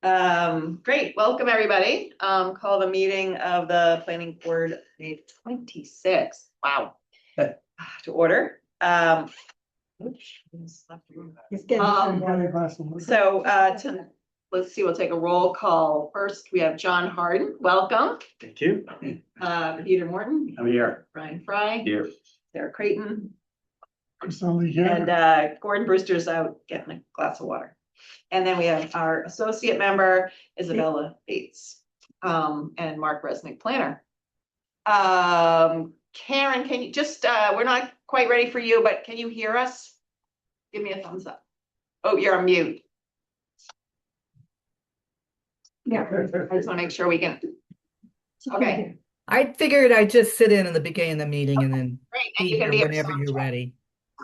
Great, welcome everybody. Call the meeting of the planning board, May 26th. Wow. To order. He's Let's see, we'll take a roll call. First, we have John Harden, welcome. Thank you. Peter Morton, I'm here. Brian Fry, Here. Sarah Creighton, here. and Gordon Brewster's out getting a glass of water. And then we have our associate member, Isabella Bates, and Mark Resnick, planner. Karen, can you just, we're not quite ready for you, but can you hear us? Give me a thumbs up. Oh, you're on mute. Yeah, I just want to make sure we can. Okay. I figured I'd just sit in the beginning of the meeting and then Great. be And you can here be whenever you're ready.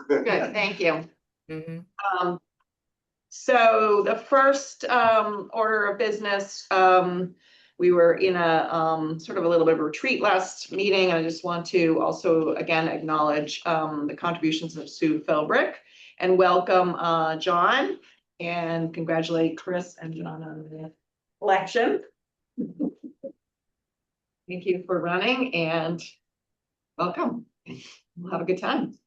Good, thank you. Mhm. So the first order of business, we were in a sort of a little bit of a retreat last meeting. I just want to also again acknowledge the contributions of Sue Philbrick and welcome John and congratulate Chris and John on the election. Thank you for running and welcome. We'll have a good time.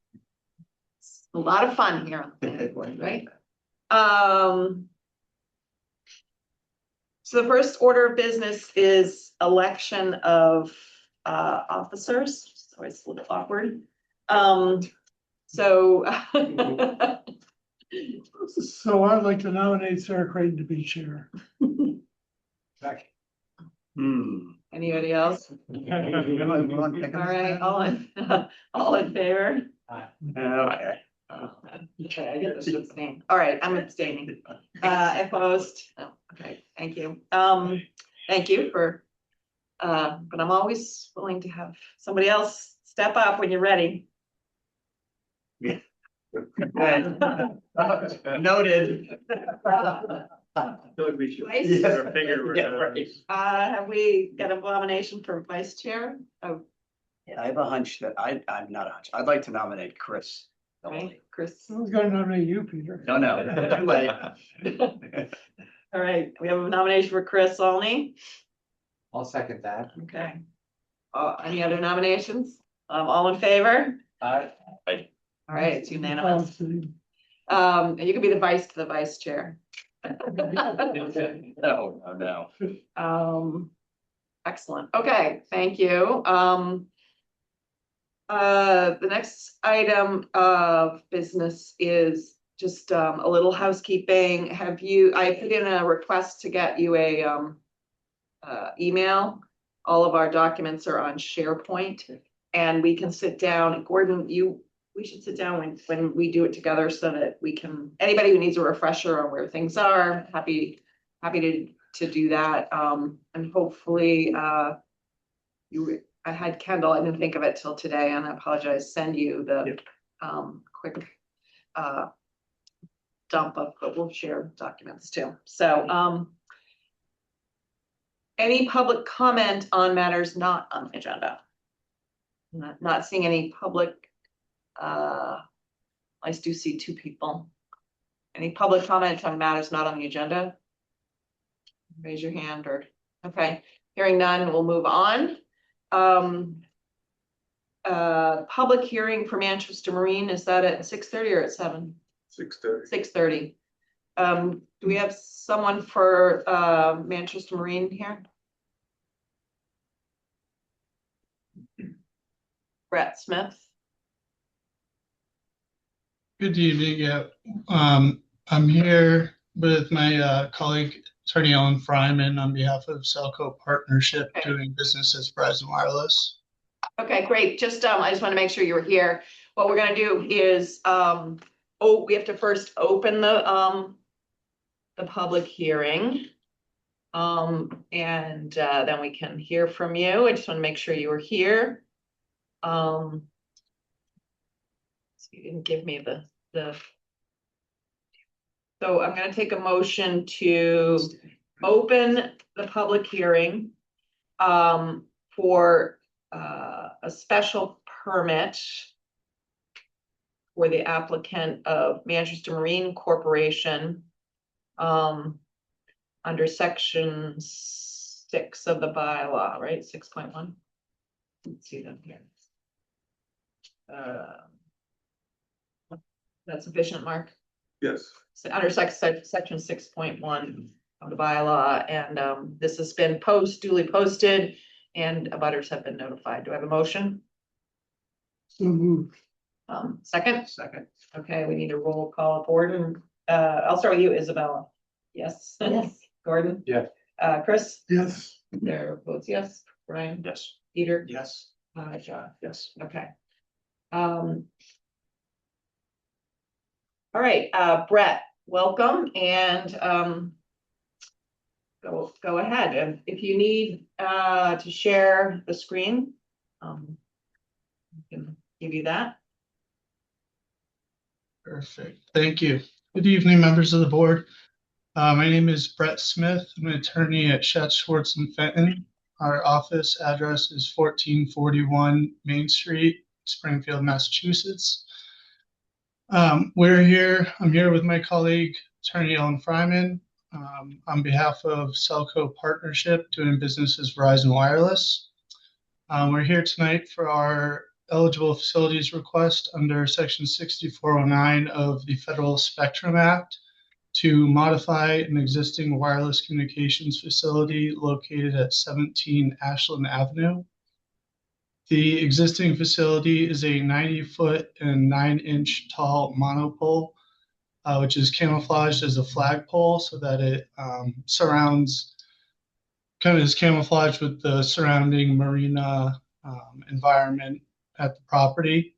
It's a lot of fun here on the planning board, right? So the first order of business is election of officers. It's always a little awkward. So I'd like to nominate Sarah Creighton to be chair. Anybody else? All right, all in favor? Okay, I guess I should abstain. All right, I'm abstaining. Opposed? No, okay, thank you. Thank you for, but I'm always willing to have somebody else step up when you're ready. Noted. Have we got a nomination for vice chair? Oh, I have a hunch that I'm not a hunch. I'd like to nominate Chris. okay, Chris. I was gonna nominate you, Peter. No, too late. All right, we have a nomination for Chris Olney. I'll second that. Okay. Any other nominations? All in favor? Aye. All right, it's unanimous. And you can be the vice chair. No. Excellent. Okay, thank you. The next item of business is just a little housekeeping. I put in a request to get you a email. All of our documents are on SharePoint and we can sit down. Gordon, we should sit down when we do it together so that we can, anybody who needs a refresher on where things are, happy to do that. And hopefully I had Kendall, I didn't think of it till today and I apologize, send you the quick dump of, but we'll share documents too. So any public comment on matters not on the agenda? Not seeing any public. I do see two people. Any public comments on matters not on the agenda? Raise your hand or, okay, hearing none, we'll move on. Public hearing for Manchester Marine, is that at 6:30 or at 7? 6:30. 6:30. Do we have someone for Manchester Marine here? Brett Smith. Good evening. Yeah, I'm here with my colleague, Attorney Ellen Fryman, on behalf of Selco Partnership, Okay. doing business as Verizon Wireless. Okay, great. Just I just want to make sure you were here. What we're going to do is, we have to first open the public hearing, and then we can hear from you. I just want to make sure you were here. So you didn't give me the. So I'm going to take a motion to open the public hearing for a special permit for the applicant of Manchester Marine Corporation on under section 6 of the bylaw, right? 6.1. Let's see them here. That's sufficient, Mark? Yes. So under section 6.1 of the bylaw, and this has been duly posted, and abutters have been notified. Do I have a motion? So moved. Second? Second. Okay, we need a roll call. Gordon, I'll start with you, Isabella. Yes. Yes. Gordon? Yeah. Chris? Yes. There votes yes. Brian? Yes. Peter? Yes. John? Yes. Okay. All right, Brett, welcome, and go ahead. And if you need to share the screen, I can give you that. Perfect. Thank you. Good evening, members of the board. My name is Brett Smith. I'm an attorney at Schatz, Schwartz and Fenton. Our office address is 1441 Main Street, Springfield, Massachusetts. I'm here with my colleague, Attorney Ellen Fryman, on behalf of Cellco Partnership, doing business as Verizon Wireless. We're here tonight for our eligible facilities request under Section 6409 of the Federal Spectrum Act to modify an existing wireless communications facility located at 17 Ashland Avenue. The existing facility is a 90-foot and 9-inch tall monopole, which is camouflaged as a flagpole so that it is camouflaged with the surrounding marina environment at the property.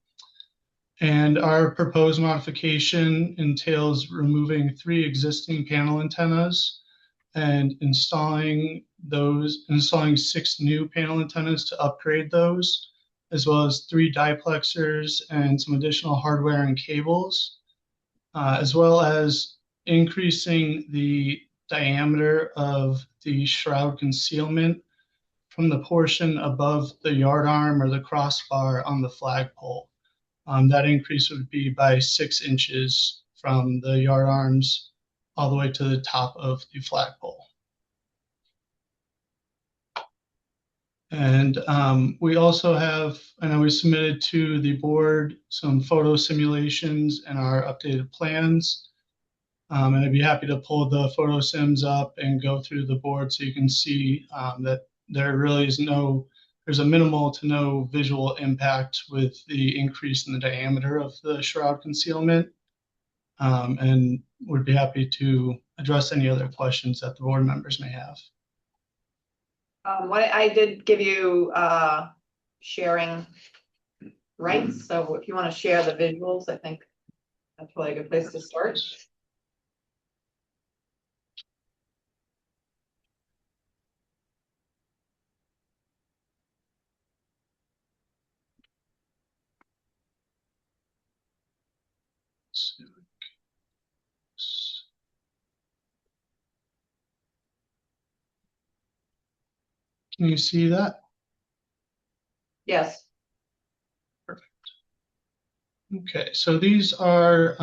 And our proposed modification entails removing 3 existing panel antennas and installing 6 new panel antennas to upgrade those, as well as 3 diplexers and some additional hardware and cables, as well as increasing the diameter of the shroud concealment from the portion above the yard arm or the crossbar on the flagpole. That increase would be by 6 inches from the yard arms all the way to the top of the flagpole. And we also have, I know we submitted to the board some photo simulations and our updated plans. And I'd be happy to pull the photo sims up and go through the board so you can see that there really is there's a minimal to no visual impact with the increase in the diameter of the shroud concealment. And would be happy to address any other questions that the board members may have. What I did give you sharing rights, so if you want to share the visuals, I think that's probably a good place to start. Can you see that? Yes. Okay, so these are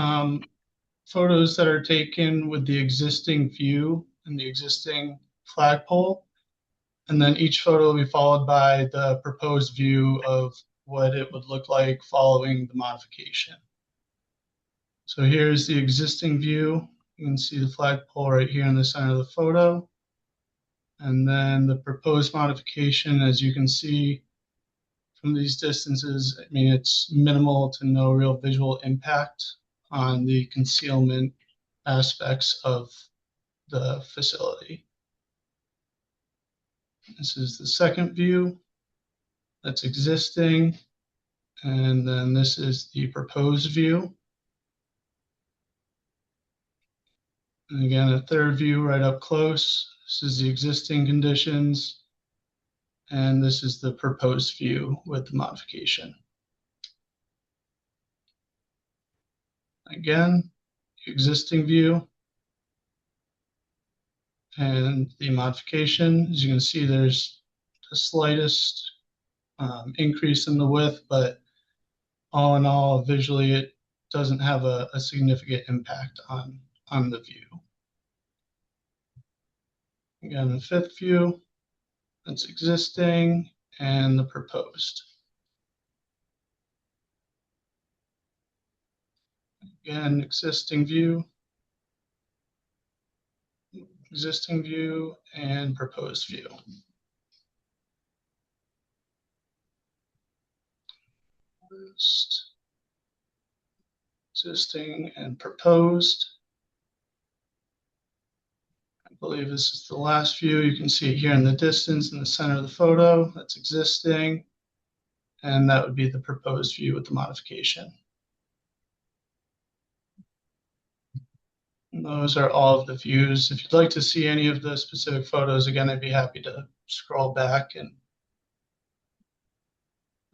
photos that are taken with the existing view and the existing flagpole. And then each photo will be followed by the proposed view of what it would look like following the modification. So here's the existing view. You can see the flagpole right here in the center of the photo. And then the proposed modification, as you can see from these distances, I mean, it's minimal to no real visual impact on the concealment aspects of the facility. This is the second view that's existing. And then this is the proposed view. And again, a third view right up close. This is the existing conditions. And this is the proposed view with the modification. Again, existing view and the modification. As you can see, there's the slightest increase in the width, but all in all, visually, it doesn't have a significant impact on the view. Again, the fifth view, that's existing, and the proposed. Again, existing view, and proposed view. Existing and proposed. I believe this is the last view. You can see it here in the distance in the center of the photo. That's existing. And that would be the proposed view with the modification. And those are all of the views. If you'd like to see any of the specific photos, again, I'd be happy to scroll back and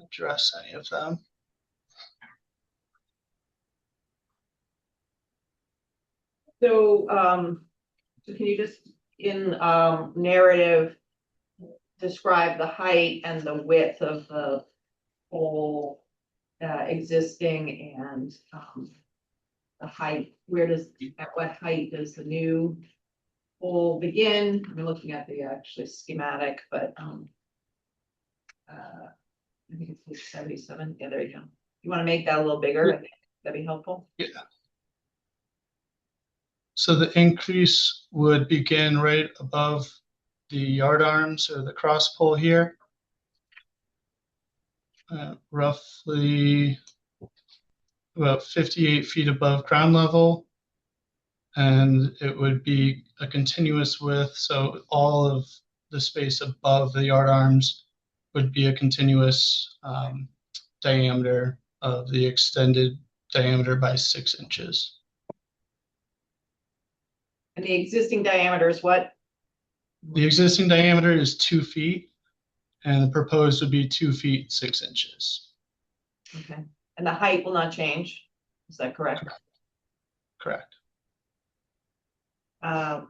address any of them. So, so can you just, in, narrative, describe the height and the width of the pole, existing and, the height, at what height does the new pole begin? I'm looking at the actually schematic, but, I think it's page 77. Yeah, there you go. You want to make that a little bigger? I think that'd be helpful. Yeah. So the increase would begin right above the yard arms or the cross pole here. Roughly about 58 feet above ground level. And it would be a continuous width. So all of the space above the yard arms would be a continuous diameter of the extended diameter by 6 inches. And the existing diameter is what? The existing diameter is 2 feet, and the proposed would be 2 feet 6 inches. Okay, and the height will not change, is that correct? Correct. And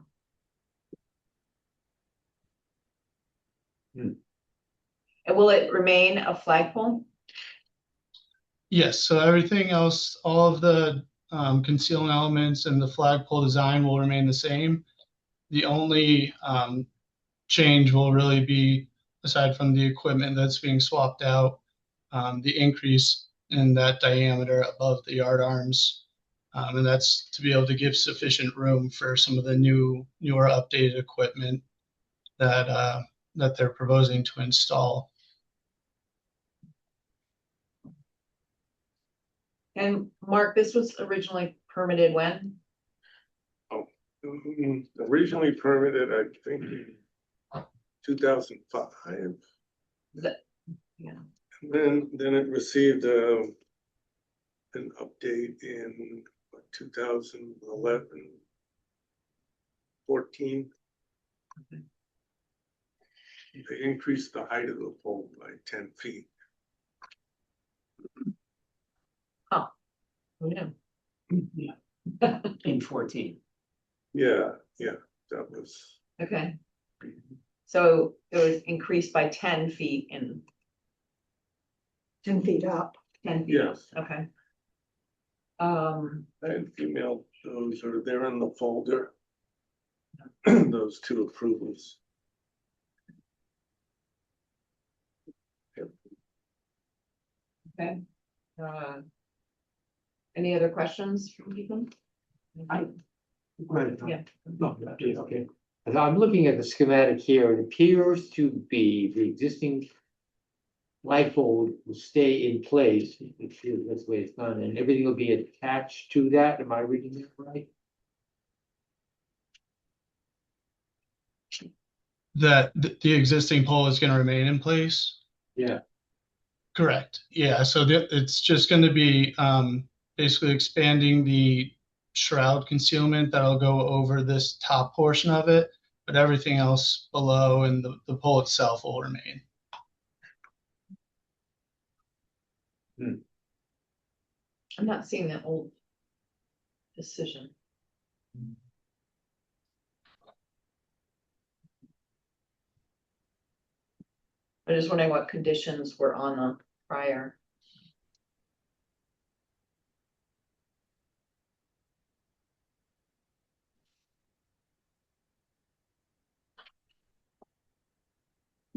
will it remain a flagpole? Yes, so everything else, all of the concealing elements and the flagpole design will remain the same. The only change will really be, aside from the equipment that's being swapped out, the increase in that diameter above the yard arms. And that's to be able to give sufficient room for some of the newer updated equipment that they're proposing to install. And Mark, this was originally permitted when? Originally permitted, I think, in 2005. Yeah. And then it received an update in 2011, 14. Okay. They increased the height of the pole by 10 feet. Who knew? In 14. Yeah, that was. Okay. So it was increased by 10 feet in. 10 feet up. 10 feet, Yes. okay. I had emailed those, or they're in the folder. Those two approvals. Okay. Any other questions from people? Right. Yeah. No, okay. As I'm looking at the schematic here, it appears to be the existing flagpole will stay in place. That's the way it's done, and everything will be attached to that. Am I reading that right? That the existing pole is going to remain in place? Yeah. Correct. Yeah, so it's just going to be basically expanding the shroud concealment that'll go over this top portion of it, but everything else below and the pole itself will remain. I'm not seeing that old decision. I'm just wondering what conditions were on the prior.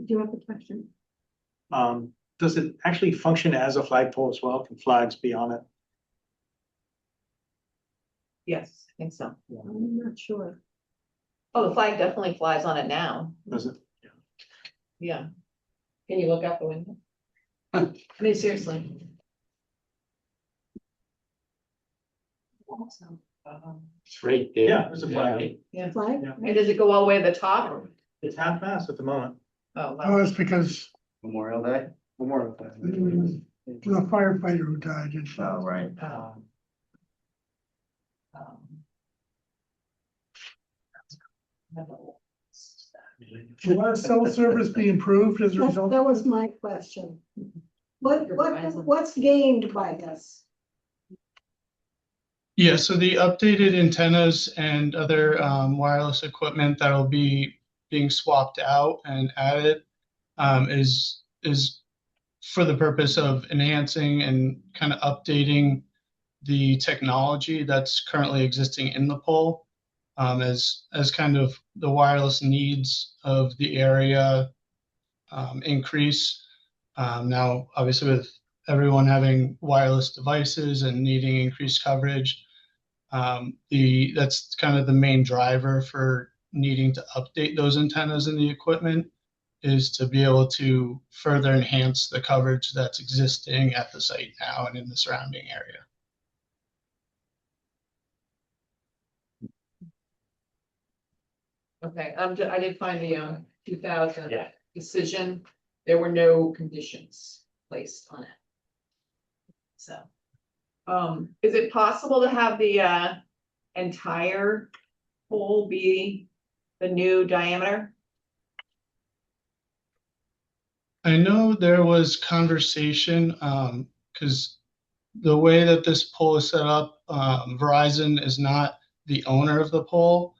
you have a question? Does it actually function as a flagpole as well? Can flags be on it? Yes, I think so. I'm not sure. Oh, the flag definitely flies on it now. Does it? Yeah. Can you look out the window? I mean, seriously. It's right there. Yeah, there's a flag. right? Yeah. Flag? Yeah. And does it go all the way to the top? or- It's half-mast at the moment. Oh, Oh, wow. it's because Memorial Day? Memorial Day. the firefighter who died in. Oh, right. Um, Will our cell service be improved as a result? That was my question. What's gained by this? Yeah, so the updated antennas and other wireless equipment that'll be being swapped out and added is for the purpose of enhancing and kind of updating the technology that's currently existing in the pole, as kind of the wireless needs of the area increase. Now, obviously, with everyone having wireless devices and needing increased coverage, that's kind of the main driver for needing to update those antennas in the equipment, is to be able to further enhance the coverage that's existing at the site now and in the surrounding area. Okay, I did find the 2000 Yeah. decision. There were no conditions placed on it. So, is it possible to have the entire pole be the new diameter? I know there was conversation, because the way that this pole is set up, Verizon is not the owner of the pole.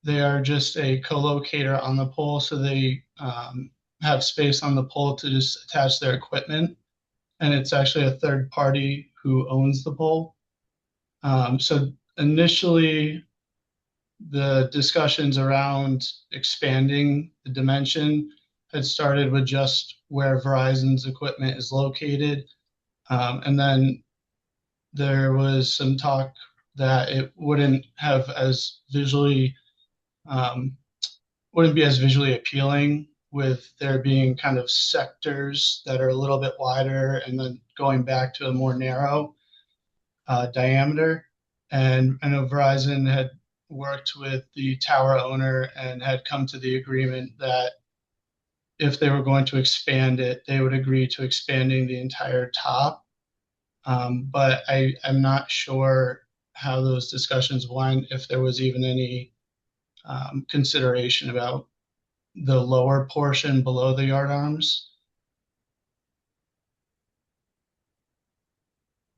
They are just a co-locator on the pole, so they have space on the pole to just attach their equipment. And it's actually a third party who owns the pole. So initially, the discussions around expanding the dimension had started with just where Verizon's equipment is located. And then there was some talk that it wouldn't have as visually, wouldn't be as visually appealing with there being kind of sectors that are a little bit wider and then going back to a more narrow diameter. And I know Verizon had worked with the tower owner and had come to the agreement that if they were going to expand it, they would agree to expanding the entire top. But I'm not sure how those discussions went, if there was even any consideration about the lower portion below the yard arms.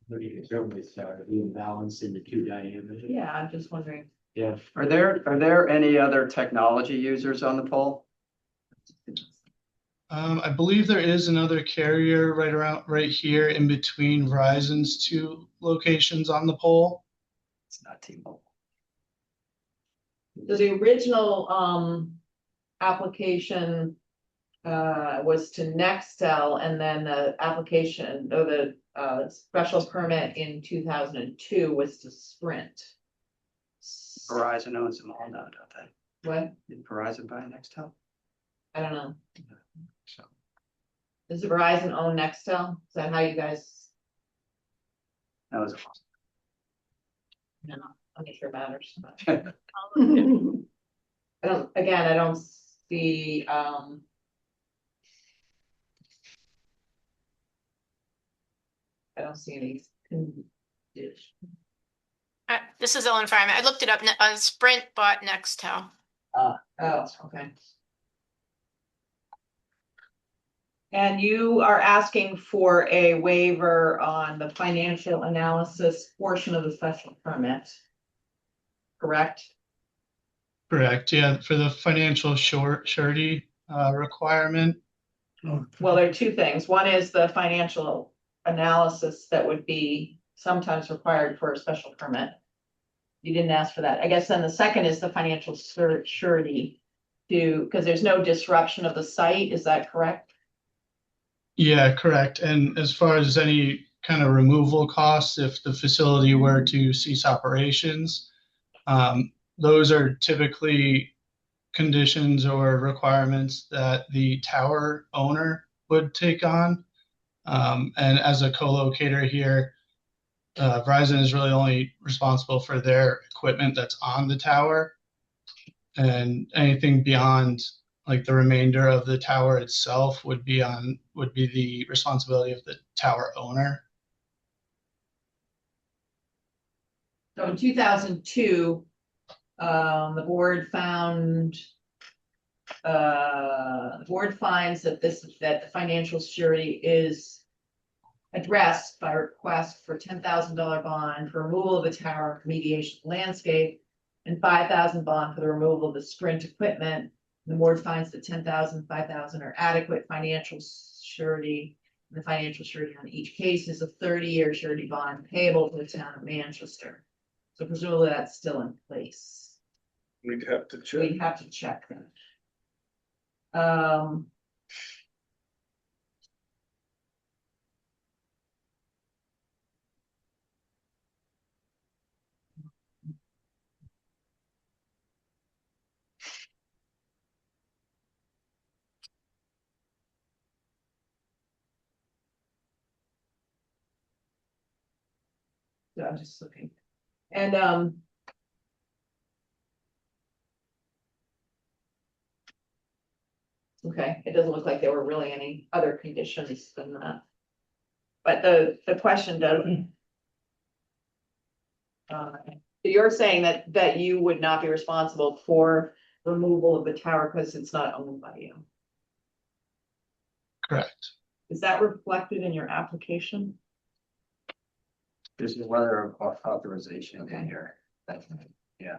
What do you concern with the imbalance in the two diameters? Yeah, I'm just wondering. Yeah. Are there any other technology users on the pole? I believe there is another carrier right here in between Verizon's two locations on the pole. It's not T-Mobile. So the original application was to Nextel, and then the application or the special permit in 2002 was to Sprint. Verizon owns them all now, don't they? What? Did Verizon buy Nextel? I don't know. So Does Verizon own Nextel? Is that how you guys? that was. No, I'm not sure it matters. but- I don't see, I don't see any condition. This is Ellen Fireman. I looked it up. Sprint bought Nextel. Oh, okay. And you are asking for a waiver on the financial analysis portion of the special permit, correct? Correct, yeah, for the financial surety requirement. Well, there are two things. One is the financial analysis that would be sometimes required for a special permit. You didn't ask for that. I guess then the second is the financial surety because there's no disruption of the site, is that correct? Yeah, correct. And as far as any kind of removal costs, if the facility were to cease operations, those are typically conditions or requirements that the tower owner would take on. And as a co-locator here, Verizon is really only responsible for their equipment that's on the tower. And anything beyond like the remainder of the tower itself would be the responsibility of the tower owner. So in 2002, the board finds that that the financial surety is addressed by request for $10,000 bond for removal of the tower mediation landscape and $5,000 bond for the removal of the Sprint equipment. The board finds that $10,000, $5,000 are adequate financial surety. The financial surety on each case is a 30-year surety bond payable to the town of Manchester. So presumably that's still in place. We'd have to check. We have to check that. So I'm just looking. And okay, it doesn't look like there were really any other conditions than that. But the question doesn't. You're saying that you would not be responsible for removal of the tower because it's not owned by you. Correct. Is that reflected in your application? There's a letter of authorization Okay. in here. Yeah.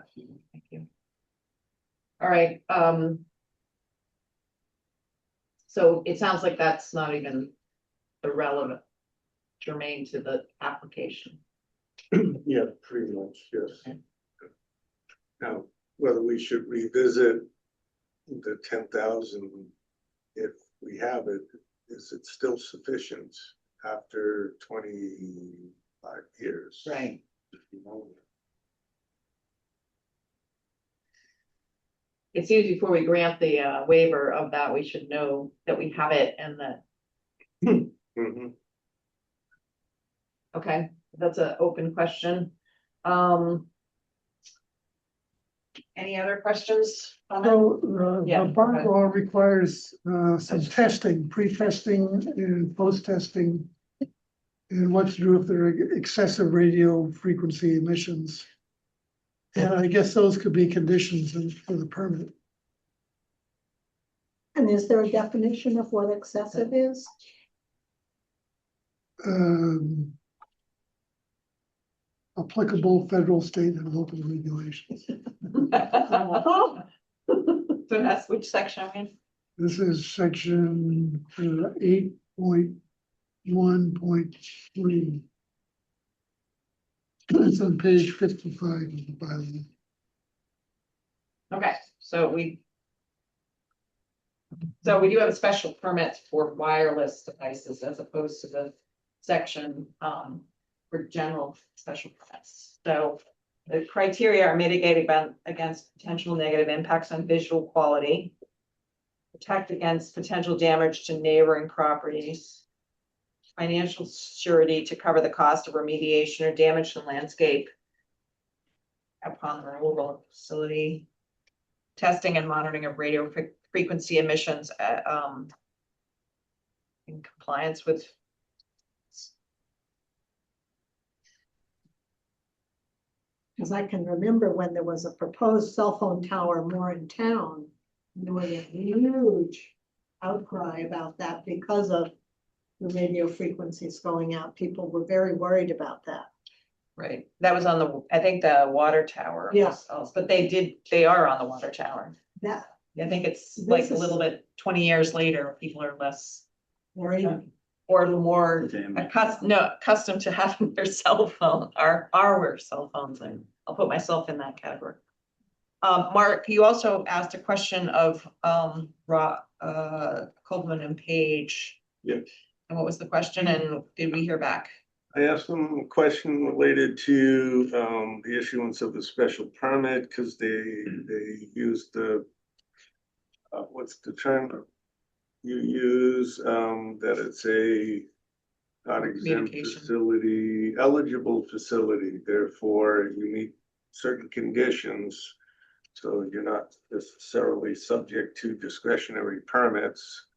Thank you. All right, so it sounds like that's not even irrelevant, germane to the application. Yeah, pretty much, yes. Now, whether we should revisit the 10,000, if we have it, is it still sufficient after 25 years? Right. It seems before we grant the waiver of that, we should know that we have it and that, Mhm. okay, that's an open question. Any other questions? So, Yeah, the go ahead. bylaw requires, some testing, pre-testing and post-testing. And what to do if there are excessive radio frequency emissions. And I guess those could be conditions for the permit. And is there a definition of what excessive is? Applicable federal, state, and local regulations. So that's which section I'm in? This is section 8.1.3. It's on page 55 of the bylaw. Okay, so we do have a special permit for wireless devices as opposed to the section for general special permits. So the criteria are mitigated against potential negative impacts on visual quality, protect against potential damage to neighboring properties, financial surety to cover the cost of remediation or damage to the landscape upon the removal of the facility, testing and monitoring of radio frequency emissions in compliance with Because I can remember when there was a proposed cell phone tower more in town, there was a huge outcry about that because of the radio frequencies going out. People were very worried about that. right. That was on the, I think the water tower. Yeah. But they are on the water tower. That I think it's like This a is- little bit, 20 years later, people are less worried. or more accustomed to having their cell phone, our cell phones. And I'll put myself in that category. Mark, you also asked a question of, Coleman and Page. Yes. And what was the question, and did we hear back? I asked them a question related to the issuance of the special permit, because they used the what's the term you use, that it's a not exempt Communication. facility, eligible facility, therefore you meet certain conditions. So you're not necessarily subject to discretionary permits.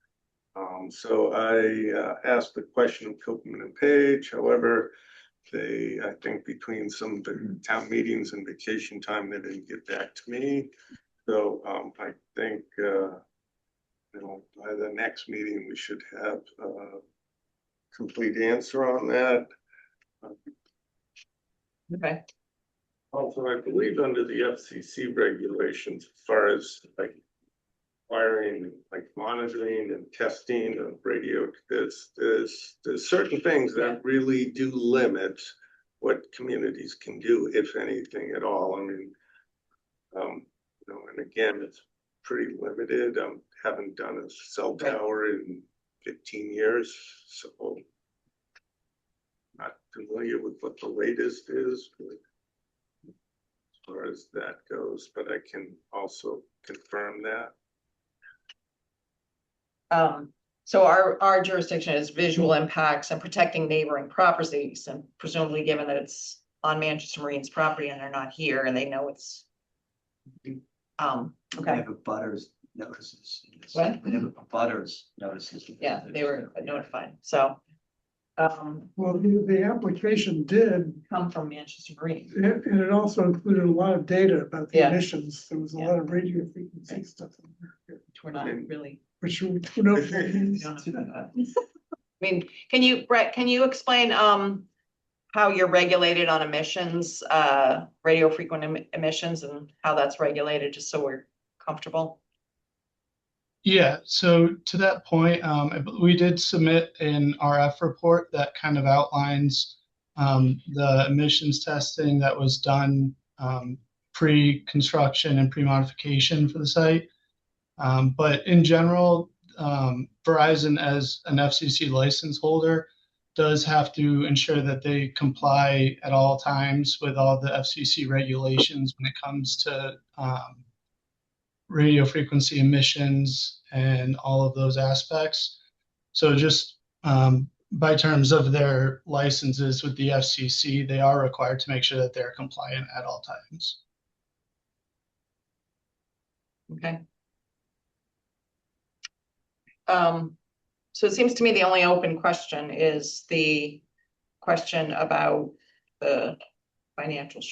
So I asked the question of Copeland and Page, however, they, I think between some of the town meetings and vacation time, they didn't get back to me. So I think, by the next meeting, we should have a complete answer on that. Okay. Also, I believe under the FCC regulations, as far as like requiring like monitoring and testing of radio, there's certain things that really do limit what communities can do, if anything at all. I mean, and again, it's pretty limited. Haven't done a cell tower in 15 years, so not familiar with what the latest is, but as far as that goes, but I can also confirm that. So our jurisdiction is visual impacts and protecting neighboring properties, and presumably given that it's on Manchester Marine's property and they're not here and they know it's. We Okay, have a butters notices. What? We have a butters notices. yeah, they were notified, so. Well, the application did, Come from Manchester Marine. and it also included a lot of data about the Yeah. emissions. There was a lot of radio frequency stuff in there, Which we're not really. which who knows. we don't know about. I mean, can you, Brett, can you explain, how you're regulated on emissions, radio frequent emissions, and how that's regulated, just so we're comfortable? Yeah, so to that point, we did submit an RF report that kind of outlines the emissions testing that was done pre-construction and pre-modification for the site. But in general, Verizon, as an FCC license holder, does have to ensure that they comply at all times with all the FCC regulations when it comes to radio frequency emissions and all of those aspects. So just by terms of their licenses with the FCC, they are required to make sure that they're compliant at all times. Okay. So it seems to me the only open question is the question about the financial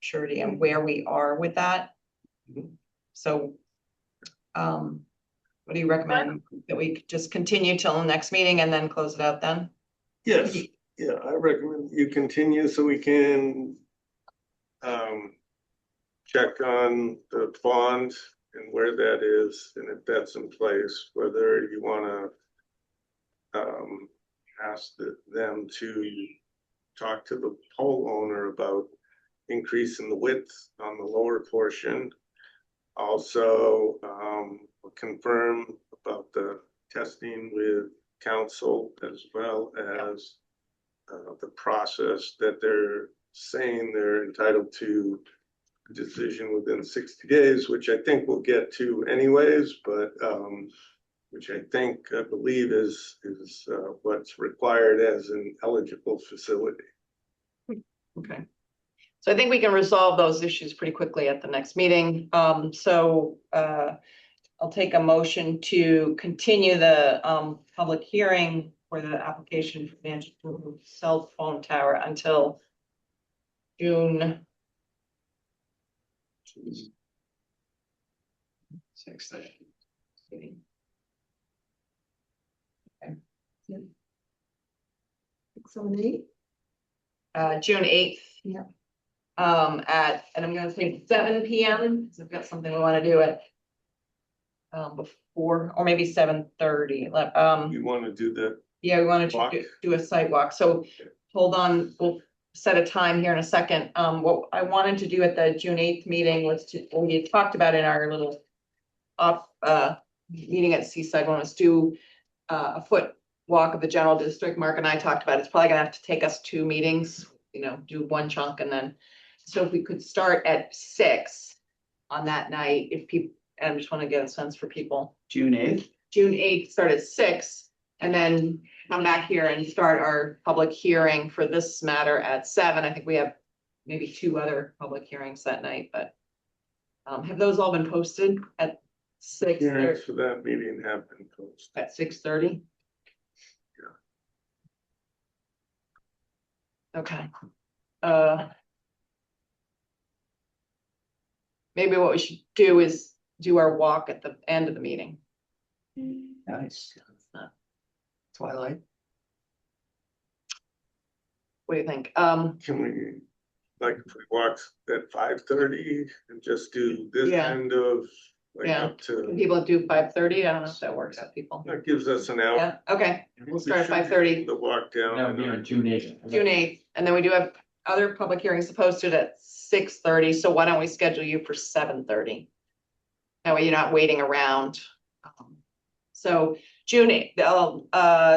surety and where we are with that. So, what do you recommend, that we just continue till the next meeting and then close it out then? Yes, yeah, I recommend you continue so we can check on the bond and where that is, and if that's in place, whether you want to ask them to talk to the pole owner about increasing the width on the lower portion. Also, confirm about the testing with council, as well as the process that they're saying they're entitled to a decision within 60 days, which I think we'll get to anyways, but which I believe is what's required as an eligible facility. Okay. So I think we can resolve those issues pretty quickly at the next meeting. So I'll take a motion to continue the public hearing for the application for Manchester cell phone tower until June 6th. Okay. 6:08. June 8th. Yeah. And I'm gonna say 7 PM, because I've got something we want to do at before, or maybe 7:30. You want to do that? Yeah, we wanted to Walk. do a site walk, so hold on, we'll set a time here in a second. What I wanted to do at the June 8th meeting was we talked about in our little meeting at Seaside one was do a foot walk of the general district. Mark and I talked about it's probably gonna have to take us 2 meetings, do one chunk and then. So if we could start at 6 on that night, if people, and I just want to get a sense for people. June 8th. June 8th, start at 6 and then come back here and start our public hearing for this matter at 7. I think we have maybe 2 other public hearings that night, but have those all been posted at 6 Hearings for that meeting have been posted. at 6:30? Okay. Maybe what we should do is do our walk at the end of the meeting. Nice. Twilight. What do you think? Can we, like, if we walk at 5:30 and just do this Yeah. kind of, like, Yeah. up Can to, people do 5:30? I don't know if that works out people. that gives us an hour. Yeah, okay, we'll start at We should 5:30. The walk down. That would be on June 8th. June 8th, and then we do have other public hearings posted at 6:30, so why don't we schedule you for 7:30? That way you're not waiting around. So June 8th,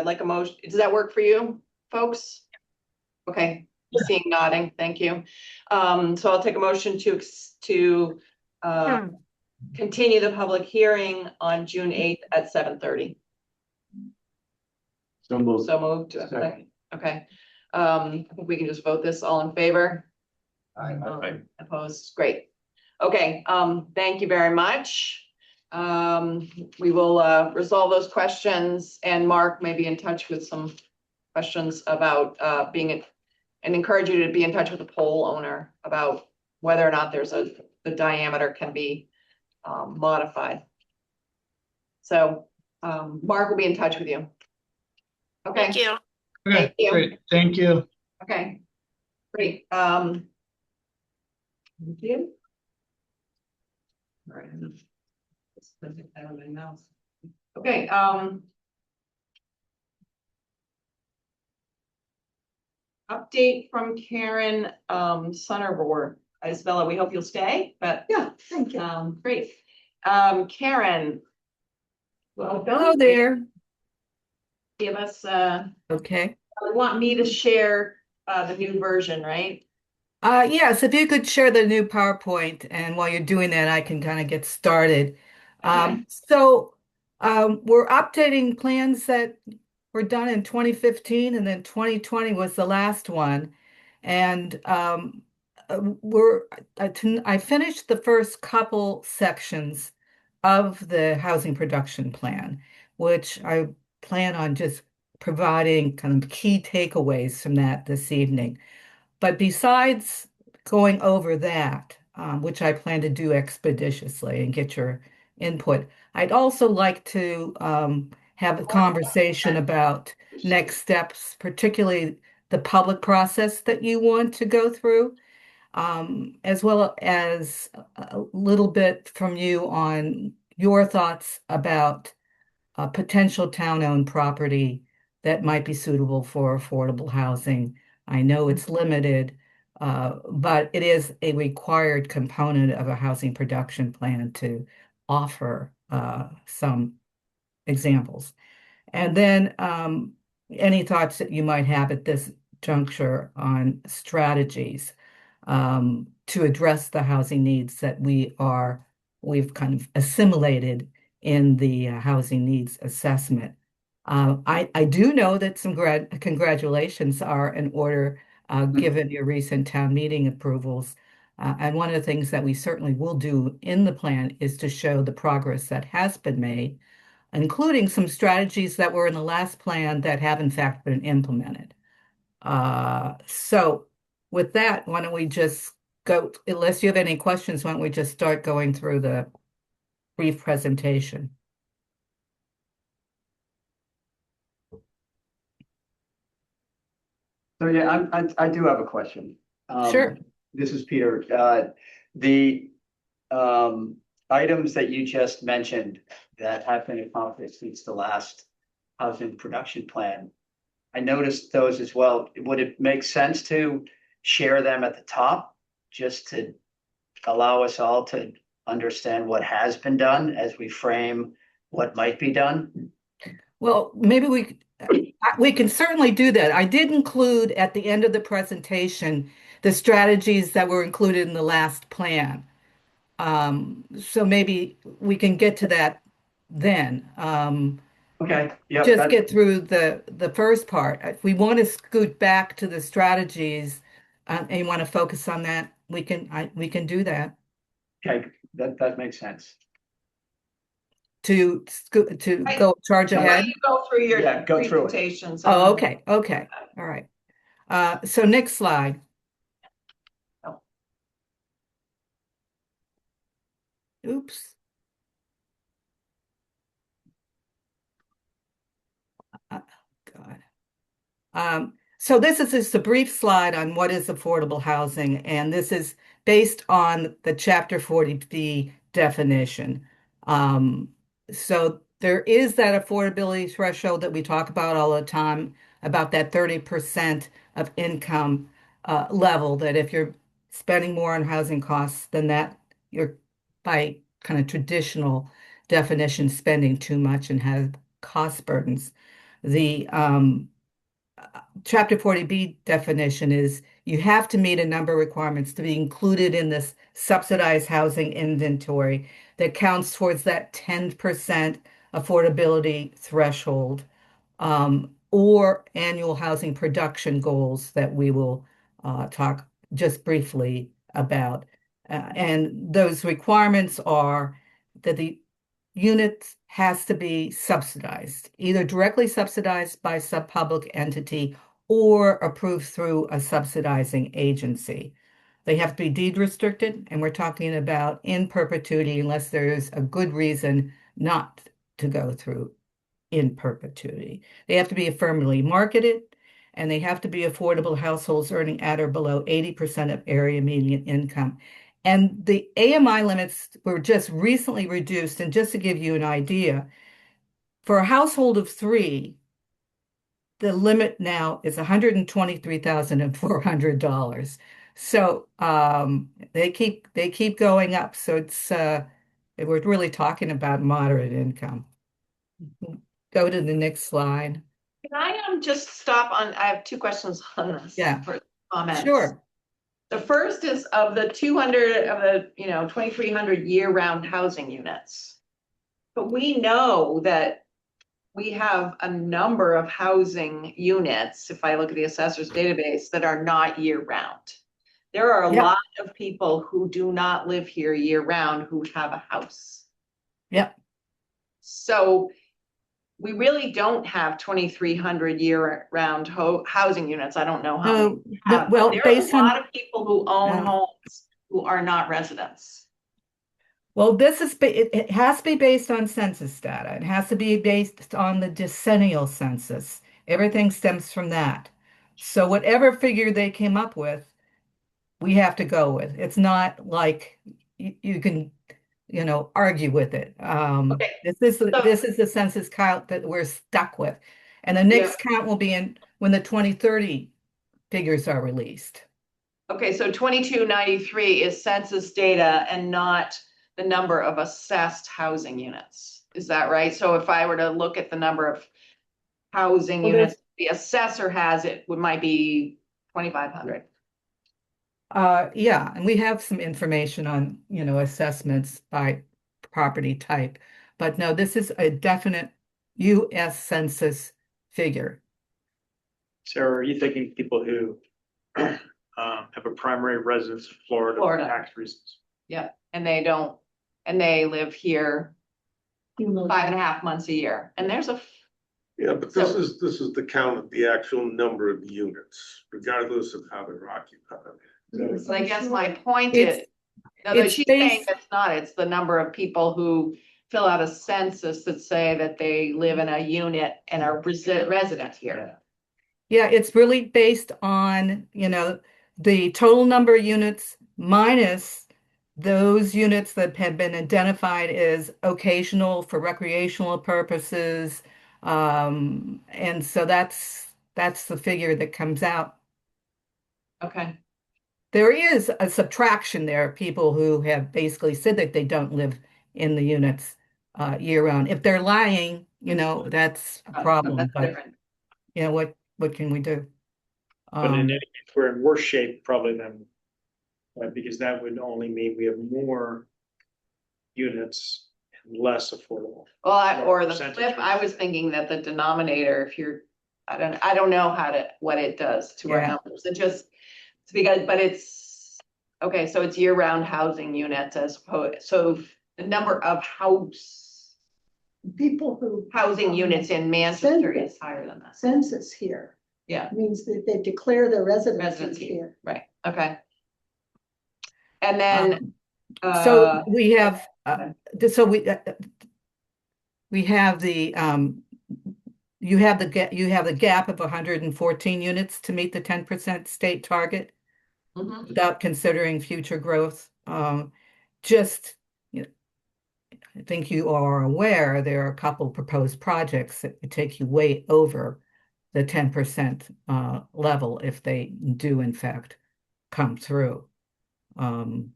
like a motion, does that work for you, folks? Okay, seeing nodding, thank you. So I'll take a motion to continue the public hearing on June 8th at 7:30. So moved. So moved. Second. Okay, I think we can just vote this, all in favor? Aye. Opposed, great. Okay, thank you very much. We will resolve those questions and Mark may be in touch with some questions about and encourage you to be in touch with the pole owner about whether or not the diameter can be modified. So Mark will be in touch with you. Okay. Thank you. Okay, Thank you. great. Thank you. Okay, great. Thank you. All right. Okay, update from Karen, Sonnerbord. Isabella, we hope you'll stay, but, Yeah, thank you. great. Karen. Well, Hello there. Give us, Okay. you want me to share, the new version, right? Yes, if you could share the new PowerPoint, and while you're doing that, I can kind of get started. Okay. We're updating plans that were done in 2015, and then 2020 was the last one. And I finished the first couple sections of the housing production plan, which I plan on just providing kind of key takeaways from that this evening. But besides going over that, which I plan to do expeditiously and get your input, I'd also like to have a conversation about next steps, particularly the public process that you want to go through, as well as a little bit from you on your thoughts about potential town-owned property that might be suitable for affordable housing. I know it's limited, but it is a required component of a housing production plan to offer some examples. And then any thoughts that you might have at this juncture on strategies to address the housing needs that we've kind of assimilated in the housing needs assessment. I do know that some congratulations are in order given your recent town meeting approvals. And one of the things that we certainly will do in the plan is to show the progress that has been made, including some strategies that were in the last plan that have in fact been implemented. So with that, why don't we just go, unless you have any questions, why don't we just start going through the brief presentation? So yeah, I do have a question. Sure. This is Peter. The items that you just mentioned that have been accomplished since the last housing production plan, I noticed those as well. Would it make sense to share them at the top, just to allow us all to understand what has been done as we frame what might be done? Well, maybe we can certainly do that. I did include at the end of the presentation the strategies that were included in the last plan. So maybe we can get to that then. Okay, yeah, Just get through the first part. If we want to scoot back to the strategies, and you want to focus on that, we can do that okay, that makes sense. to go charge Why ahead. don't you go through your Yeah, go through it. presentations? Oh, okay, okay, all right. So next slide. Oh. Oops. God. So this is just a brief slide on what is affordable housing, and this is based on the Chapter 40B definition. So there is that affordability threshold that we talk about all the time, about that 30% of income level, that if you're spending more on housing costs than that, you're by kind of traditional definition spending too much and have cost burdens. The Chapter 40B definition is you have to meet a number of requirements to be included in this subsidized housing inventory that counts towards that 10% affordability threshold, or annual housing production goals that we will talk just briefly about. And those requirements are that the unit has to be subsidized, either directly subsidized by some public entity or approved through a subsidizing agency. They have to be deed restricted, and we're talking about in perpetuity unless there's a good reason not to go through in perpetuity. They have to be affirmatively marketed, and they have to be affordable households earning at or below 80% of area median income. And the AMI limits were just recently reduced. And just to give you an idea, for a household of three, the limit now is $123,400. So they keep going up. So it's we're really talking about moderate income. Go to the next slide. Can I just stop on, I have two questions on this. Yeah. For comments. Sure. The first is of the 200 of the, 2,300 year-round housing units. But we know that we have a number of housing units, if I look at the assessor's database, that are not year-round. There are a Yep. lot of people who do not live here year-round who have a house. Yep. So we really don't have 2,300 year-round housing units. I don't know how many we have, but Well, there are based a on lot of people who own Yeah. homes who are not residents. Well, it has to be based on census data. It has to be based on the decennial census. Everything stems from that. So whatever figure they came up with, we have to go with. It's not like you can, argue with it. Okay. This is the census count that we're stuck with. And the next count will be when the 2030 figures are released. Okay, so 2293 is census data and not the number of assessed housing units. Is that right? So if I were to look at the number of housing Well, units the assessor has, it might be 2,500. Yeah, and we have some information on, assessments by property type. But no, this is a definite US Census figure. Sarah, are you thinking people who have a primary residence in Florida for Florida. tax reasons? Yeah, and they live here 5.5 months a year. And there's Yeah, but this is the count of the actual number of units, regardless of how they're occupied. so I guess my point It's- is, no, it's she's saying based- it's not, it's the number of people who fill out a census that say that they live in a unit and are resident here. Yeah, it's really based on, the total number of units minus those units that have been identified as occasional for recreational purposes. And so that's the figure that comes out. Okay. there is a subtraction there, people who have basically said that they don't live in the units year round. If they're lying, that's a problem, That's but different. what can we do? But in Um, any case, we're in worse shape probably than, because that would only mean we have more units and less affordable. Well, or the Percentage flip, I was thinking that the denominator, if you're, I don't know what it does to our Yeah. numbers. It just, it's because, but it's, okay, so it's year-round housing units as opposed, so the number of People who. housing units in Manchester is higher than that. Census here. Yeah. Means that they declare their residency Residency. here. Right, okay. And then, so we have, we have the, you have the gap of 114 units to meet the 10% state target mhm. without considering future growth. Just, I think you are aware there are a couple proposed projects that would take you way over the 10% level if they do in fact come through. And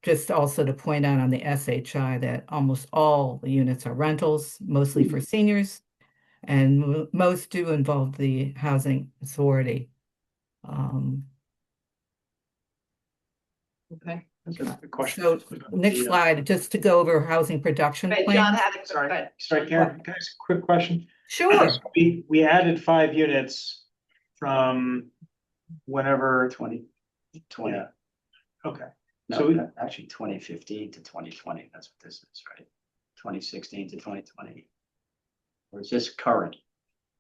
just also to point out on the SHI that almost all the units are rentals, mostly for seniors, and most do involve the housing authority. Okay. The question. So next slide, just to go over housing production Wait, plan. John had a, Sorry, go ahead. sorry, Karen, can I ask a quick question? Sure. We added 5 units from whenever, 2020. yeah, okay. No, So- actually 2015 to 2020, that's what this is, right? 2016 to 2020. Or is this current?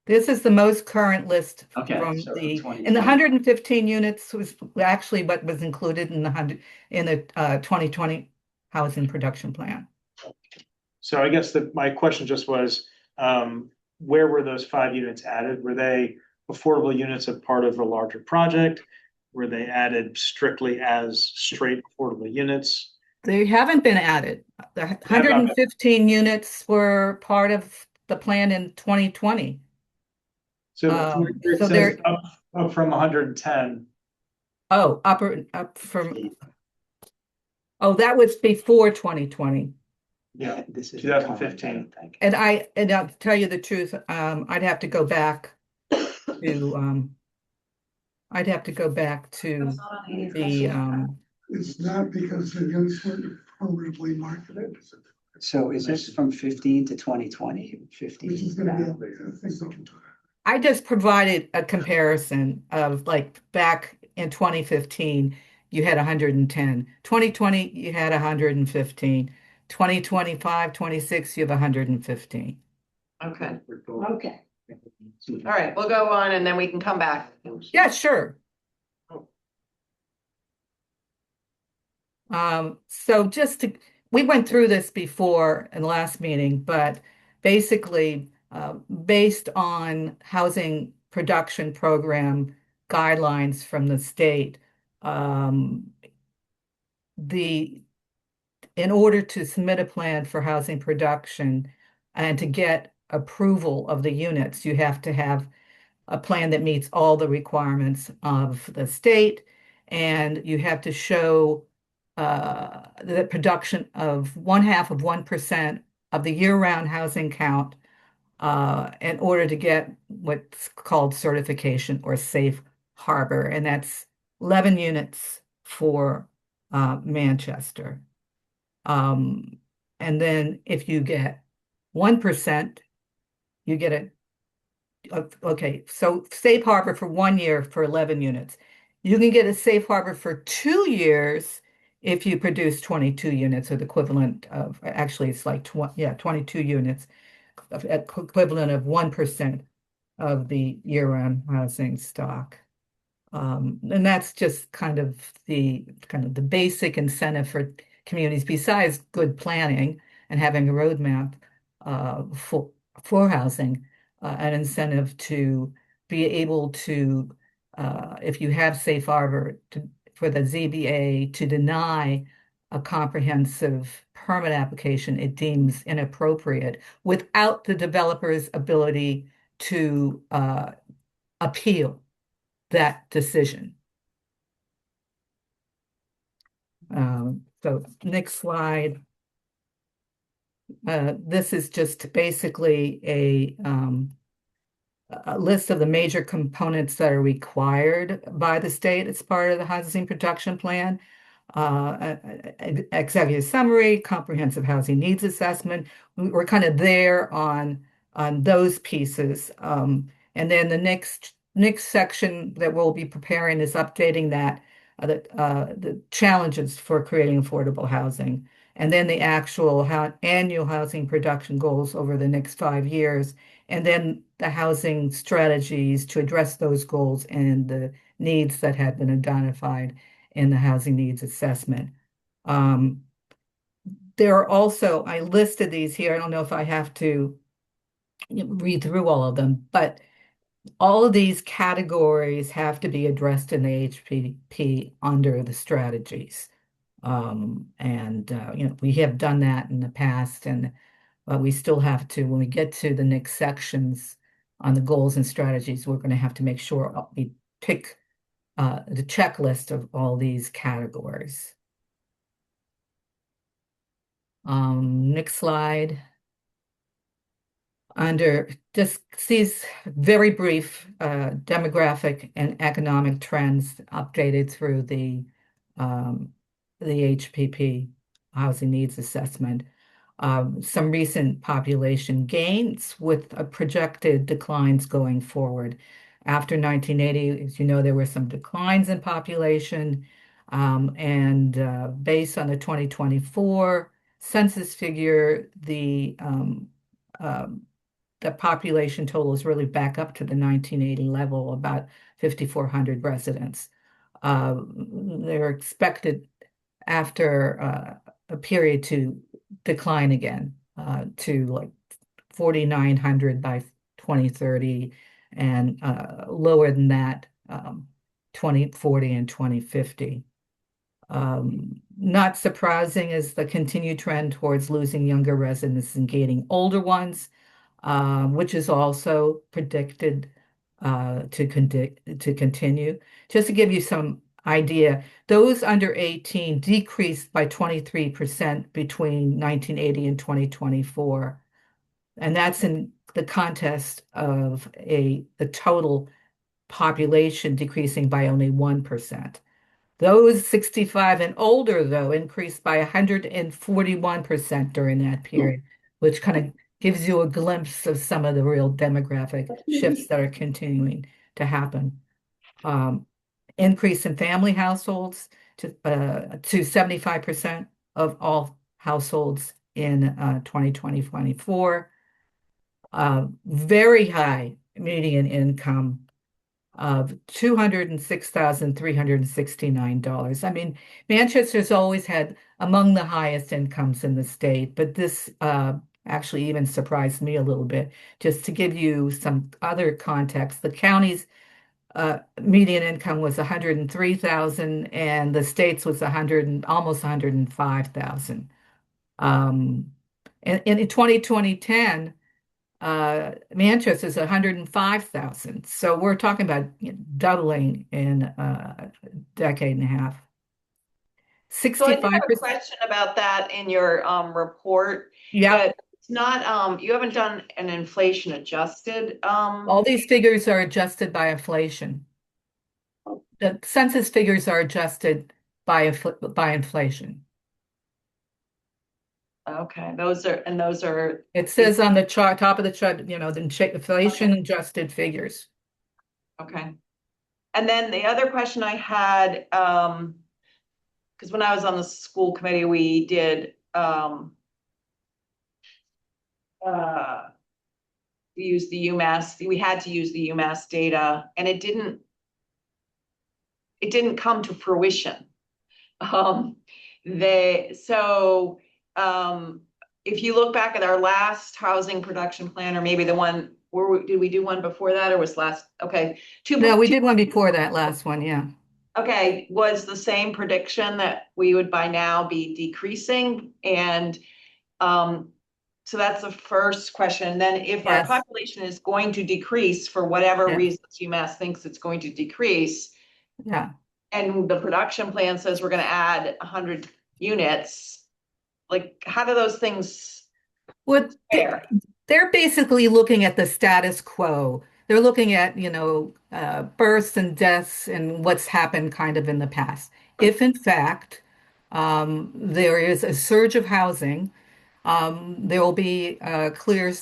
This is the most current list Okay, from so the, 2020. and the 115 units was actually what was included in the 2020 housing production plan. So I guess my question just was, where were those 5 units added? Were they affordable units as part of a larger project? Were they added strictly as straight affordable units? They haven't been added. The not been. 115 units were part of the plan in 2020. So Um, it so says there- up from 110. Oh, up from, oh, that was before 2020. Yeah, This is 2015. I think. And I'll tell you the truth, I'd have to go back to, I'd have to go back to the, It's not because the units weren't affirmatively marketed, So is this from 15 to 2020? which is 15. gonna be, I think we can do that. I just provided a comparison of like back in 2015, you had 110. 2020, you had 115. 2025, 26, you have 115. Okay, Okay. all right, we'll go on and then we can come back. Yeah, sure. So we went through this before in the last meeting, but basically, based on housing production program guidelines from the state, in order to submit a plan for housing production and to get approval of the units, you have to have a plan that meets all the requirements of the state, and you have to show the production of 0.5% of the year-round housing count in order to get what's called certification or safe harbor, and that's 11 units for Manchester. And then if you get 1%, you get okay, so safe harbor for 1 year for 11 units. You can get a safe harbor for 2 years if you produce 22 units, or the equivalent of, actually it's like 22 units, equivalent of 1% of the year-round housing stock. And that's just kind of the basic incentive for communities, besides good planning and having a roadmap for housing, an incentive to be able to, if you have safe harbor, for the ZBA to deny a comprehensive permit application it deems inappropriate without the developer's ability to appeal that decision. So next slide. This is just basically a list of the major components that are required by the state as part of the housing production plan. Executive summary, comprehensive housing needs assessment. We're kind of there on those pieces. And then the next section that we'll be preparing is updating that the challenges for creating affordable housing. And then the actual annual housing production goals over the next 5 years, and then the housing strategies to address those goals and the needs that have been identified in the housing needs assessment. There are also, I listed these here. I don't know if I have to read through all of them, but all of these categories have to be addressed in the HPP under the strategies. We have done that in the past, but we still have to, when we get to the next sections on the goals and strategies, we're going to have to make sure we pick the checklist of all these categories. Next slide. Under just these very brief demographic and economic trends updated through the HPP housing needs assessment. Some recent population gains with projected declines going forward. After 1980, as you know, there were some declines in population, and based on the 2024 census figure, the population total is really back up to the 1980 level, about 5,400 residents. They're expected after a period to decline again to like 4,900 by 2030 and lower than that 2040 and 2050. Not surprising is the continued trend towards losing younger residents and gaining older ones, which is also predicted to continue. Just to give you some idea, those under 18 decreased by 23% between 1980 and 2024. And that's in the context of the total population decreasing by only 1%. Those 65 and older, though, increased by 141% during that period, which kind of gives you a glimpse of some of the real demographic shifts that are continuing to happen. Increase in family households to 75% of all households in 2024. Very high median income of $206,369. I mean, Manchester's always had among the highest incomes in the state, but this actually even surprised me a little bit. Just to give you some other context, the county's median income was 103,000, and the state's was almost 105,000. And in 2010, Manchester's 105,000. So we're talking about doubling in a decade and a half. So I did have a 65%. question about that in your report. Yeah. But it's not, you haven't done an inflation adjusted. All these figures are adjusted by inflation. The census figures are adjusted by inflation. Okay, those are. It says on the chart, top of the chart, the inflation adjusted figures. Okay. And then the other question I had, because when I was on the school committee, we did we used the UMass, we had to use the UMass data, and it didn't come to fruition. If you look back at our last housing production plan, or maybe the one, did we do one before that, or was last? Okay. No, we did one before that last one, yeah. Okay, was the same prediction that we would by now be decreasing, and so that's the first question. Then if our population is going to decrease for whatever reasons UMass thinks it's going to decrease, yeah, and the production plan says we're gonna add 100 units. Like, how do those things What fare? they're basically looking at the status quo. They're looking at, births and deaths and what's happened kind of in the past. If in fact there is a surge of housing, there will be a clear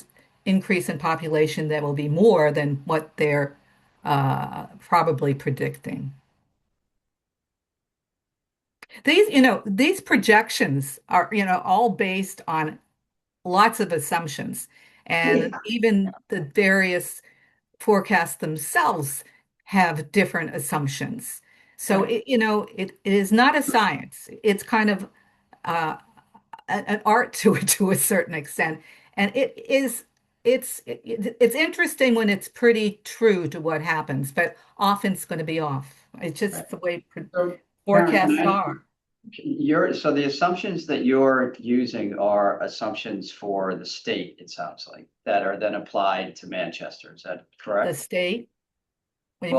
increase in population that will be more than what they're probably predicting. These projections are, all based on lots of assumptions. And even the various forecasts themselves have different assumptions. So it is not a science. It's kind of an art to it to a certain extent. And it's interesting when it's pretty true to what happens, but often it's going to be off. It's just the way So, forecasts Karen, are. so the assumptions that you're using are assumptions for the state, it sounds like, that are then applied to Manchester. Is that The correct? state. What do you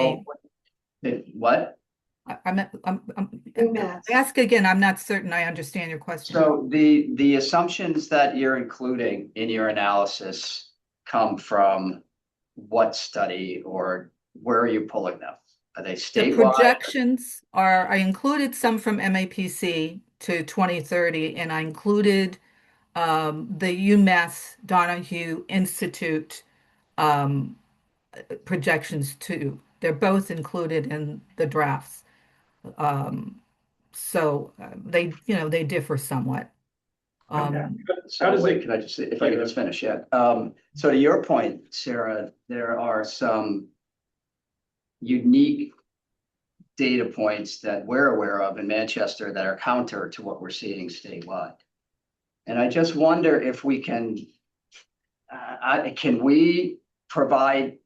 mean? What? UMass. Ask again. I'm not certain I understand your question. So the assumptions that you're including in your analysis come from what study, or where are you pulling them? Are they The statewide? projections I included some from MAPC to 2030, and I included the UMass Donahue Institute um, projections too. They're both included in the drafts. Um, they differ somewhat. Okay. How does Wait, it- can I just, if I could just finish, yeah. So to your point, Sarah, there are some unique data points that we're aware of in Manchester that are counter to what we're seeing statewide. And I just wonder if we can we provide,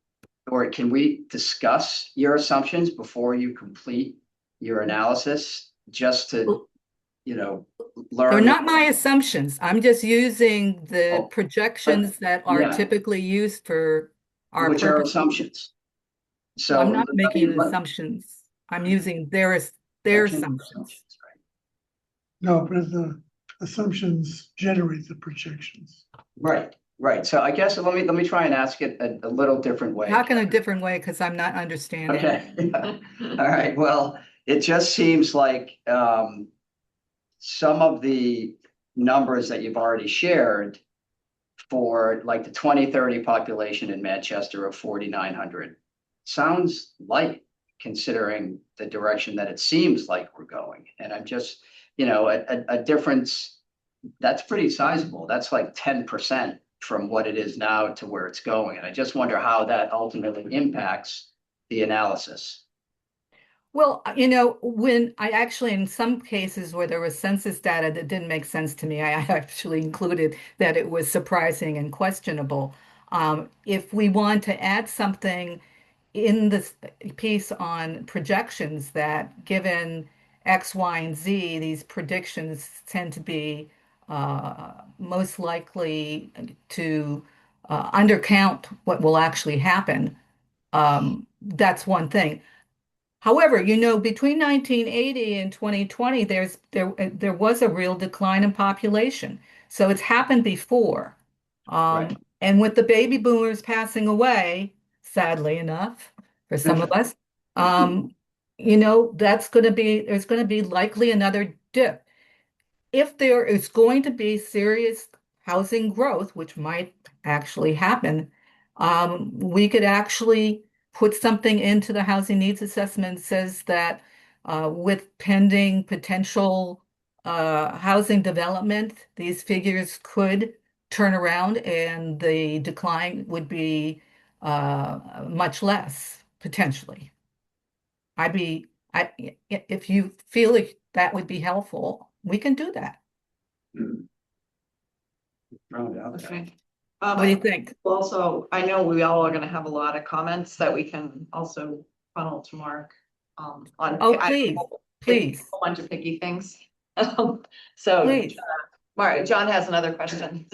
or can we discuss your assumptions before you complete your analysis, just to, learn? They're not my assumptions. I'm just using the Oh, projections that are yeah. typically used for our Which are purposes. assumptions. So I'm not making let- assumptions. I'm using their assumptions. right? No, but the assumptions generate the projections. Right. So I guess let me try and ask it a little different way. Talk in a different way because I'm not understanding. Okay. All right. Well, it just seems like some of the numbers that you've already shared for like the 2030 population in Manchester of 4,900 sounds light, considering the direction that it seems like we're going. And I'm just, a difference that's pretty sizable. That's like 10% from what it is now to where it's going. And I just wonder how that ultimately impacts the analysis. Well, when I actually, in some cases where there was census data that didn't make sense to me, I actually included that it was surprising and questionable. If we want to add something in this piece on projections that given X, Y, and Z, these predictions tend to be most likely to undercount what will actually happen. That's one thing. However, between 1980 and 2020, there was a real decline in population. So it's happened before. Right. And with the baby boomers passing away, sadly enough, for some of us, there's going to be likely another dip. If there is going to be serious housing growth, which might actually happen, we could actually put something into the housing needs assessment that says that with pending potential housing development, these figures could turn around and the decline would be much less potentially. If you feel like that would be helpful, we can do that. Okay. What do you think? Also, I know we all are gonna have a lot of comments that we can also funnel to Mark. On. Oh, please. A bunch of picky things. So, Please. Mark, John has another question.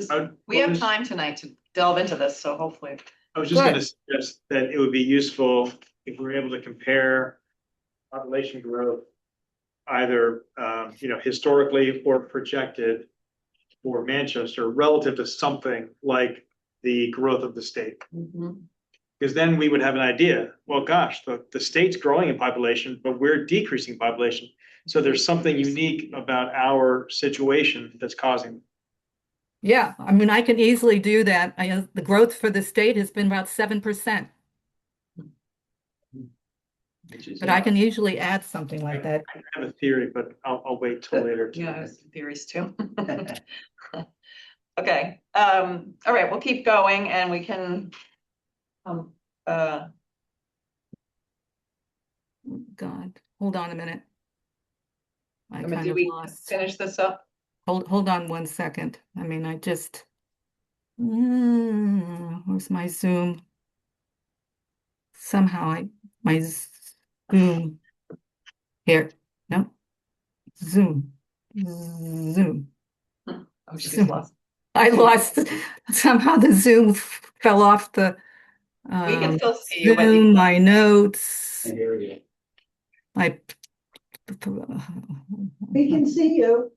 We have time tonight to delve into this, so hopefully. I was just Good. gonna suggest that it would be useful if we were able to compare population growth, either, historically or projected for Manchester relative to something like the growth of the state. Mhm. Because then we would have an idea, well, gosh, the state's growing in population, but we're decreasing population. So there's something unique about our situation that's causing. Yeah, I mean, I can easily do that. The growth for the state has been about 7%, which is, but I can usually add something like that. I have a theory, but I'll wait till later. Yeah, I have some theories too. Okay, all right, we'll keep going and we can, uh, God, hold on a minute. I kind did of we lost. finish this up? Hold on 1 second. I mean, I just, where's my Zoom? Somehow my Zoom here. No, Zoom, Zoom. Oh, she's Zoom. lost. I lost, somehow the Zoom fell off the We can still see you, but Zoom, my notes, There we go. my. We can see you.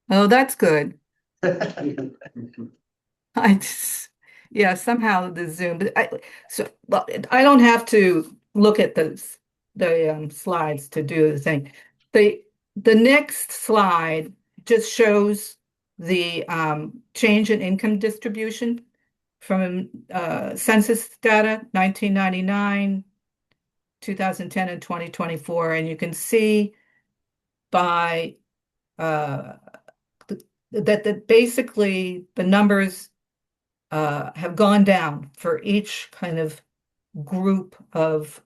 Oh, that's good. Yeah, somehow the Zoom, but well, I don't have to look at the slides to do the thing. The next slide just shows the change in income distribution from census data 1999, 2010, and 2024, and you can see by that basically the numbers have gone down for each kind of group of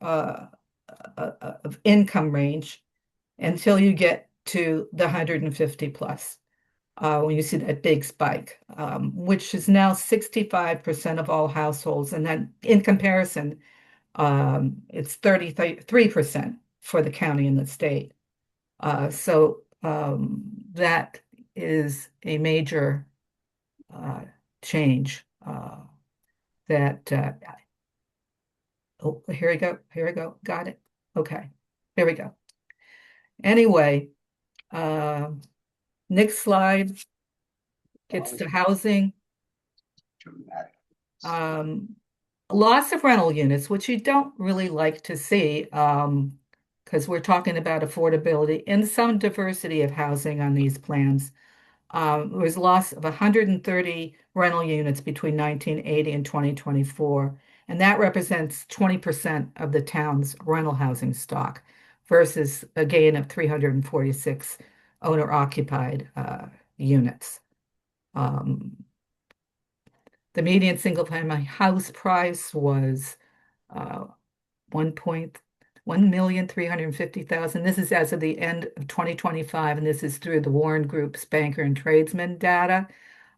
income range until you get to the 150 plus. When you see that big spike, which is now 65% of all households, and then in comparison, it's 33% for the county and the state. So that is a major change that oh, here we go, got it. Okay, here we go. Anyway, next slide gets to housing. dramatic. Loss of rental units, which you don't really like to see, because we're talking about affordability and some diversity of housing on these plans. There was loss of 130 rental units between 1980 and 2024, and that represents 20% of the town's rental housing stock versus a gain of 346 owner-occupied units. The median single-family house price was 1,350,000. This is as of the end of 2025, and this is through the Warren Group's banker and tradesman data.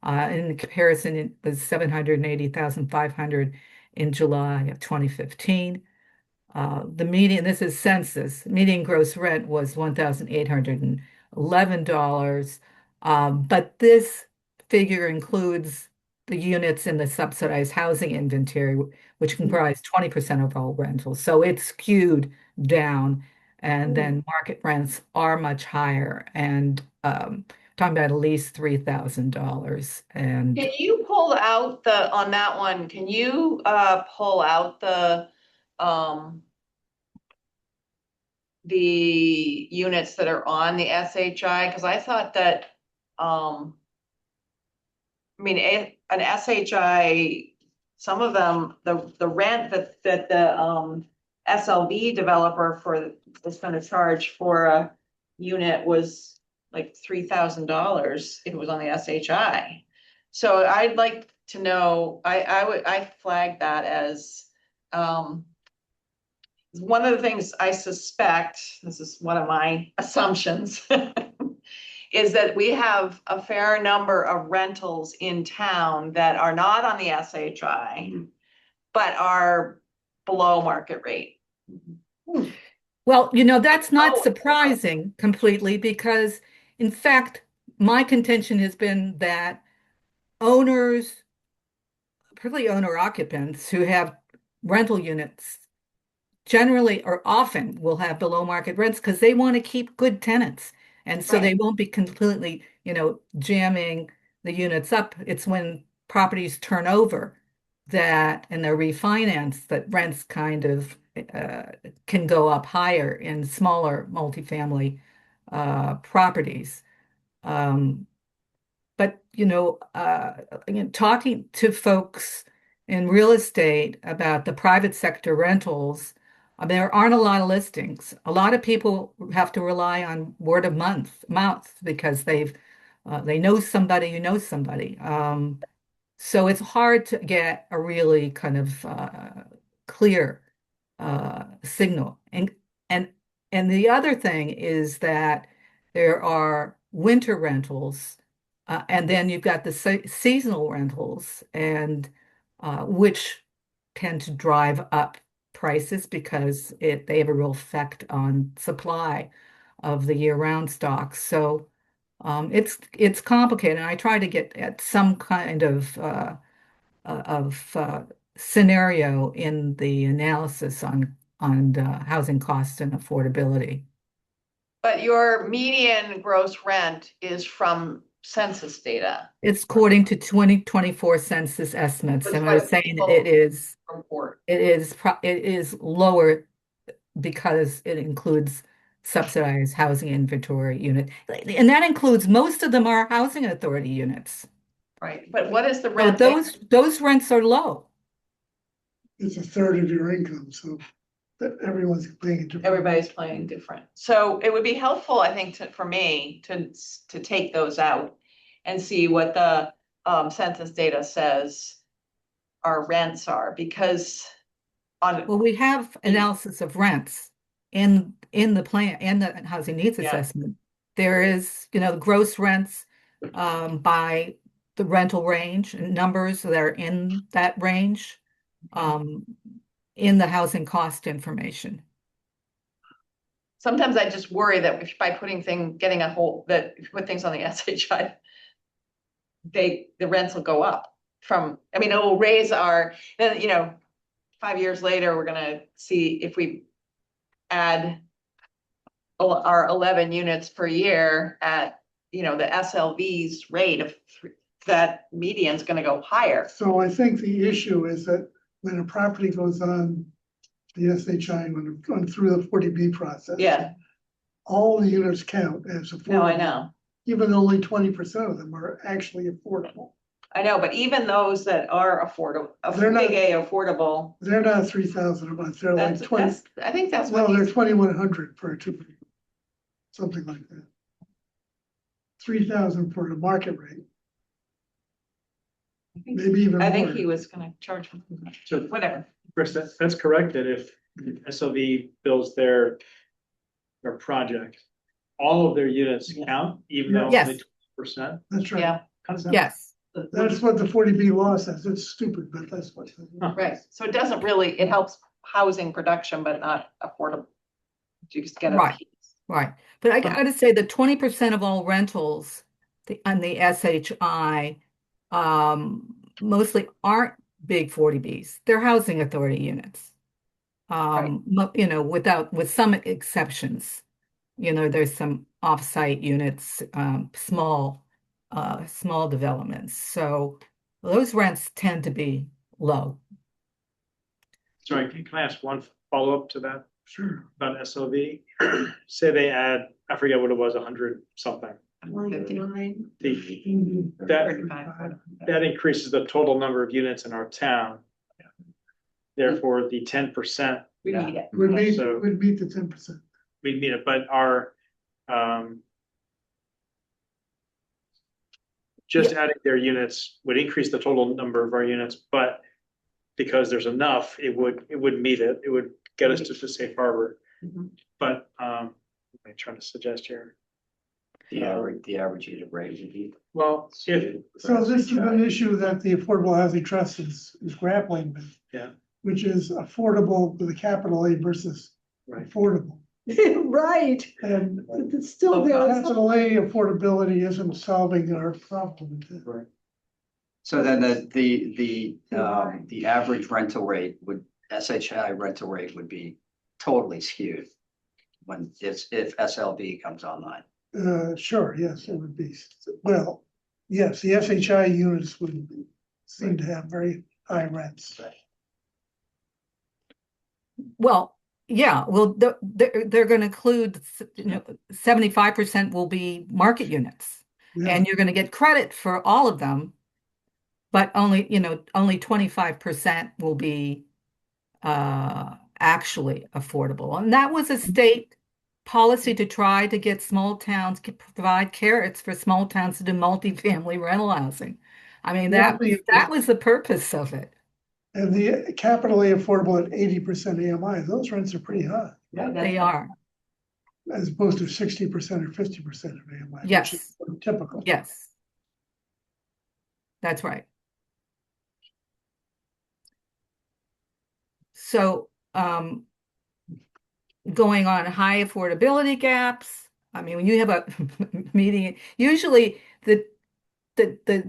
In comparison, it was 780,500 in July of 2015. The median, this is census, median gross rent was $1,811. But this figure includes the units in the subsidized housing inventory, which comprise 20% of all rentals. So it's skewed down. And then market rents are much higher and talking about at least $3,000. And Can you pull out on that one, can you pull out the units that are on the SHI? Because I thought that, I mean, an SHI, some of them, the rent that the SLV developer was gonna charge for a unit was like $3,000 if it was on the SHI. So I'd like to know, I flagged that as one of the things I suspect, this is one of my assumptions, is that we have a fair number of rentals in town that are not on the SHI, but are below market rate. well, that's not Oh. surprising completely because, in fact, my contention has been that owners, particularly owner occupants who have rental units, generally or often will have below market rents because they want to keep good tenants. And so they Right. won't be completely, jamming the units up. It's when properties turn over that and they're refinanced that rents kind of can go up higher in smaller multifamily properties. Um, but again, talking to folks in real estate about the private sector rentals, there aren't a lot of listings. A lot of people have to rely on word of mouth because they know somebody who knows somebody. So it's hard to get a really kind of clear signal. And and the other thing is that there are winter rentals, and then you've got the seasonal rentals, and which tend to drive up prices because they have a real effect on supply of the year-round stock. So it's complicated. And I try to get at some kind of scenario in the analysis on housing costs and affordability. But your median gross rent is from census data. It's according to 2024 census estimates, That's and why I was saying people it report. is lower because it includes subsidized housing inventory unit, and that includes most of them are housing authority units. Right, but what is the So rent? those rents are low. It's a third of your income, so that everyone's paying a different. Everybody's playing different. So it would be helpful, I think, for me to take those out and see what the census data says our rents are, because on, Well, we have analysis of rents in the plan and the housing needs Yeah. assessment. There is, gross rents by the rental range and numbers that are in that range in the housing cost information. sometimes I just worry that if by getting a whole, that if you put things on the SHI, the rents will go up it will raise then, 5 years later, we're gonna see if we add our 11 units per year at, the SLV's rate of that median's gonna go higher. So I think the issue is that when a property goes on the SHI, through the 40B process. Yeah, All the units count as affordable. no, I know. Even only 20% of them are actually affordable. I know, but even those that are affordable, They're not- big A affordable, They're not 3,000 a month, they're like that's, 20, I think that's no, what they're he's, 2,100 for a two. Something like that. 3,000 for the market rate, maybe even more. I think he was gonna charge him, So, whatever. Chris, that's correct, that if SLV builds their project, all of their units count, even though Yes. only 20%. That's right. Yeah, How does that? Yes. That's what the 40B law says. It's stupid, but that's what. right. So it doesn't really, it helps housing production, but not affordable. You just get a Right. piece. Right. But I gotta say that 20% of all rentals on the SHI mostly aren't big 40Bs. They're housing authority units. With some exceptions. There's some off-site units, small developments. So those rents tend to be low. Sorry, can I ask one follow-up to that Sure. about SLV? Say they add, I forget what it was, 100 something. That increases the total number of units in our town. Therefore, the 10%, We need it. Would meet, So- would meet the 10%. we need it, but our just adding their units would increase the total number of our units, but because there's enough, it would meet it. It would get us to the safe harbor. Mhm. But I'm trying to suggest here. The average unit rate would be. Well, if So this is an issue that the Affordable Housing Trust is grappling with. Yeah. Which is affordable with a capital A versus Right. affordable. Right, And but it's still there. capital A affordability isn't solving our problem. Right. So then the average rental rate SHI rental rate would be totally skewed when if SLB comes online. Sure, yes, it would be, well, yes, the SHI units would seem to have very high rents. Well, yeah, well, they're going to include, 75% will be market units. Yeah, And you're going to get credit for all of them, but only 25% will be actually affordable. And that was a state policy to try to get small towns to provide carrots for small towns to do multifamily rental housing. I mean, Yeah, that was the purpose of it. and the capital A affordable at 80% AMI, those rents are pretty high, They are. as opposed to 60% or 50% of AMI, which Yes. is typical. Yes. That's right. So, going on high affordability gaps, I mean, when you have a median, usually the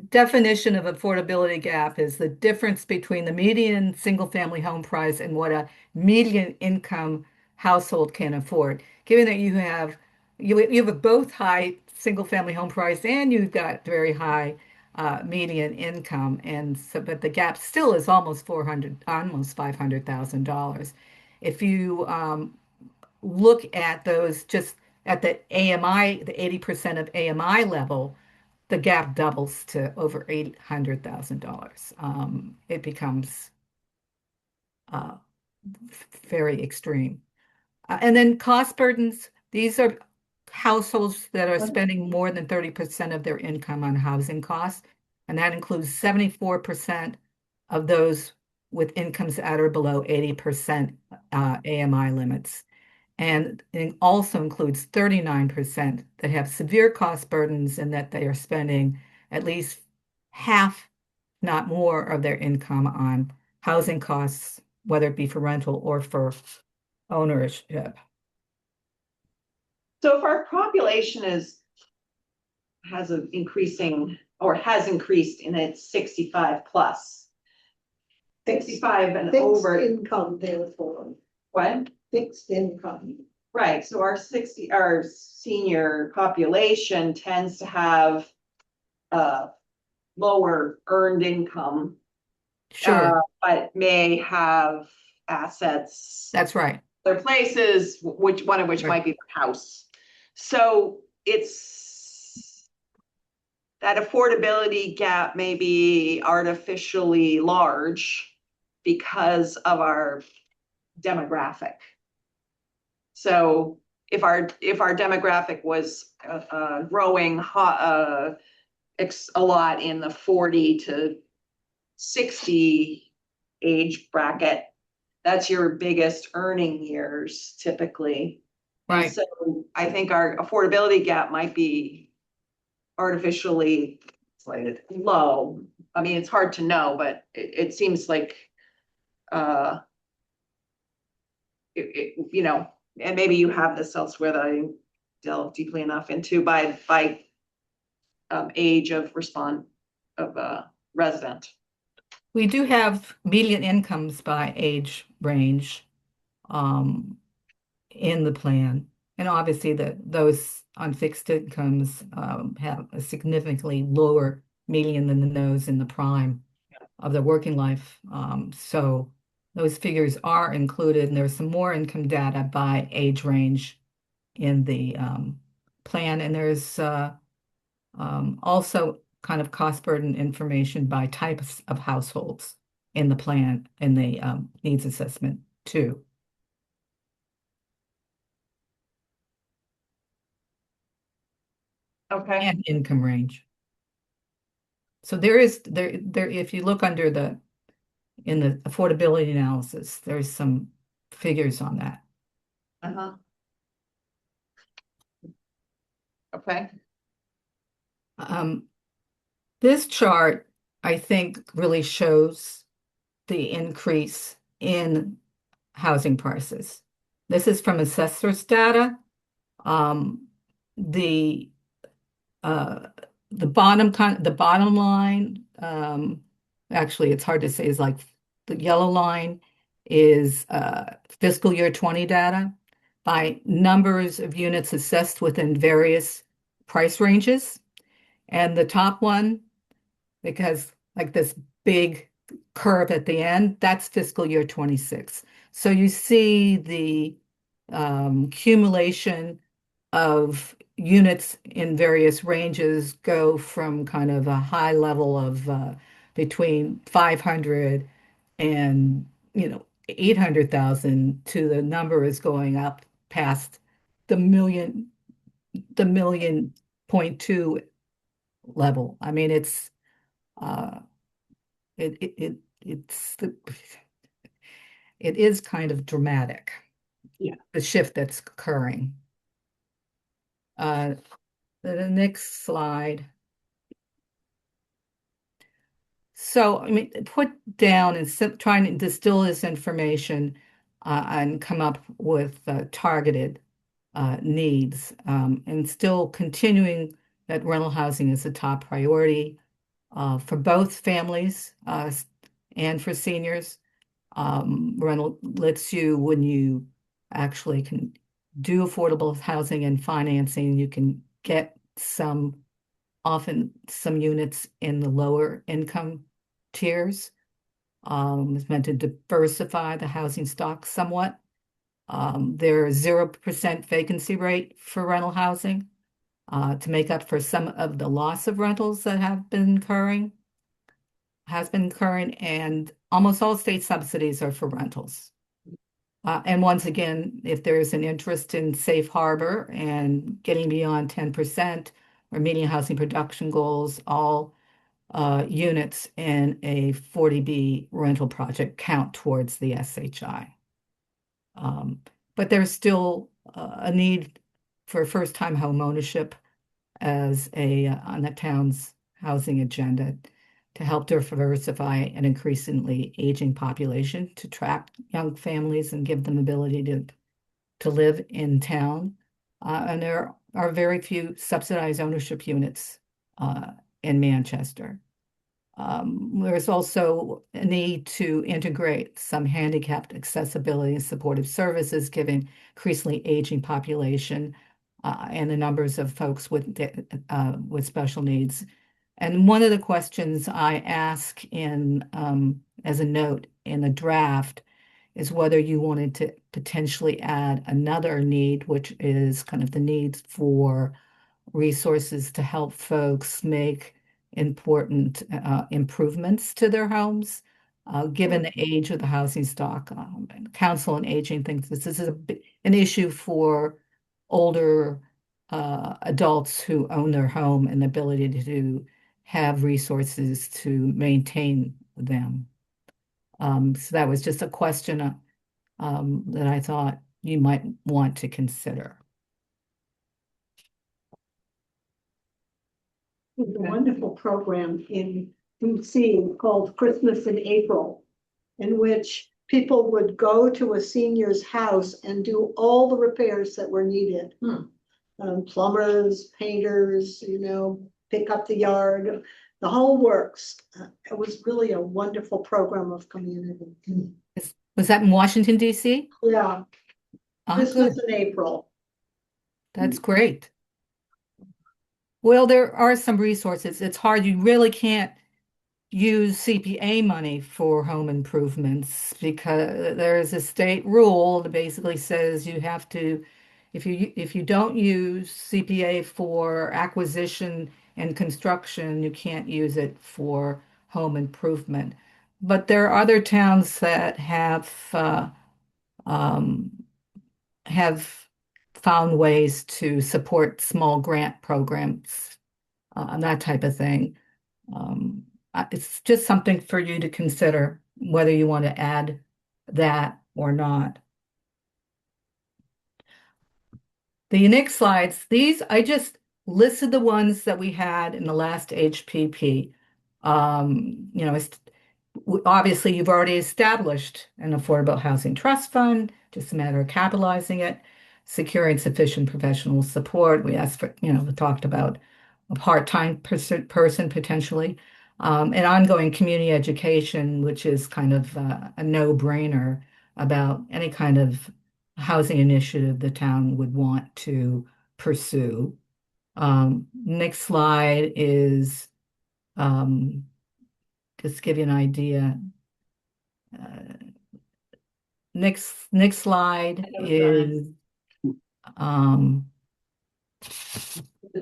definition of affordability gap is the difference between the median single-family home price and what a median income household can afford. Given that you have both high single-family home price and you've got very high median income, and so but the gap still is almost $500,000. If you look at those just at the AMI, the 80% of AMI level, the gap doubles to over $800,000. It becomes uh, very extreme. And then cost burdens, these are households that are spending more than 30% of their income on housing costs. And that includes 74% of those with incomes at or below 80% AMI limits. And it also includes 39% that have severe cost burdens and that they are spending at least half, not more, of their income on housing costs, whether it be for rental or for ownership. So if our population has an increasing or has increased and it's 65 plus. 65 and Fixed over, income therefore, what? fixed income. Right, so our senior population tends to have lower earned income, Sure, but may have assets that's right. other places, one of which Right. might be the house. So it's that affordability gap may be artificially large because of our demographic. So if our demographic was growing a lot in the 40 to 60 age bracket, that's your biggest earning years typically. And Right. so I think our affordability gap might be artificially low. I mean, it's hard to know, but it seems like and maybe you have this elsewhere that I didn't delve deeply enough into by age of resident. We do have median incomes by age range in the plan. And obviously those on fixed incomes have a significantly lower median than those in the prime of their working life. So those figures are included, and there's some more income data by age range in the plan. And there's also kind of cost burden information by types of households in the plan, in the needs assessment too. Okay. And income range. So there if you look under in the affordability analysis, there's some figures on that. Uh-huh. Okay. This chart, I think, really shows the increase in housing prices. This is from assessor's data. The bottom line, actually, it's hard to say, is like the yellow line is fiscal year 20 data by numbers of units assessed within various price ranges. And the top one, because like this big curve at the end, that's fiscal year 26. So you see the accumulation of units in various ranges go from kind of a high level of between 500 and 800,000 to the number is going up past the million point two level. I mean, it's uh, it's it is kind of dramatic. Yeah. The shift that's occurring. The next slide. So, I mean, put down and trying to distill this information and come up with targeted needs, and still continuing that rental housing is a top priority for both families and for seniors. Rental lets you, when you actually can do affordable housing and financing, you can get often some units in the lower income tiers. It's meant to diversify the housing stock somewhat. There's 0% vacancy rate for rental housing to make up for some of the loss of rentals that has been occurring, and almost all state subsidies are for rentals. And once again, if there's an interest in safe harbor and getting beyond 10% or meeting housing production goals, all units in a 40B rental project count towards the SHI. But there's still a need for first-time home ownership as on the town's housing agenda to help diversify an increasingly aging population, to attract young families and give them ability to live in town. And there are very few subsidized ownership units in Manchester. There's also a need to integrate some handicapped accessibility and supportive services, given increasingly aging population and the numbers of folks with special needs. And one of the questions I ask as a note in the draft is whether you wanted to potentially add another need, which is kind of the need for resources to help folks make important improvements to their homes, given the age of the housing stock. Council on Aging thinks this is an issue for older adults who own their home and the ability to have resources to maintain them. So that was just a question that I thought you might want to consider. There's a wonderful program in DC called Christmas in April, in which people would go to a senior's house and do all the repairs that were needed. Plumbers, painters, pick up the yard, the whole works. It was really a wonderful program of community. Was that in Washington, D.C.? Yeah, Ah, Christmas good. in April. That's great. Well, there are some resources. It's hard. You really can't use CPA money for home improvements because there is a state rule that basically says you have to, if you don't use CPA for acquisition and construction, you can't use it for home improvement. But there are other towns that have found ways to support small grant programs, and that type of thing. It's just something for you to consider whether you want to add that or not. The next slides, I just listed the ones that we had in the last HPP. Obviously you've already established an affordable housing trust fund, just a matter of capitalizing it, securing sufficient professional support. We asked for, we talked about a part-time person potentially, and ongoing community education, which is kind of a no-brainer about any kind of housing initiative the town would want to pursue. Next slide is just give you an idea. Next slide is It's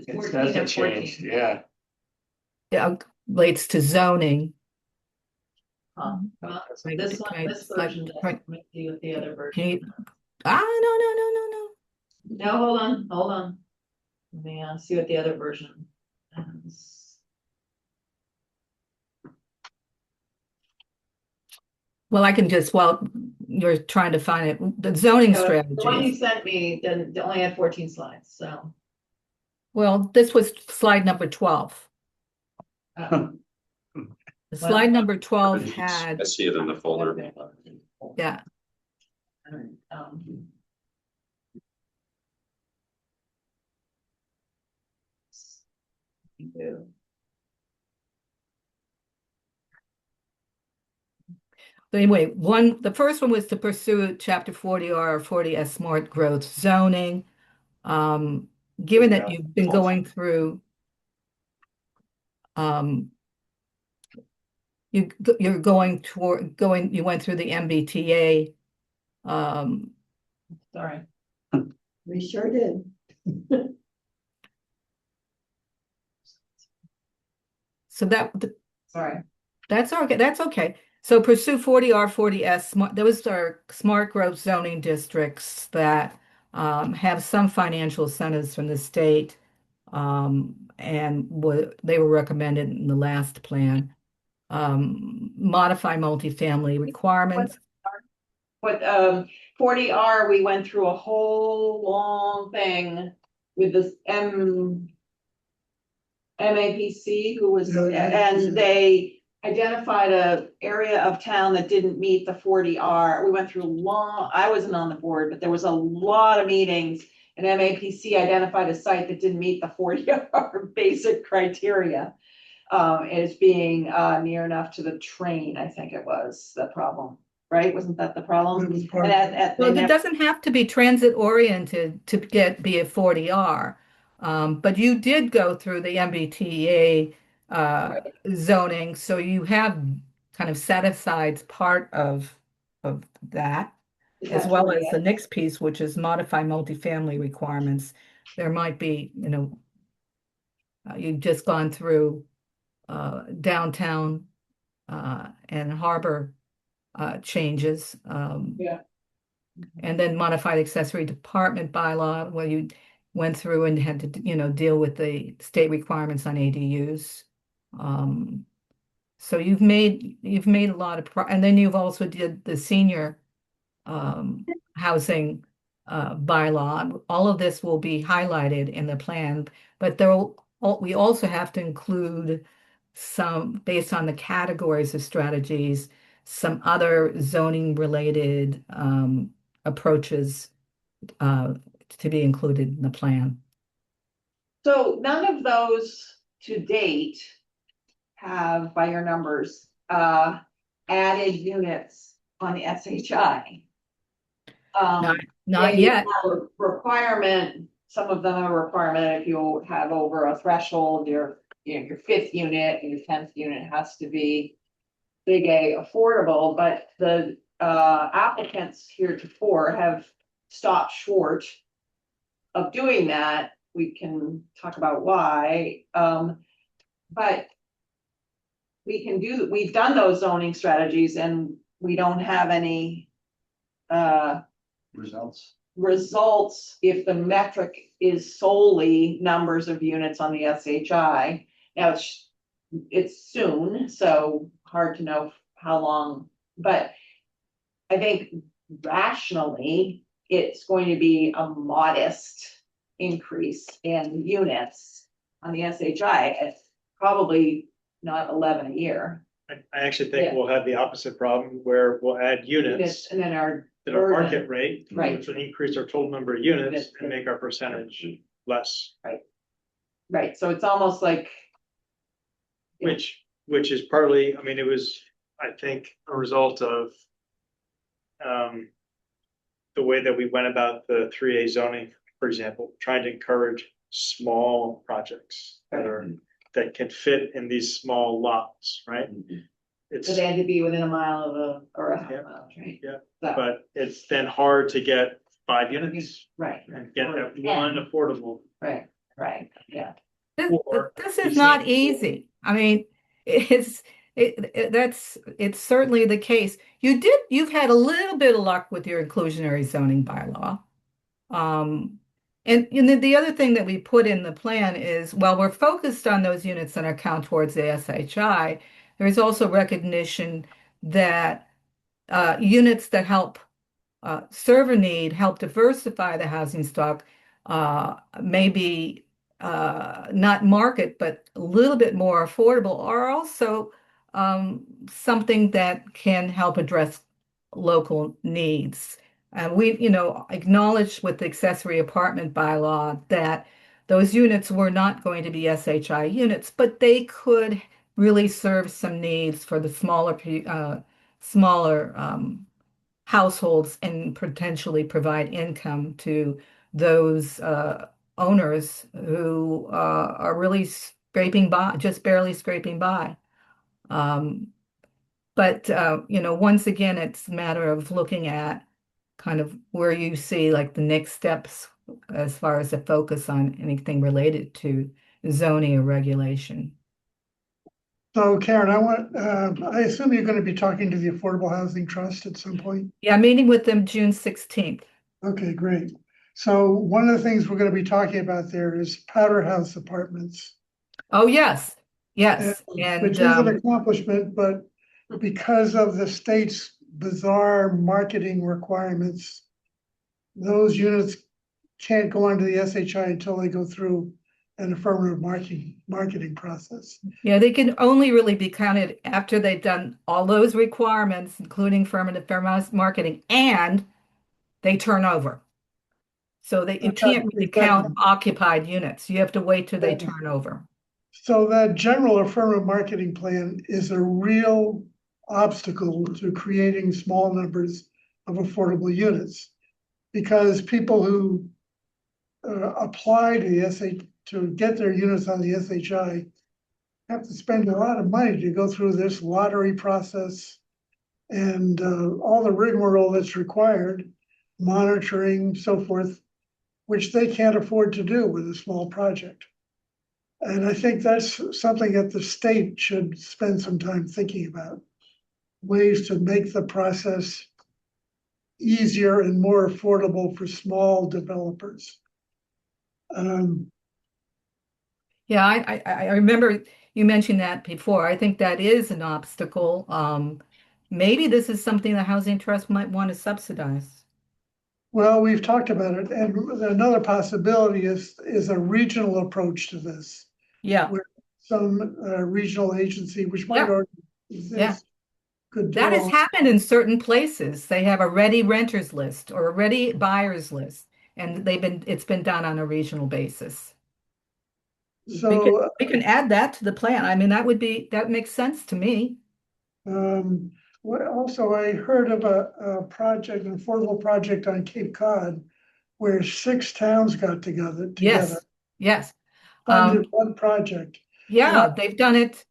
It 14 doesn't and change, 14. yeah. yeah, relates to zoning. Well, this one, Can I- this version doesn't see what the other Can you, version. no. No, hold on. Let me see what the other version is. Well, I can just, while you're trying to find it, the zoning The one you strategies. sent me didn't, only had 14 slides, so. Well, this was slide number 12. uh, Slide number 12 had, I see it in the folder. yeah, um, but anyway, the first one was to pursue chapter 40R or 40S smart growth zoning. Given that you've been going through, you're going toward, you went through the MBTA. Sorry. We sure did. So Sorry. that's okay, that's okay. So pursue 40R, 40S, those are smart growth zoning districts that have some financial incentives from the state. And they were recommended in the last plan. Modify multifamily requirements. But 40R, we went through a whole long thing with this MAPC, who was, and they identified a area of town that didn't meet the 40R. We went through I wasn't on the board, but there was a lot of meetings, and MAPC identified a site that didn't meet the 40R basic criteria. As being near enough to the train, I think it was the problem, right? Wasn't that the problem? It was part And of Well, it doesn't have to be transit oriented to be a 40R. But you did go through the MBTA zoning, so you have kind of set aside part of that, as well as the next piece, which is modify multifamily requirements. There might be, you've just gone through downtown and harbor changes. Yeah. And then modified accessory department bylaw, where you went through and had to, deal with the state requirements on ADUs. So you've made a lot of and then you've also did the senior housing bylaw. All of this will be highlighted in the plan, but we also have to include some, based on the categories of strategies, some other zoning related approaches to be included in the plan. So none of those to date have, by your numbers, added units on the SHI. Not yet. have a requirement, some of them are a requirement if you have over a threshold, your 5th unit, your 10th unit has to be big A affordable, but the applicants heretofore have stopped short of doing that. We can talk about why, but we've done those zoning strategies and we don't have any results if the metric is solely numbers of units on the SHI. Now it's soon, so hard to know how long, but I think rationally, it's going to be a modest increase in units on the SHI. It's probably not 11 a year. I actually think Yeah. we'll have the opposite problem where we'll add units And then our at our burden. market rate, Right. which will increase our total number of units Units. and make our percentage less, Right, so it's almost like. Yeah. which is partly, I mean, it was, I think, a result of the way that we went about the 3A zoning, for example, trying to encourage small projects that can fit in these small lots, right? It's, So they had to be within a mile of or a half Yeah. mile, right? Yeah. So, but it's then hard to get 5 units right, and get that Yeah. one affordable. right, yeah. Or This you is not see- easy. I mean, it's certainly the case. You've had a little bit of luck with your inclusionary zoning bylaw. And the other thing that we put in the plan is, while we're focused on those units that are count towards the SHI, there is also recognition that units that help serve a need, help diversify the housing stock, maybe not market, but a little bit more affordable, are also something that can help address local needs. And we, acknowledged with the accessory apartment bylaw that those units were not going to be SHI units, but they could really serve some needs for the smaller households and potentially provide income to those owners who are really scraping by, just barely scraping by. But once again, it's a matter of looking at kind of where you see like the next steps as far as the focus on anything related to zoning or regulation. So Karen, I assume you're gonna be talking to the Affordable Housing Trust at some point? Yeah, I'm meeting with them June 16th. Okay, great. So one of the things we're gonna be talking about there is Powder House Apartments. Oh, yes, yes. Which is an accomplishment, but because of the state's bizarre marketing requirements, those units can't go onto the SHI until they go through an affirmative marketing process. Yeah, they can only really be counted after they've done all those requirements, including affirmative marketing, and they turn over. So that you can't really count occupied units. You have to wait till they turn over. So that general affirmative marketing plan is a real obstacle to creating small numbers of affordable units. Because people who apply to the to get their units on the SHI have to spend a lot of money to go through this lottery process and all the rigmarole that's required, monitoring, so forth, which they can't afford to do with a small project. And I think that's something that the state should spend some time thinking about. Ways to make the process easier and more affordable for small developers. Yeah, I remember you mentioned that before. I think that is an obstacle. Maybe this is something the Housing Trust might want to subsidize. Well, we've talked about it, and another possibility is a regional approach to this. Yeah, Where some regional agency, which might Yeah. already Yeah. exist, could that has develop. happened in certain places. They have a ready renters list or a ready buyers list, and it's been done on a regional basis. So, We can add that to the plan. I mean, that makes sense to me. also I heard of a project, an affordable project on Cape Cod, where 6 towns got together. Yes. Funded one project. Yeah, they've done it.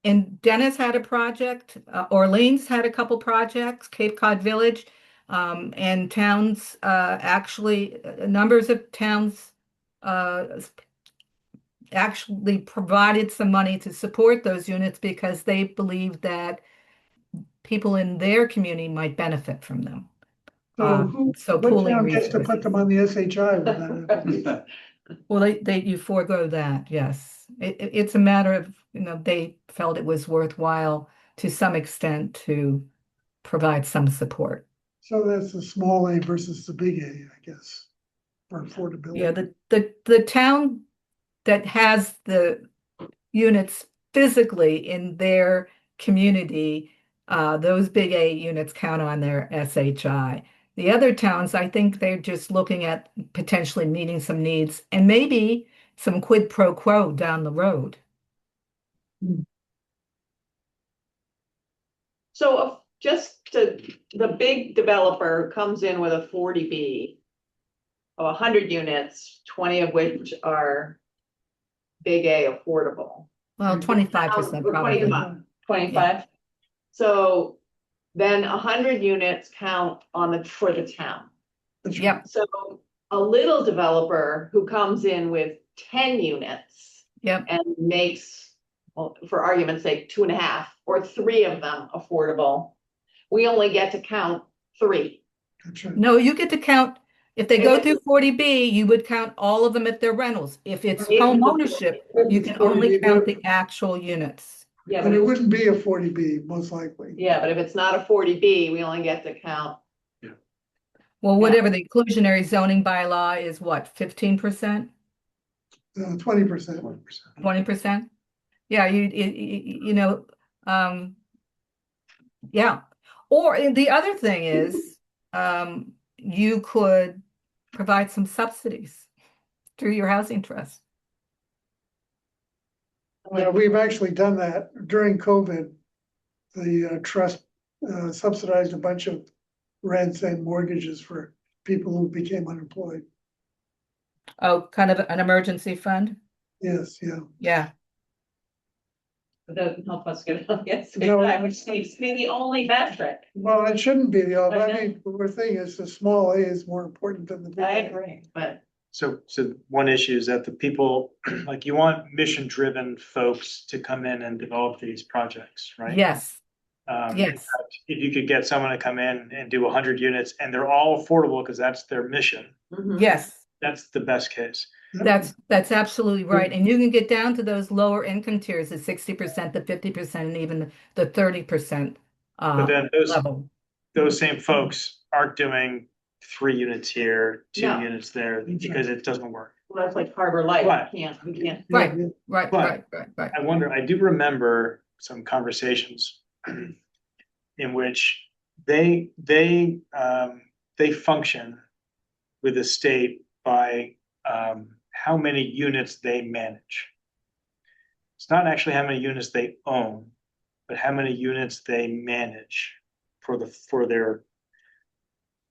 And Dennis had a project, Orleans had a couple projects, Cape Cod Village, and towns, actually, numbers of towns actually provided some money to support those units because they believed that people in their community might benefit from them. So What pooling town gets to resources. put them on the SHI with that? Well, you forego that, yes. It's a matter of, they felt it was worthwhile to some extent to provide some support. So that's the small A versus the big A, I guess, for affordability. Yeah, the town that has the units physically in their community, those big A units count on their SHI. The other towns, I think they're just looking at potentially meeting some needs and maybe some quid pro quo down the road. So the big developer comes in with a 40B of 100 units, 20 of which are big A affordable. Well, 25% Or probably. 25. So then 100 units count for the town. That's right. Yep, So a little developer who comes in with 10 units yep. and makes, well, for argument's sake, 2.5 or 3 of them affordable, we only get to count 3. That's right. No, you get to count, if they go through 40B, you would count all of them at their rentals. If it's home ownership, you can only count the actual units. Yeah, But but it wouldn't be a 40B, most likely. yeah, but if it's not a 40B, we only get to count. Well, whatever the inclusionary zoning bylaw is, what, 15%, 20%. 20%? Yeah, yeah. Or the other thing is, you could provide some subsidies through your housing trust. Yeah, we've actually done that during COVID. The trust subsidized a bunch of rents and mortgages for people who became unemployed. Oh, kind of an emergency fund? Yes, yeah. Yeah. It doesn't help us get on the No. SHI, which seems to be the only metric. Well, it shouldn't be the, I I know. mean, the thing is, the small A is more important than the big I A. agree, but So one issue is that the people, like you want mission-driven folks to come in and develop these projects, right? Yes, In yes. fact, if you could get someone to come in and do 100 units and they're all affordable because that's their mission, Yes, that's the best case. that's absolutely right. And you can get down to those lower income tiers, the 60%, the 50%, and even the 30% But then level. those same folks aren't doing 3 units here, 2 No. units there, because it doesn't work. well, that's like Harbor Light, Right. we can't. Right, Yeah, right, But- right. I wonder, I do remember some conversations in which they function with the state by how many units they manage. It's not actually how many units they own, but how many units they manage for their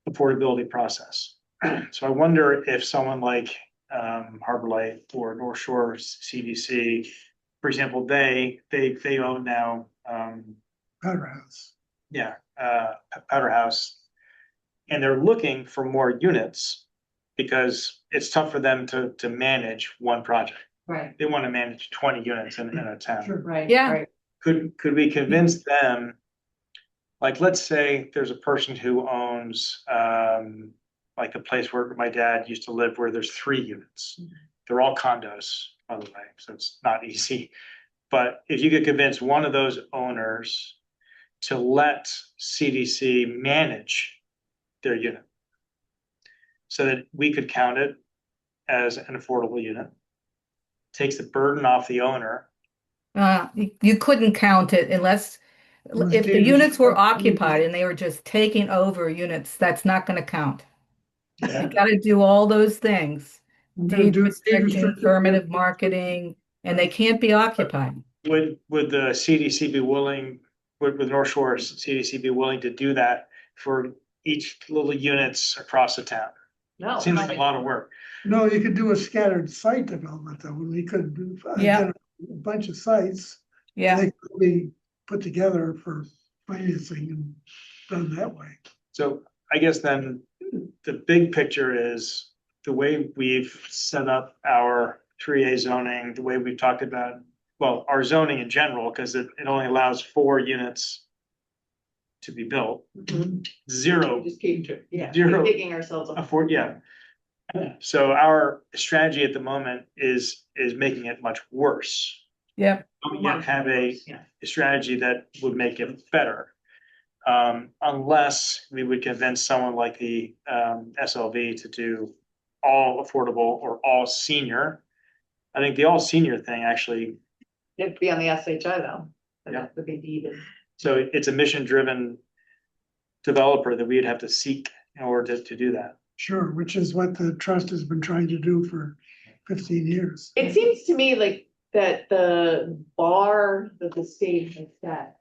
affordability process. So I wonder if someone like Harbor Light or North Shore CDC, for example, they own now Powder House. Powder House, and they're looking for more units because it's tough for them to manage one project. Right, They want to manage 20 units in a town. Sure. right. Yeah. right. Could we convince them, like, let's say there's a person who owns like a place where my dad used to live where there's 3 units. They're all condos, by the way, so it's not easy. But if you could convince one of those owners to let CDC manage their unit so that we could count it as an affordable unit, takes the burden off the owner. You couldn't count it unless, if the units were occupied and they were just taking over units, that's not going to count. You got to do all those things, deed restricting, affirmative marketing, and they can't be occupied. Would the CDC be willing, would North Shore CDC be willing to do that for each little units across the town? No. Seems like a lot of work. No, you could do a scattered site development though, we could do Yeah. a bunch of sites. Yeah, They could be put together for financing and done that way. So I guess then the big picture is the way we've set up our 3A zoning, the way we've talked about, well, our zoning in general, because it only allows 4 units to be built, Mhm. 0 Just keep, yeah, Zero. keep digging ourselves up. afford, yeah. So our strategy at the moment is making it much worse. yep, Don't yet have a Yeah. strategy that would make it better. Unless we would convince someone like the SLV to do all affordable or all senior. I think the all senior thing actually, It'd be on the SHI though. Yeah. That would be deeded. so it's a mission driven developer that we'd have to seek in order to do that. Sure, which is what the trust has been trying to do for 15 years. It seems to me like that the bar that the state has set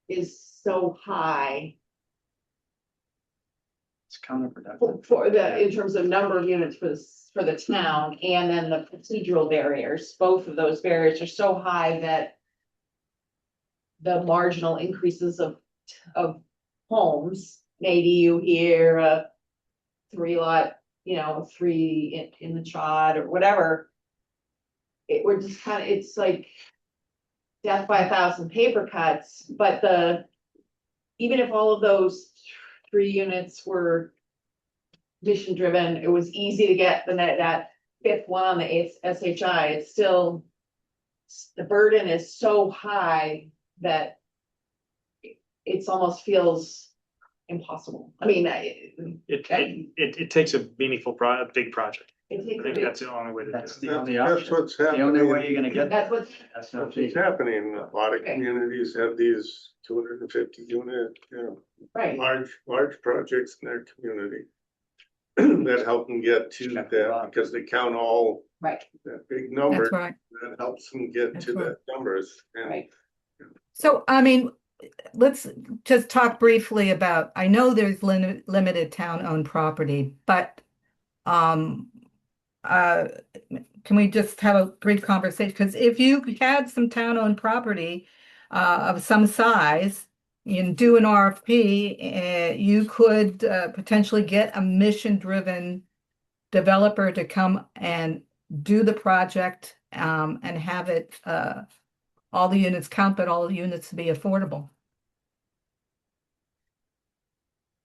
is so high It's counterproductive. for the, in terms of number of units for the town, and then the procedural barriers, both of those barriers are so high that the marginal increases of homes, an ADU here, a 3-lot, you know, 3 in the chod or whatever. We're just kind of, it's like death by 1,000 paper cuts, but even if all of those 3 units were mission driven, it was easy to get that 5th one on the SHI. It's still, the burden is so high that it's almost feels impossible. I mean, It takes a meaningful a big project. it I takes a think big, that's the only way to do That's it. the only That's option. what's The only way happening. you're gonna get. that's what, That's not It's happening. A lot of Okay. communities have these 250 unit, right, large projects in their community. That help them get to that, because they count all right, that big number, That's right. that helps them get That's to right. that numbers. And right. So, I mean, let's just talk briefly about, I know there's limited town-owned property, but uh, can we just have a brief conversation? Because if you had some town-owned property of some size, you can do an RFP, you could potentially get a mission-driven developer to come and do the project and have it all the units count, but all the units to be affordable.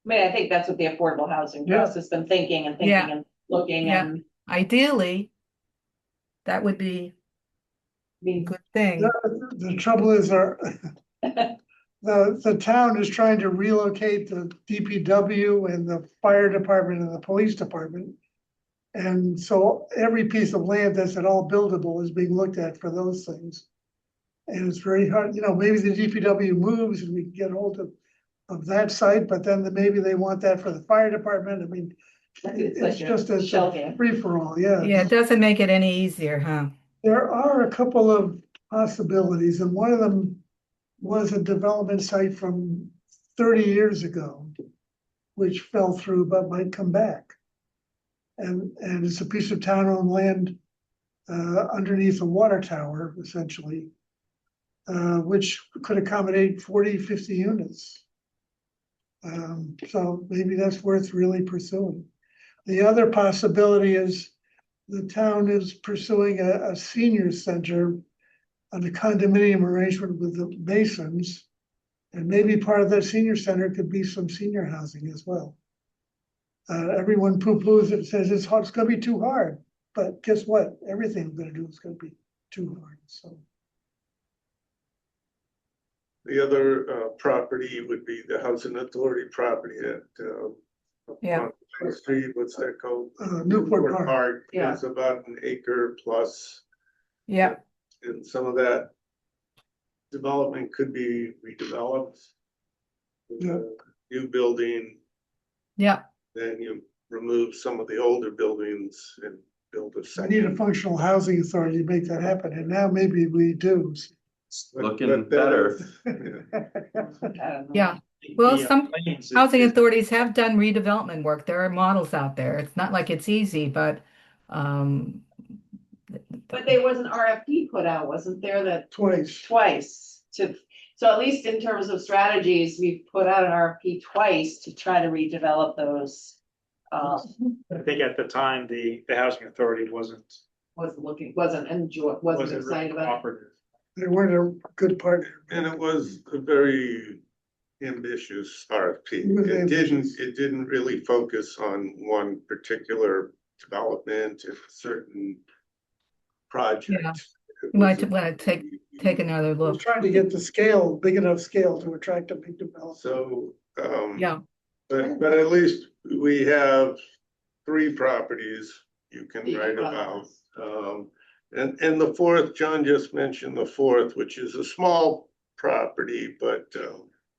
I mean, I think that's what the Affordable Housing Trust has been thinking and Yeah. thinking and looking Yeah. and, Ideally, that would be I a mean, good thing. The trouble is the town is trying to relocate the DPW and the fire department and the police department. And so every piece of land that's at all buildable is being looked at for those things. And it's very hard, maybe the DPW moves and we can get hold of that site, but then maybe they want that for the fire department. I mean, It's like it's a just a shell game. free for all, yeah. Yeah, it doesn't make it any easier, huh? There are a couple of possibilities, and one of them was a development site from 30 years ago, which fell through but might come back. And it's a piece of town-owned land underneath a water tower, essentially, which could accommodate 40, 50 units. So maybe that's worth really pursuing. The other possibility is the town is pursuing a senior center on a condominium arrangement with the Masons. And maybe part of that senior center could be some senior housing as well. Everyone poo-poos it, says it's gonna be too hard, but guess what? Everything we're gonna do is gonna be too hard, so. the other property would be the Housing Authority property at Yeah. on Main Street, what's that called? Newport Park. Yeah. It's about an acre plus, Yeah, and some of that development could be redeveloped. Yeah. New building, yeah. then you remove some of the older buildings and build a I need a second. functional housing authority to make that happen, and now maybe we do. Looking But that better. is- yeah. I don't know. Yeah. Well, The, some plains is- housing is- authorities have done redevelopment work. There are models out there. It's not like it's easy, but But there was an RFP put out, wasn't there, that Twice. twice so at least in terms of strategies, we've put out an RFP twice to try to redevelop those. I think at the time, the housing authority wasn't Wasn't excited really about cooperative. They weren't a good partner. And it was a very ambitious RFP. It was ambitious. It didn't really focus on one particular development and a certain project. Yeah. It You might was wanna take another We're look. trying to get the scale, big enough scale to attract a big developer. So, Yeah, but at least we have 3 properties you can Yeah. write about. And the 4th, John just mentioned the 4th, which is a small property, but,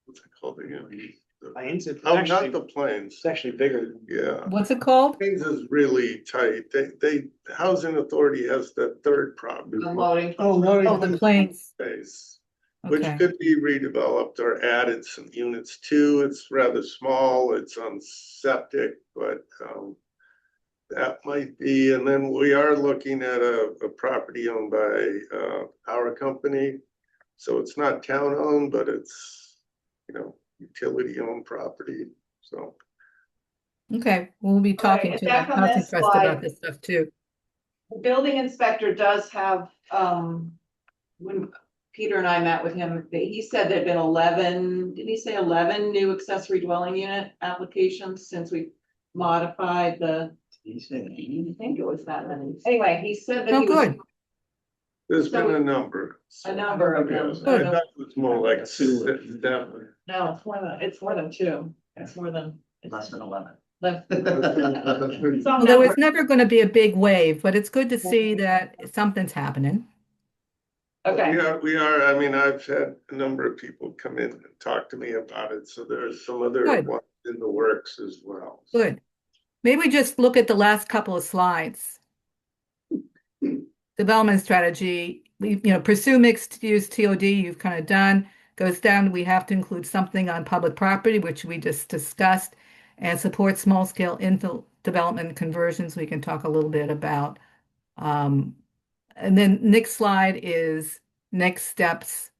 what's it called again? Plains, it's Oh, actually, not the Plains, it's actually bigger. yeah. what's it called? Plains is really tight. The Housing Authority has the 3rd property unloading. Oh, Oh, the plains. space. which Okay. could be redeveloped or added some units to. It's rather small, it's on septic, but that might be, and then we are looking at a property owned by our company. So it's not town owned, but it's, utility owned property, so. Okay, we'll be talking and to the back on Housing this Trust slide. about this stuff too. The building inspector does have, when Peter and I met with him, he said there'd been 11, didn't he say 11 new accessory dwelling unit applications since we modified the, I think it was that many. Anyway, he said that Oh, he was good. There's So been a number. a number of them. I thought it was more like 7. No, it's more than 2. It's more than. Less than 11. Well, there was never going to be a big wave, but it's good to see that something's happening. Okay, We are, I mean, I've had a number of people come in and talk to me about it, so there's some other Good. ones in the works as well. Good. Maybe just look at the last couple of slides. Development strategy, we, pursue mixed use TOD, you've kind of done, goes down, we have to include something on public property, which we just discussed, and support small scale infill development conversions, we can talk a little bit about. And then next slide is next steps.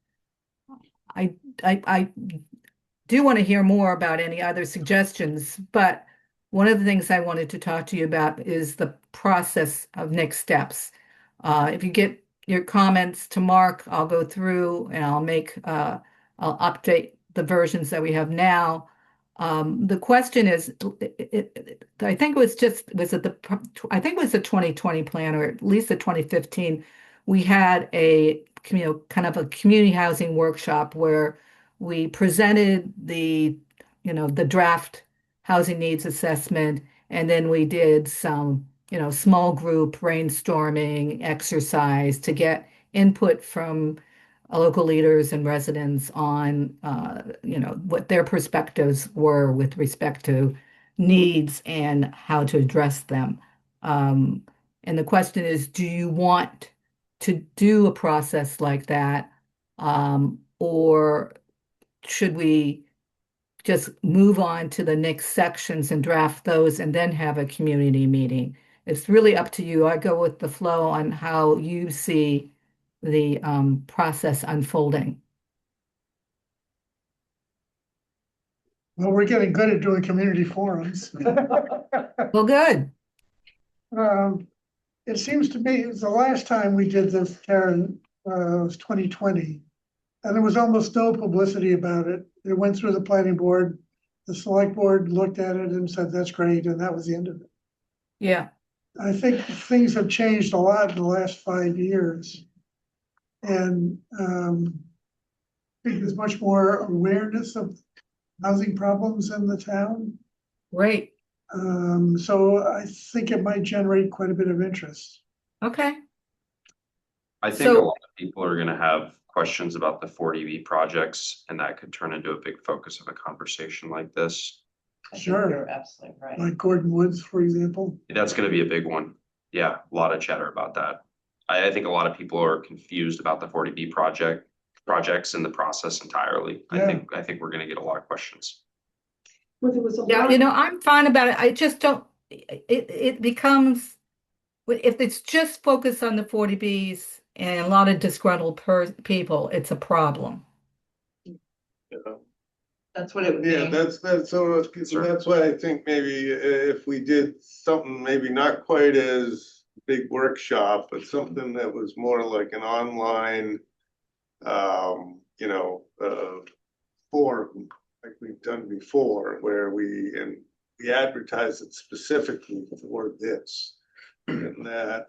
I do want to hear more about any other suggestions, but one of the things I wanted to talk to you about is the process of next steps. If you get your comments to Mark, I'll go through and I'll update the versions that we have now. The question is, I think it was I think it was the 2020 plan, or at least the 2015. We had a, kind of a community housing workshop where we presented the draft housing needs assessment, and then we did some, small group brainstorming exercise to get input from local leaders and residents on, what their perspectives were with respect to needs and how to address them. And the question is, do you want to do a process like that? Or should we just move on to the next sections and draft those and then have a community meeting? It's really up to you. I go with the flow on how you see the process unfolding. Well, we're getting good at doing community forums. Well, good. It seems to me, the last time we did this, Karen, was 2020. And there was almost no publicity about it. It went through the planning board. The select board looked at it and said, that's great. And that was the end of it. Yeah. I think things have changed a lot in the last 5 years. And I think there's much more awareness of housing problems in the town. Great. So I think it might generate quite a bit of interest. Okay. I think a So- lot of people are gonna have questions about the 40B projects, and that could turn into a big focus of a conversation like this. I think Sure. you're absolutely right. Like Gordon Woods, for example. That's gonna be a big one. Yeah, a lot of chatter about that. I think a lot of people are confused about the 40B projects and the process entirely. Yeah. I think we're gonna get a lot of questions. Well, there was a Yeah, lot. I'm fine about it. I just don't, it becomes, if it's just focused on the 40Bs and a lot of disgruntled people, it's a problem. That's what it would Yeah, be. that's so that's why I think maybe if we did something maybe not quite as big workshop, but something that was more like an online, forum like we've done before, where we advertise it specifically for this. And that,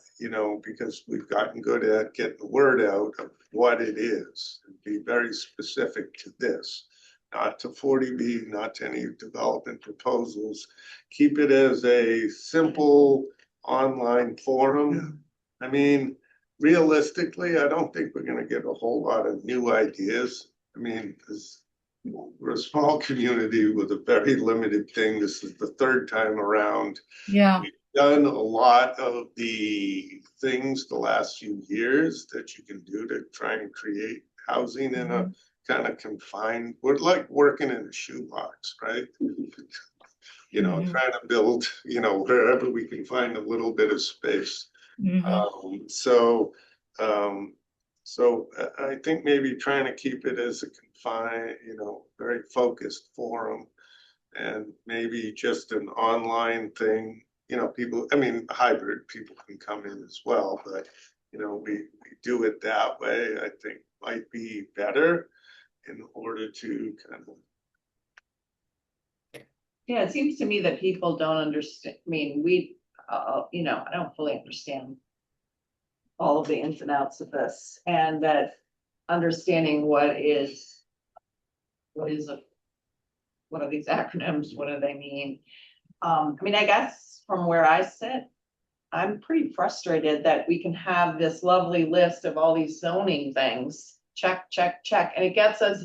because we've gotten good at getting the word out of what it is, and be very specific to this. Not to 40B, not to any development proposals. Keep it as a simple online forum. I mean, realistically, I don't think we're gonna get a whole lot of new ideas. I mean, because we're a small community with a very limited thing. This is the 3rd time around. Yeah. We've done a lot of the things the last few years that you can do to try and create housing in a kind of confined, we're like working in a shoebox, right? You know, Mhm. trying to build, you know, wherever we can find a little bit of space. Mhm. So I think maybe trying to keep it as a confined, you know, very focused forum. And maybe just an online thing, you know, people, I mean, hybrid people can come in as well, but you know, we do it that way, I think might be better in order to kind of. Yeah, it seems to me that people don't understand, I mean, you know, I don't fully understand all of the ins and outs of this, and that understanding what is a, what are these acronyms, what do they mean? I mean, I guess from where I sit, I'm pretty frustrated that we can have this lovely list of all these zoning things, check, check, check, and it gets us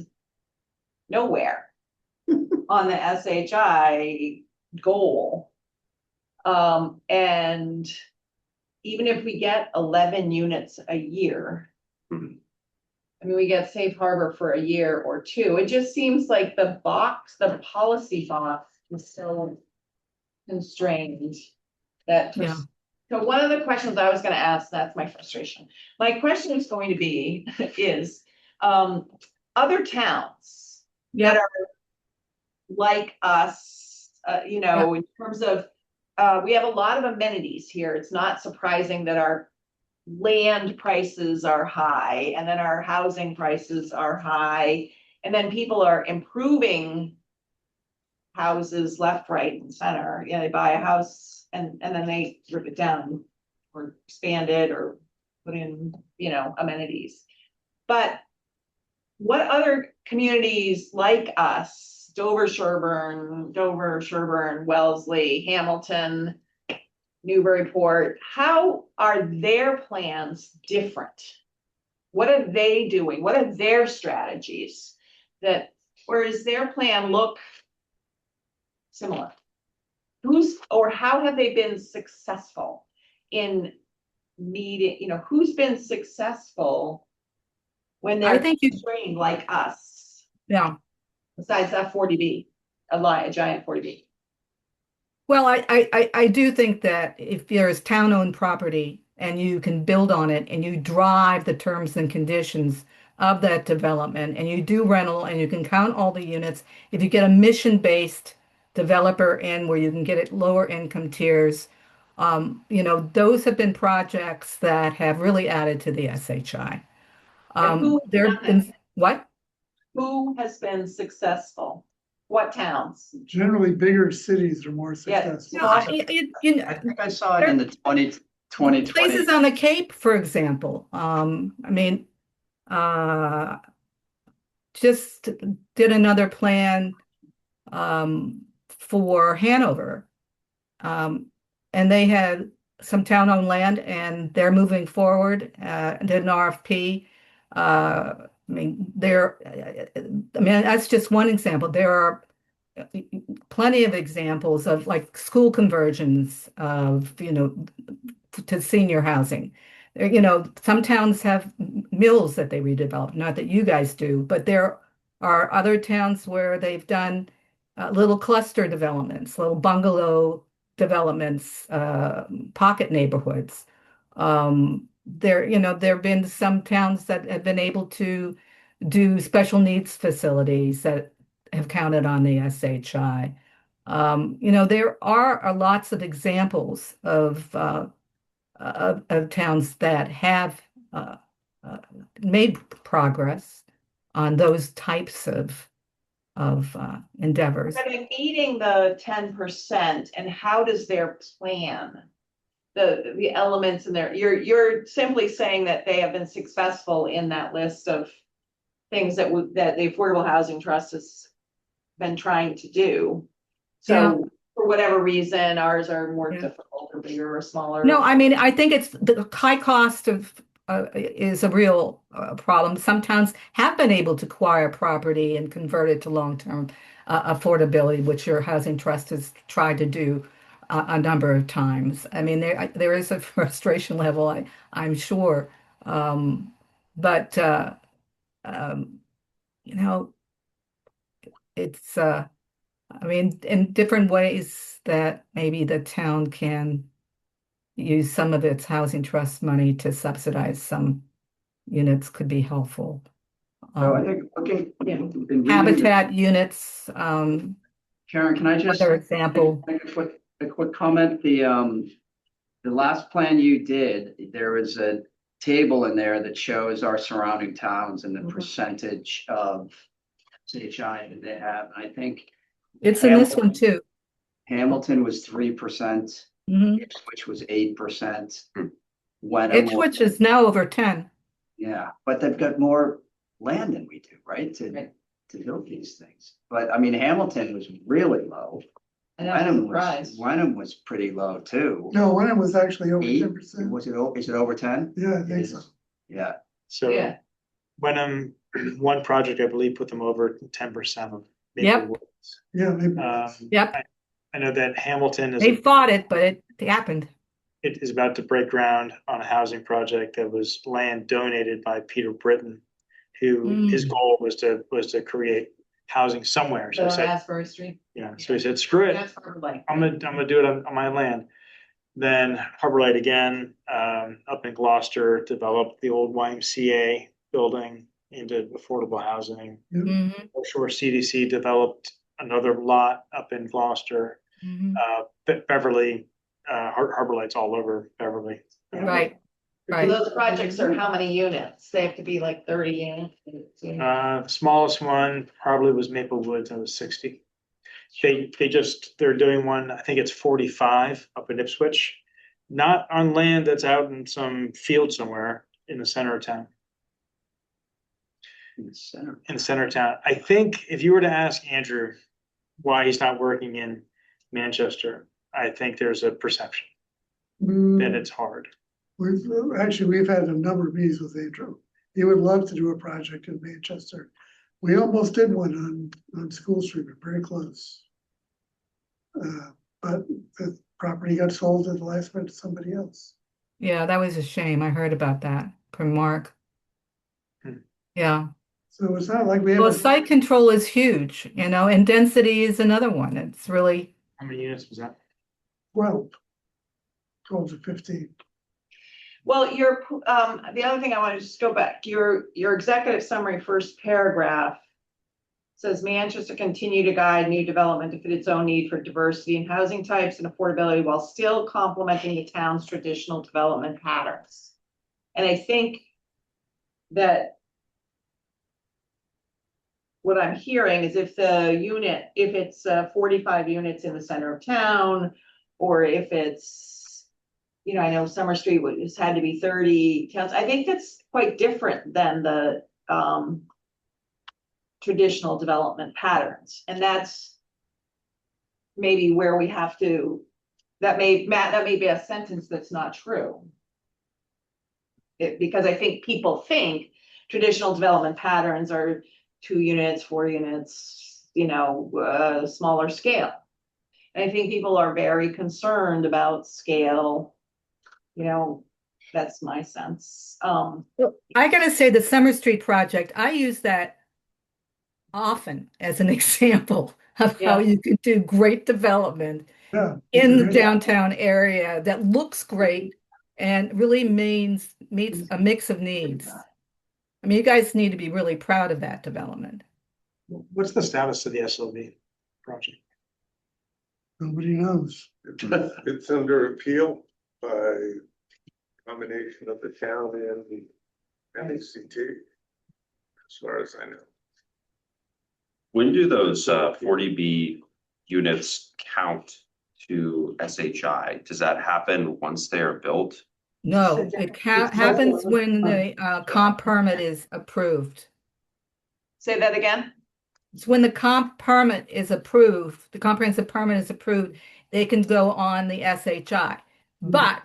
nowhere on the SHI goal. And even if we get 11 units a year, I mean, we get safe harbor for a year or two, it just seems like the policy box is so constrained that. Yeah. So one of the questions I was gonna ask, that's my frustration. My question is going to be, is, other towns that Yeah. are like us, you know, in terms of, we have a lot of amenities here. It's not surprising that our land prices are high, and then our housing prices are high, and then people are improving houses left, right, and center. You know, they buy a house and then they rip it down or expand it or put in, you know, amenities. But what other communities like us, Sherburne, Wellesley, Hamilton, Newburyport, how are their plans different? What are they doing? What are their strategies that, or does their plan look similar? Or how have they been successful in meeting, you know, who's been successful when I they're think you, constrained like us, yeah. besides that 40B, a giant 40B? Well, I do think that if there's town-owned property and you can build on it and you drive the terms and conditions of that development and you do rental and you can count all the units, if you get a mission-based developer in where you can get it lower income tiers, you know, those have been projects that have really added to the SHI. And who has There done have been, what? Who has been successful? What towns? Generally, bigger cities are more Yeah. successful. No, you know, I think I saw it in the 2020. places on the Cape, for example. I mean, uh, just did another plan for Hanover. And they had some town-owned land and they're moving forward, did an RFP. I mean, that's just one example. There are plenty of examples of like school conversions of, you know, to senior housing. You know, some towns have mills that they redevelop, not that you guys do, but there are other towns where they've done little cluster developments, little bungalow developments, pocket neighborhoods. You know, there have been some towns that have been able to do special needs facilities that have counted on the SHI. You know, there are lots of examples of towns that have uh, uh, made progress on those types of endeavors. But in meeting the 10%, and how does their plan, the elements in there, you're simply saying that they have been successful in that list of things that that the Affordable Housing Trust has been trying to do. Yeah. So for whatever reason, ours are more Yeah. difficult or bigger or smaller. No, I mean, I think it's the high cost of is a real problem. Some towns have been able to acquire property and convert it to long-term affordability, which your housing trust has tried to do a number of times. I mean, there is a frustration level, I'm sure, but you know, it's, I mean, in different ways that maybe the town can use some of its housing trust money to subsidize some units could be helpful. So I think, okay. Yeah. in reading the- Habitat units, Karen, can I just? another example. Make a quick comment, the last plan you did, there was a table in there that shows our surrounding towns and the percentage of CHI that they have, and I think. It's in this one too. Hamilton was 3%, Mhm. Ipswich was 8%. Wenham was- Ipswich is now over 10. Yeah, but they've got more land than we do, right, to build these things. But I mean, Hamilton was really low. Wenham was pretty low too. No, when it was actually over 8? 10%. Is it over 10? Yeah, I think so. Yeah, So Yeah. when one project, I believe, put them over 10% of. Yep. Maple Woods. Yeah, maybe. Yep. I know that Hamilton They fought it, but it happened. it is about to break ground on a housing project that was land donated by Peter Britton, who his goal was to create housing somewhere. So I said, Asbury Street. yeah, so he said, screw it. That's Harbor Lake. I'm gonna do it on my land. Then Harbor Light again, up in Gloucester, developed the old YMCA building into affordable housing. Mhm. North Shore CDC developed another lot up in Gloucester. Mhm. Beverly, Harbor Light's all over Beverly. Right, So right. those projects are how many units? They have to be like 30 units. The smallest one probably was Maple Woods, and it was 60. They're doing one, I think it's 45 up in Ipswich, not on land that's out in some field somewhere in the center of town. in the center. In the center of town. I think if you were to ask Andrew why he's not working in Manchester, I think there's a perception that it's hard. We've had a number of meetings with Andrew. He would love to do a project in Manchester. We almost did one on School Street, but very close. But the property got sold at the last minute to somebody else. Yeah, that was a shame. I heard about that from Mark. Yeah. So it's not like we Well, have, site control is huge, and density is another one. It's really, How many units was that? 12 to 15. Well, the other thing I want to just go back, your executive summary first paragraph says Manchester continue to guide new development to fit its own need for diversity in housing types and affordability while still complementing the town's traditional development patterns. And I think that what I'm hearing is if it's 45 units in the center of town, or if it's, I know Summer Street has had to be 30 towns. I think that's quite different than the traditional development patterns. And that's maybe where we have to, that may be a sentence that's not true. Because I think people think traditional development patterns are 2 units, 4 units, smaller scale. And I think people are very concerned about scale. That's my sense. I gotta say the Summer Street project, I use that often as an example of how Yeah. you can do great development Yeah. in the downtown area that looks great and really meets a mix of needs. I mean, you guys need to be really proud of that development. What's the status of the SLV project? Nobody knows. It's under appeal by combination of the town and the NACT, as far as I know. When do those 40B units count to SHI? Does that happen once they are built? No, it happens when the comp permit is approved. Say that again? It's when the comp permit is approved, the comprehensive permit is approved, they can go on the SHI. But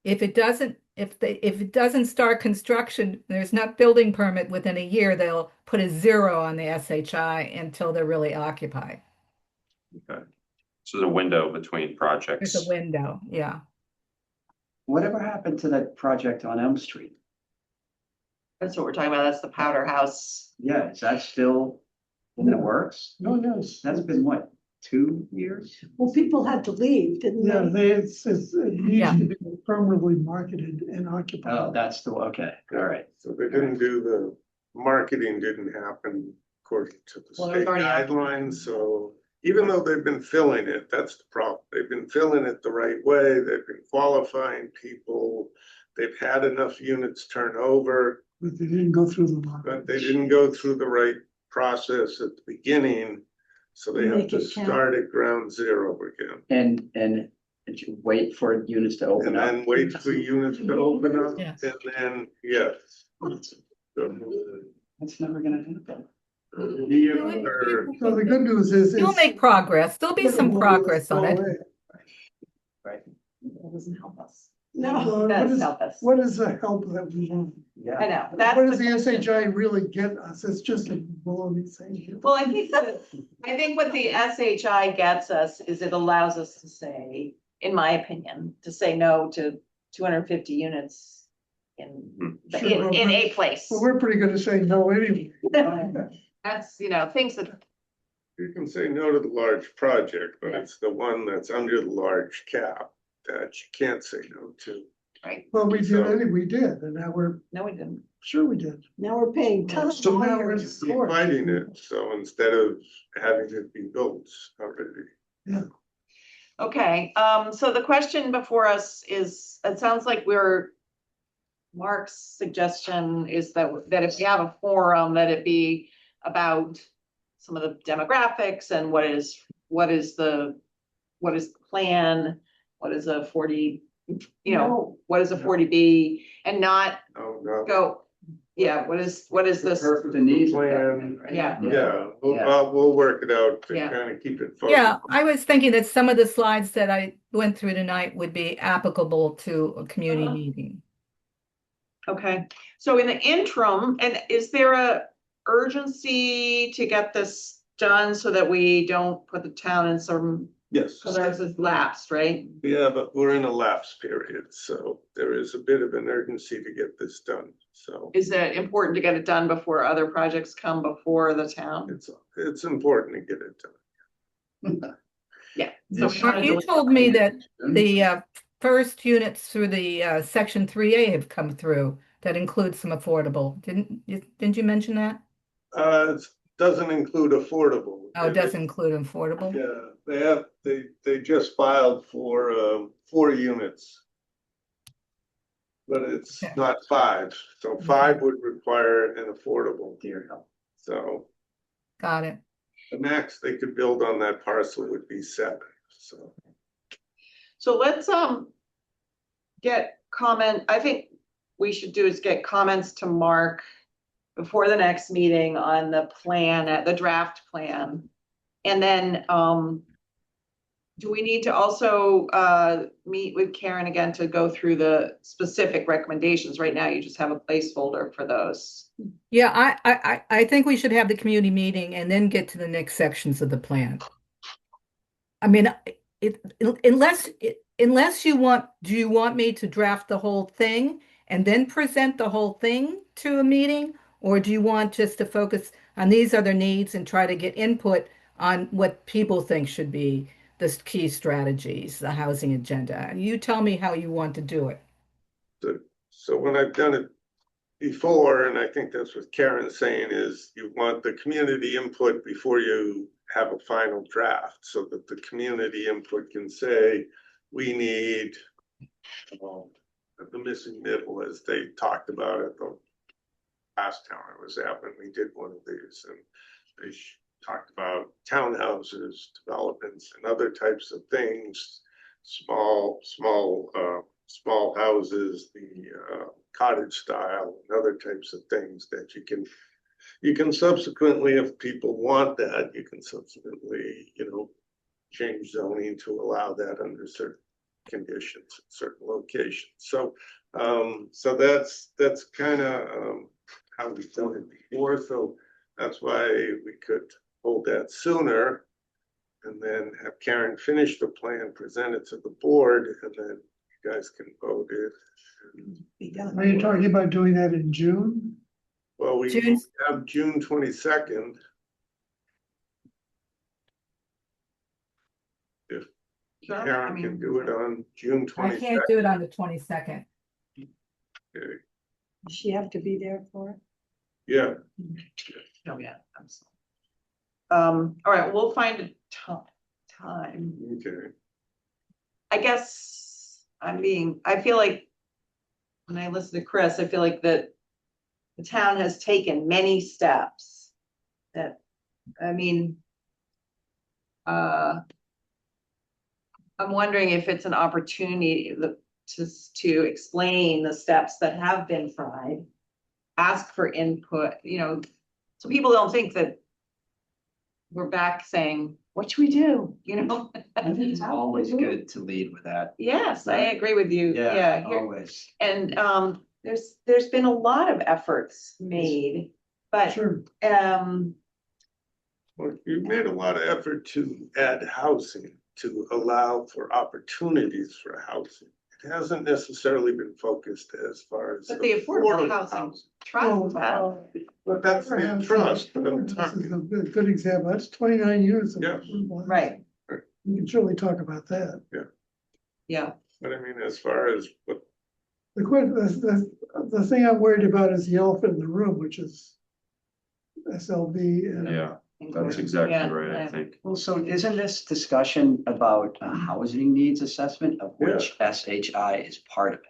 if it doesn't start construction, there's not building permit within a year, they'll put a 0 on the SHI until they're really occupied. Okay. So the window between projects. There's a window, yeah. Whatever happened to that project on Elm Street? That's what we're talking about. That's the Powder House. Yeah, is that still in the works? No, yes. That's been what, 2 years? Well, people had to leave, didn't Yeah, they? it needs Yeah. to be affirmatively marketed and occupied. Oh, that's the, okay, all right. So they didn't do the, marketing didn't happen according to the Well, it was state already out. guidelines, so even though they've been filling it, that's the problem. They've been filling it the right way, they've been qualifying people, they've had enough units turn over, But they didn't go through the market. but they didn't go through the right process at the beginning, so they have Make to it count. start at ground zero again. And did you wait for units to open And up? then wait for units to open up, Yeah. and then, yes. That's never gonna happen. So the good news is. You'll make progress. There'll be some progress on it. Right, That doesn't help us. No. What Does is, help us. what is the help that we want? yeah. I know, that's. What does the question. SHI really get us? It's just a baloney thing. Well, I think what the SHI gets us is it allows us to say, in my opinion, to say no to 250 units in Sure, in a place. Well, we're pretty good at saying no anyway. That's, things that, You can say no to the large project, but it's the one that's under the large cap that you can't say no to. right? Well, we did, So- we did, and now we're, No, we didn't. sure we did. Now we're paying tons of So now we're lawyers. in Keep court. fighting it, so instead of having it be built already. Okay, so the question before us is, it sounds like Mark's suggestion is that if we have a forum, that it be about some of the demographics and what is the plan, what is a 40, No. what is a 40B, and not Oh, no. go, yeah, what is this? The needs. Plan. Right? Yeah. Yeah, Yeah. we'll work it out to Yeah. kind of keep it focused. Yeah, I was thinking that some of the slides that I went through tonight would be applicable to a community meeting. Okay, so in the interim, and is there a urgency to get this done so that we don't put the town in some, Yes. because ours is lapsed, right? Yeah, but we're in a lapse period, so there is a bit of an urgency to get this done, so. Is it important to get it done before other projects come before the town? It's important to get it done. Yeah. Yeah. So we Mark, wanna you do- told me that the first units through the Section 3A have come through that includes some affordable. Didn't you mention that? It doesn't include affordable. Oh, it does include affordable? Yeah, they just filed for 4 units. But it's Okay. not 5, so 5 would require an affordable, Dear help. so Got it. the max they could build on that parcel would be 7, so. So let's, get comment, I think we should do is get comments to Mark before the next meeting on the plan, the draft plan. And then, do we need to also, meet with Karen again to go through the specific recommendations? Right now, you just have a placeholder for those. Yeah, I think we should have the community meeting and then get to the next sections of the plan. I mean, unless you want, do you want me to draft the whole thing and then present the whole thing to a meeting? Or do you want just to focus on these other needs and try to get input on what people think should be the key strategies, the housing agenda? You tell me how you want to do it. So when I've done it before, and I think that's what Karen's saying, is you want the community input before you have a final draft, so that the community input can say, we need the missing middle, as they talked about at the last town I was at when we did one of these, and they talked about townhouses, developments, and other types of things, small houses, the cottage style, and other types of things that you can subsequently, if people want that, you can subsequently, change zoning to allow that under certain conditions, in certain locations. So that's kind of how we've done it before. So that's why we could hold that sooner, and then have Karen finish the plan, present it to the board, and then you guys can vote it. Be done. Are you talking about doing that in June? Well, we June, have June 22nd. If Sure, I Karen mean, can do it on June I 22nd. can't do it on the 22nd. Okay. Does she have to be there for it? Yeah, Oh, yeah. I'm sorry. All right, we'll find a time. okay. I guess I feel like when I listen to Chris, I feel like that the town has taken many steps that, I mean, I'm wondering if it's an opportunity to explain the steps that have been tried, ask for input, so people don't think that we're back saying, what should we do, I think it's always good to lead with that. Yes, I agree with you. Yeah, here- Always. and there's been a lot of efforts made, but Sure. Well, you've made a lot of effort to add housing, to allow for opportunities for housing. It hasn't necessarily been focused as far as. But the affordable housing trust, But that's the trust, but I'm This talking, is a good example. That's 29 units. of Yeah. affordable housing. right, We can surely talk about that. yeah, but I mean, as far as what, The thing I'm worried about is the elephant in the room, which is SLV and. Yeah, that's exactly Yeah, right, I yeah. think. Well, so isn't this discussion about a housing needs assessment of which SHI is part of it?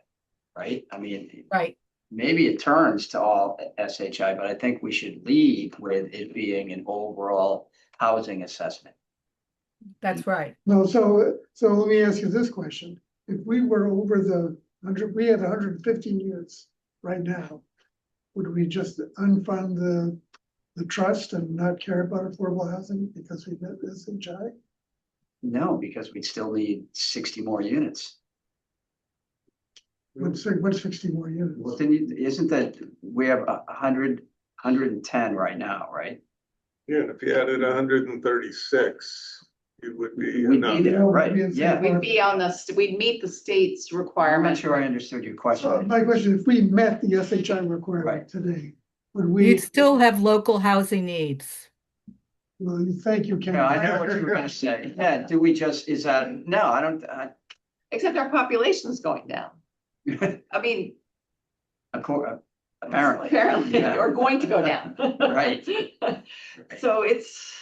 Right? I mean, Right. maybe it turns to all SHI, but I think we should lead with it being an overall housing assessment. That's right. No, so let me ask you this question. If we were over the 100, we had 115 units right now, would we just unfund the trust and not care about affordable housing because we met SHI? No, because we still need 60 more units. What's 60 more units? Well, then isn't that, we have 110 right now, right? yeah, and if you added 136, it would be We'd enough. be there, right, Yeah. yeah. we'd be on we'd meet the state's I'm not requirement. sure I understood your So question. my question, if we met the SHI requirement Right. today, would we? You'd still have local housing needs. Well, thank you, Ken. No, I know what you were gonna say. Yeah, do we just, is that, no, I don't, Except our population's going down. I mean, apparently. apparently, Yeah. or going to go down. Right. So it's,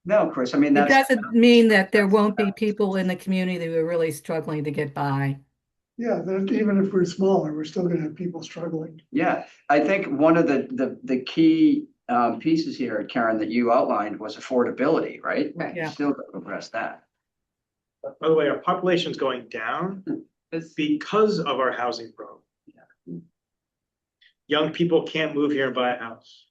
No, Chris, I mean, It that's, doesn't mean that there won't be people in the community who are really struggling to get by. Yeah, that even if we're smaller, we're still gonna have people struggling. yeah, I think one of the key pieces here, Karen, that you outlined was affordability, right? right, Yeah. Still gotta address that. By the way, our population's going down it's- because of our housing problem. Young people can't move here and buy a house.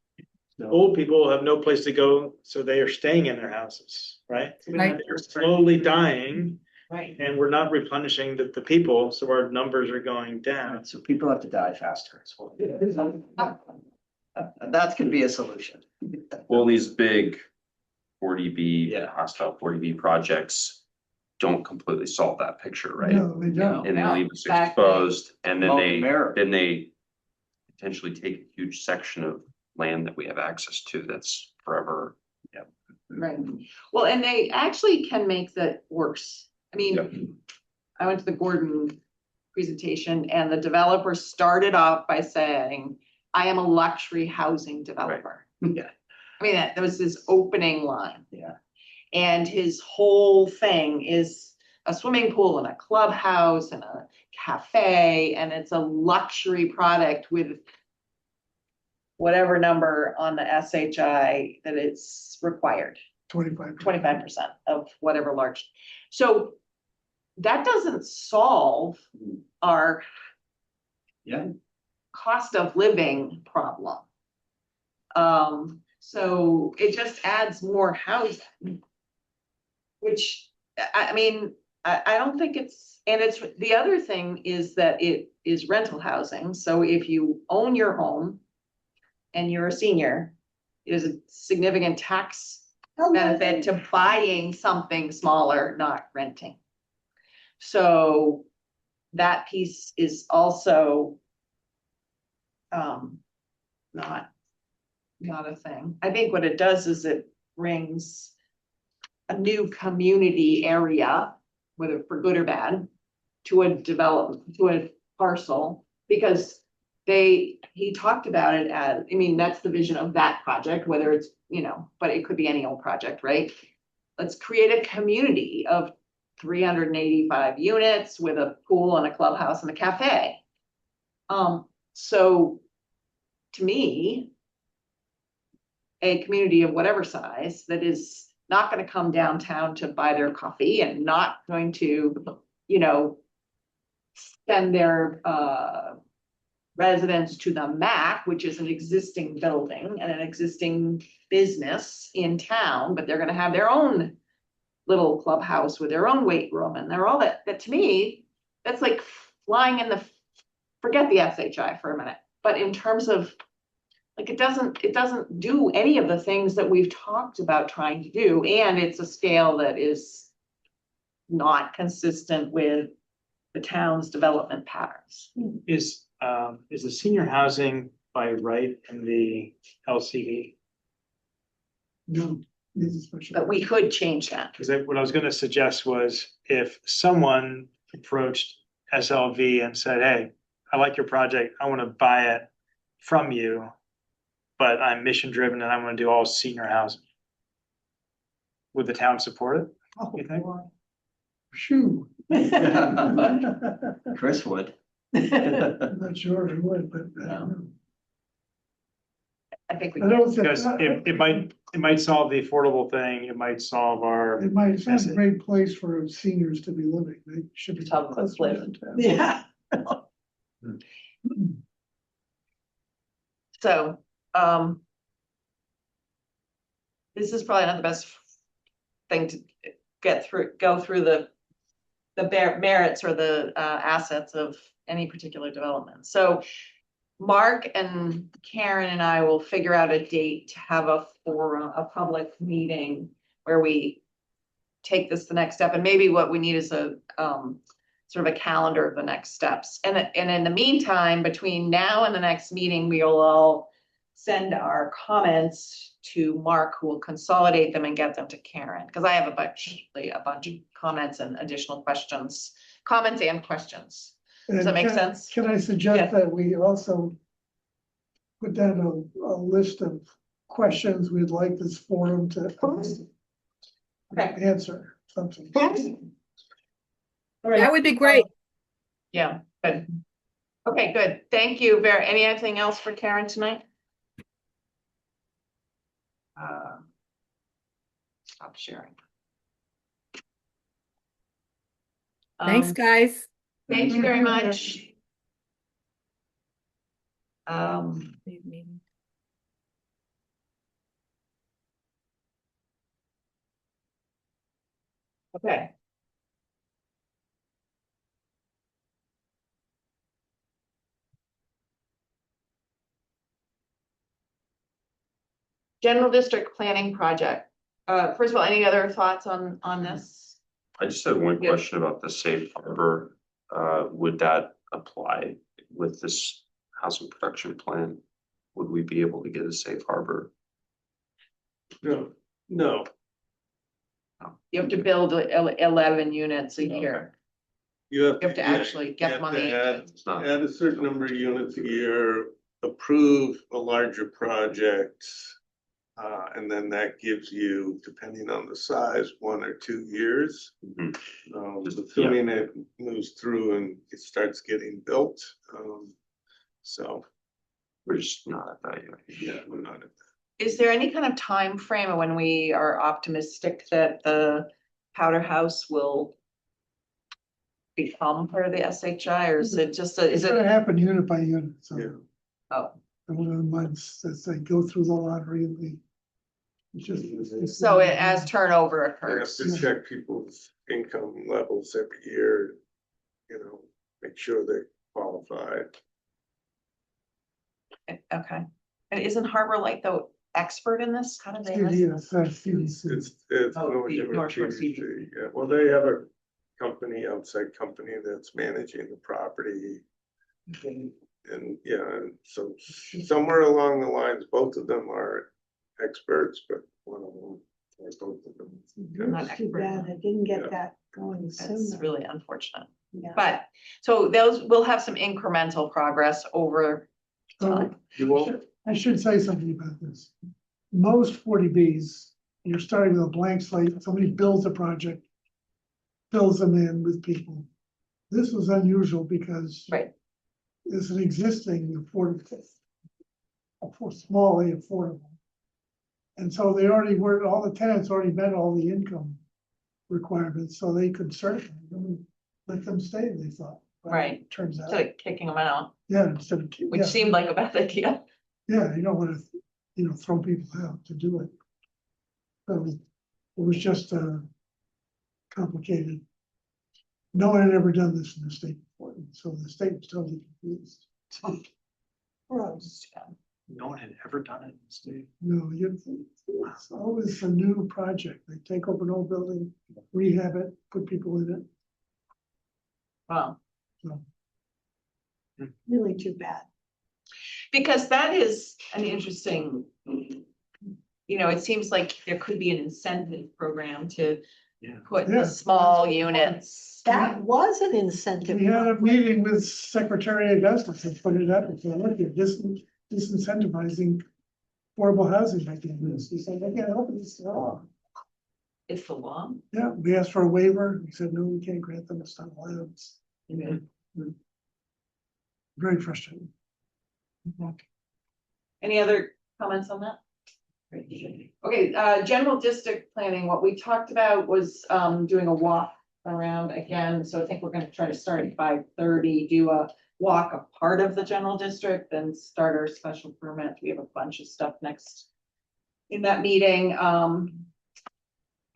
Old people have no place to go, so they are staying in their houses, right? Right. They're slowly dying right. and we're not replenishing the people, so our numbers are going down. So people have to die faster. That could be a solution. Well, these big 40B, Yeah. hostile 40B projects don't completely solve that picture, right? No, they don't. And they No, leave us exactly. exposed, and then Smoke they, and mirror. then they potentially take a huge section of land that we have access to that's forever. Right. Well, and they actually can make that worse. I Yep. mean, I went to the Gordon presentation and the developer started off by saying, I am a luxury housing developer. Yeah. I mean, that was his opening line. Yeah. And his whole thing is a swimming pool and a clubhouse and a cafe, and it's a luxury product with whatever number on the SHI that it's required, 25% of whatever large. So that doesn't solve our Yeah. cost of living problem. So it just adds more housing. Which, I mean, I don't think it's, and it's, the other thing is that it is rental housing, so if you own your home and you're a senior, it is a significant tax benefit to buying something smaller, not renting. So that piece is also not not a thing. I think what it does is it brings a new community area, whether for good or bad, to a development, to a parcel, because he talked about it as, I mean, that's the vision of that project, whether it's, but it could be any old project, right? Let's create a community of 385 units with a pool and a clubhouse and a cafe. So to me, a community of whatever size that is not gonna come downtown to buy their coffee and not going to, send their residents to the MAC, which is an existing building and an existing business in town, but they're gonna have their own little clubhouse with their own weight room, and they're all that to me, that's like flying in the, forget the SHI for a minute, but in terms of, like, it doesn't do any of the things that we've talked about trying to do, and it's a scale that is not consistent with the town's development patterns. Is the senior housing by right in the LCD? No, this is special. But we could change that. Because what I was gonna suggest was if someone approached SLV and said, hey, I like your project, I wanna buy it from you, but I'm mission driven and I'm gonna do all senior housing. Would the town support it? Oh, You think? boy. Phew. Chris would. I'm not sure if it would, but I don't know. I think we I don't think. Because it might solve the affordable thing, it might solve our, It might, it's not a great place for seniors to be living. They should be. Tell them let's live. Yeah. So, this is probably not the best thing to go through the merits or the assets of any particular development. So Mark and Karen and I will figure out a date to have a public meeting where we take this the next step. And maybe what we need is a sort of a calendar of the next steps. And in the meantime, between now and the next meeting, we will all send our comments to Mark, who will consolidate them and get them to Karen, because I have a bunch of comments and additional comments and questions. Does that make sense? Can I suggest that we also put down a list of questions we'd like this forum to answer something? All right. That would be great. Yeah, good. Okay, good. Thank you. Anything else for Karen tonight? Stop sharing. Thanks, guys. Thank you very much. Okay. General district planning project. First of all, any other thoughts on this? I just had one Yeah. question about the safe harbor. Would that apply with this housing production plan? Would we be able to get a safe harbor? No. You have to build 11 units a year. You have You have to actually get you have money. to add It's not. a certain number of units a year, approve a larger project. And then that gives you, depending on the size, 1 or 2 years. Mhm. Assuming it moves through and it starts getting built. So, We're just not at that yet. yeah, we're not at that. Is there any kind of time frame when we are optimistic that the Powder House will become part of the SHI, or is it just, It's gonna happen unit by unit, so. Yeah. oh, in one of the months as they go through the lottery and it's just. so as turnover I have occurs? to check people's income levels every year, make sure they're qualified. Okay, and isn't Harbor Light the expert in this? How do they? CDC. It's Oh, North the Shore North Shore CDC, yeah, well, they have a outside company that's managing the property. And yeah, and so somewhere along the lines, both of them are experts, but one of them, or both of them. Not It's too expert. bad I didn't Yeah. get that going That's sooner. really unfortunate. Yeah. But, so those will have some incremental progress over time. You won't, I should say something about this. Most 40Bs, you're starting with a blank slate, somebody builds a project, fills them in with people. This was unusual because Right. there's an existing affordable, small affordable. And so they already were, all the tenants already met all the income requirements, so they could certify them and let them stay, they thought. But Right. Turns out, Instead of kicking them out, yeah, instead of. which yeah. seemed like a bad idea. Yeah, you don't wanna, throw people out to do it. So it was just complicated. No one had ever done this in the state before, so the state was totally confused. Gross. No one had ever done it in the state. No, it's always a new project. They take over an old building, rehab it, put people in it. Wow. Really too bad. Because that is an interesting, it seems like there could be an incentive program to Yeah. put Yeah. the small units. That was an incentive. We had a meeting with Secretary Augustus and put it up and said, look, you're disincentivizing affordable housing by doing this. He said, I can't help it, it's law. It's the law. Yeah, we asked for a waiver. He said, no, we can't grant them, it's not allowed. It's very frustrating. Any other comments on that? Okay, general district planning, what we talked about was doing a walk around again, so I think we're gonna try to start at 5:30, do a walk a part of the general district, then start our special permit. We have a bunch of stuff next in that meeting,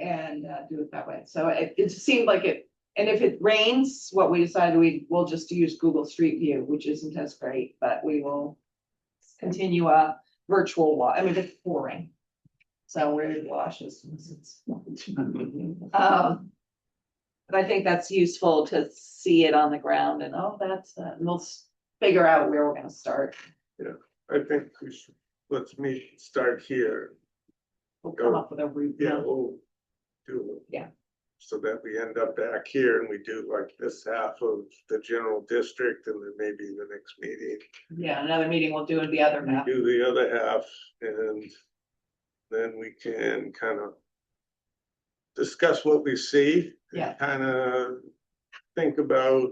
and do it that way. So it seemed like it, and if it rains, what we decided we'll just use Google Street View, which isn't as great, but we will continue a virtual walk. I mean, it's pouring. So where it washes. But I think that's useful to see it on the ground and, that's, and we'll figure out where we're gonna start. I think we should, start here. We'll come up with a route. Yeah, we'll do it. Yeah. So that we end up back here and we do like this half of the general district and then maybe the next meeting. Yeah, another meeting we'll do in the other We half. do the other half and then we can kind of discuss what we see. Yeah. Kind of think about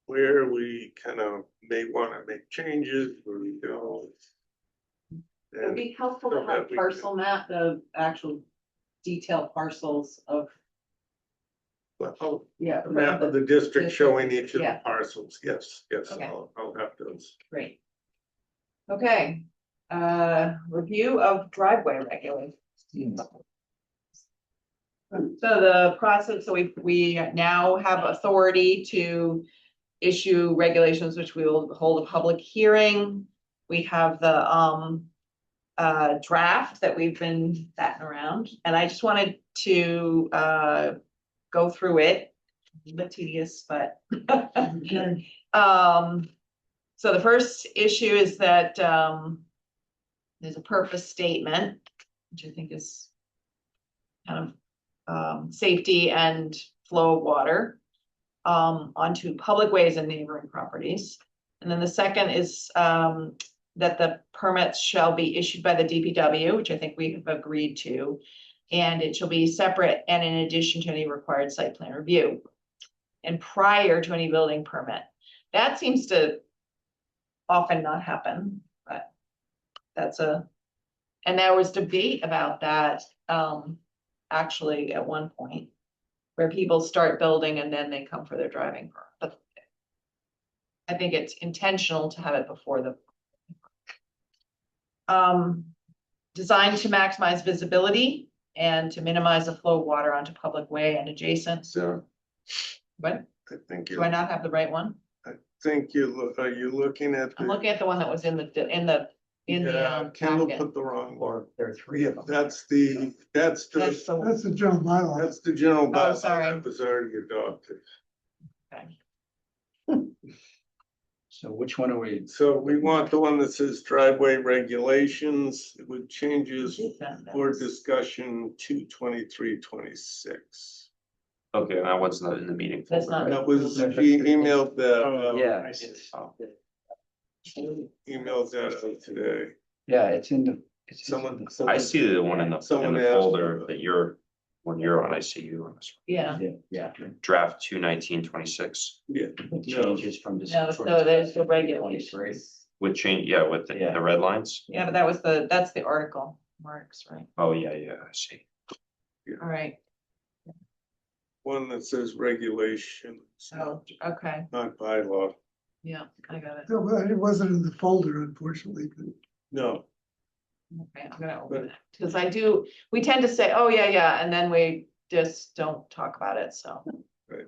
where we kind of may want to make changes, where we don't. It'd And be helpful so to that have we parcel map, the actual detailed parcels of, well, yeah. a map of the district showing each of the Yeah. parcels, yes, Okay. I'll have those. Great. Okay, review of driveway regulations. So the process, so we now have authority to issue regulations, which we will hold a public hearing. We have the draft that we've been batting around, and I just wanted to go through it. A bit tedious, but Okay. so the first issue is that there's a purpose statement, which I think is kind of safety and flow of water onto public ways and neighboring properties. And then the second is that the permits shall be issued by the DPW, which I think we have agreed to, and it shall be separate and in addition to any required site plan review and prior to any building permit. That seems to often not happen, but and there was debate about that actually at one point, where people start building and then they come for their driving permit. But I think it's intentional to have it before the designed to maximize visibility and to minimize the flow of water onto public way and adjacent. So What? I think Do I not have the right one? are you looking at? I'm looking at the one that was in the Yeah, Kendall packet. put the wrong one. There are three of them. That's the That's the, That's the general bylaw. That's the general bylaw sorry. that was already adopted. okay. So which one are we? So we want the one that says driveway regulations with changes for discussion 2/23/26. Okay, that was not in the meeting. That's folder, not- right? That was, he emailed that, Yeah, I see. Oh, emailed that out today. yeah, it's in the. Someone. I see the one in the Someone asked folder for- that when you're on, I see you on this Yeah, Yeah. draft 2/19/26 Yeah. The changes from this. no, so there's the regulations. with change, yeah, with Yeah. the red lines. Yeah, but that's the article marks, right? Oh, yeah, I see. All right, One that says regulations, so, okay, not bylaw. yeah, I got it. No, but it wasn't in the folder, unfortunately, but No, Okay, I'm gonna open it, because we tend to say, oh, yeah, and then we just don't talk about it, so. right.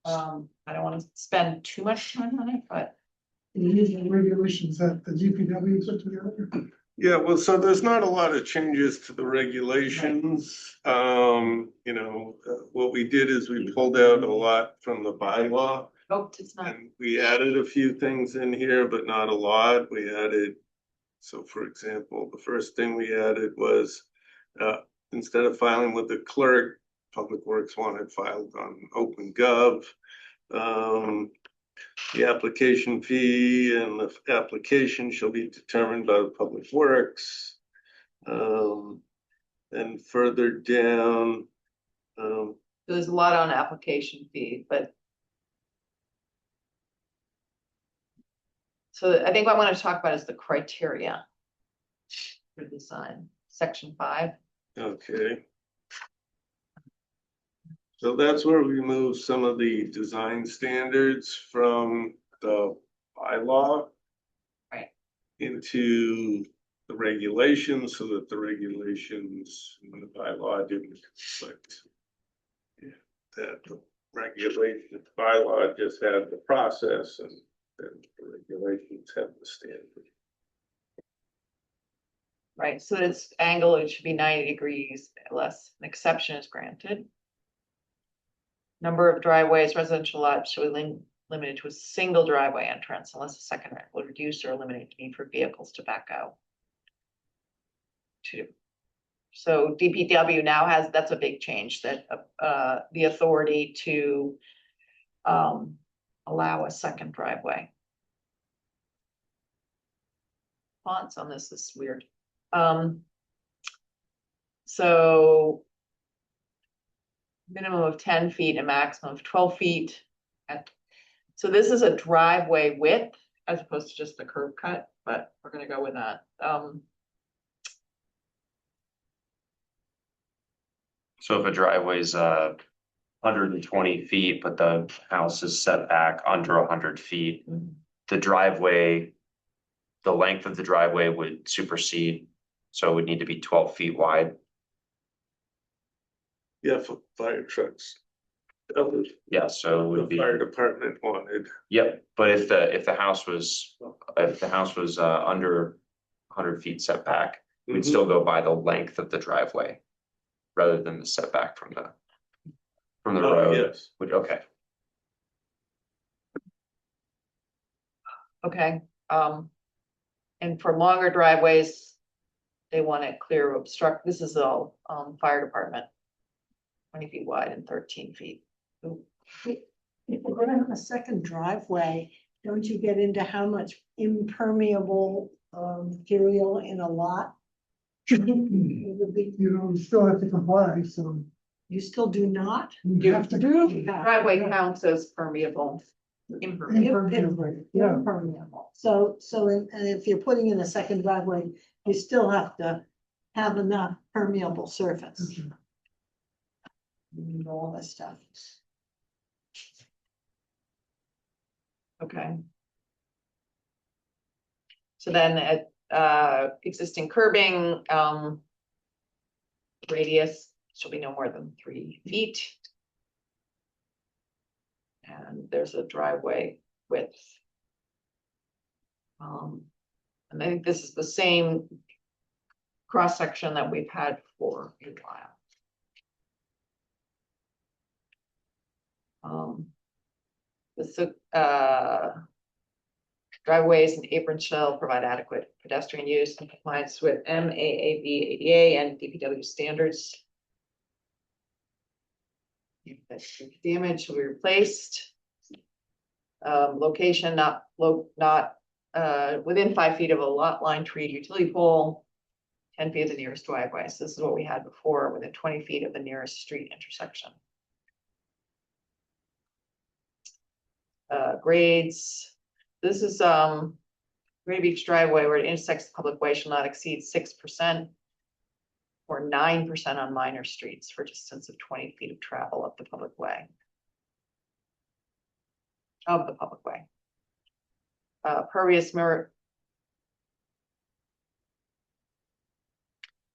I don't wanna spend too much time on it, but, these are regulations that the DPW put together. Yeah, well, so there's not a lot of changes to the regulations. What we did is we pulled out a lot from the bylaw. oh, it's not, And we added a few things in here, but not a lot. We added, so for example, the first thing we added was, instead of filing with the clerk, Public Works wanted filed on OpenGov. The application fee and the application shall be determined by the Public Works. And further down, there's a lot on application fee, but. So I think what I wanna talk about is the criteria. For design, section 5. okay. So that's where we move some of the design standards from the bylaw. Right. Into the regulations, so that the regulations and the bylaw didn't conflict. Yeah, that the regulation bylaw just had the process and then the regulations have the standard. Right, so its angle, it should be 90 degrees unless an exception is granted. Number of driveways, residential lots should be limited to a single driveway entrance unless a second will reduce or eliminate the need for vehicles to back out. 2. So DPW now has, that's a big change, that the authority to allow a second driveway. Fonts on this is weird. So minimum of 10 feet and maximum of 12 feet. So this is a driveway width as opposed to just the curb cut, but we're gonna go with that. So if a driveway's 120 feet, but the house is set back under 100 feet, the driveway, the length of the driveway would supersede, so it would need to be 12 feet wide. Yeah, for fire trucks. That was Yeah, so it would the be, fire department wanted. yep, but if the house was, under 100 feet setback, we'd Mhm. still go by the length of the driveway rather than the setback from the Oh, road, yes. which, okay. Okay, and for longer driveways, they want it clear of obstruct, this is all, fire department. 20 feet wide and 13 feet. Ooh. If we're gonna have a second driveway, don't you get into how much impermeable material in a lot? It would be- You still have to comply, so You still do not? you have to do. Driveway counts as permeable. Impermeable. Yeah. Impermeable. So, and if you're putting in a second driveway, you still have to have enough permeable surface. And all this stuff. Okay. So then existing curbing, radius shall be no more than 3 feet. And there's a driveway width. And I think this is the same cross section that we've had for a while. Driveways and aprons shall provide adequate pedestrian use in compliance with MAAB, ADA, and DPW standards. If damage shall be replaced. Location not within 5 feet of a lot line, tree, utility pole. 10 feet of the nearest driveway. So this is what we had before, within 20 feet of the nearest street intersection. Grades. This is Gray Beach driveway where it intersects the public way shall not exceed 6% or 9% on minor streets for a distance of 20 feet of travel of the public way.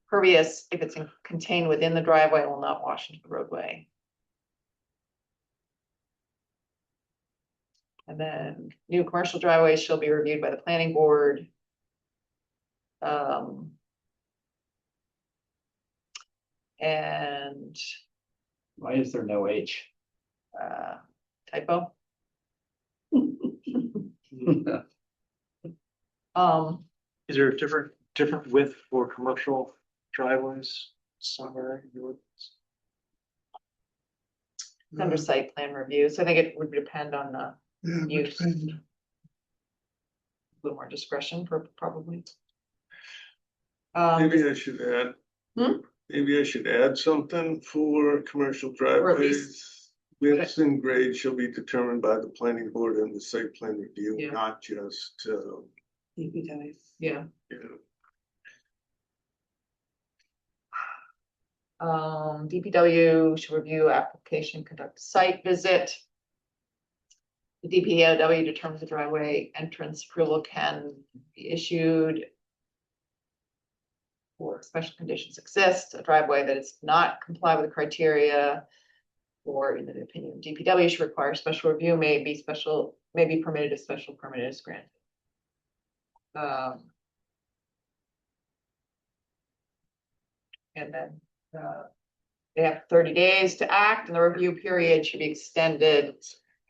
Pervious, if it's contained within the driveway, will not wash into the roadway. And then new commercial driveways shall be reviewed by the planning board. And Why is there no H? typo. Is there a different width for commercial driveways somewhere? Under site plan review, so I think it would depend on the Yeah, it use. depends. A little more discretion for probably. Maybe I should add. Maybe I should add something for commercial driveways. Widths and grades shall be determined by the planning board and the site plan review, Yeah. not just, Yeah. DPW should review application, conduct site visit. The DPW determines the driveway entrance approval can be issued. Or special conditions exist, a driveway that is not comply with the criteria. Or in the opinion of DPW should require special review, may be permitted if special permit is granted. And then they have 30 days to act, and the review period should be extended.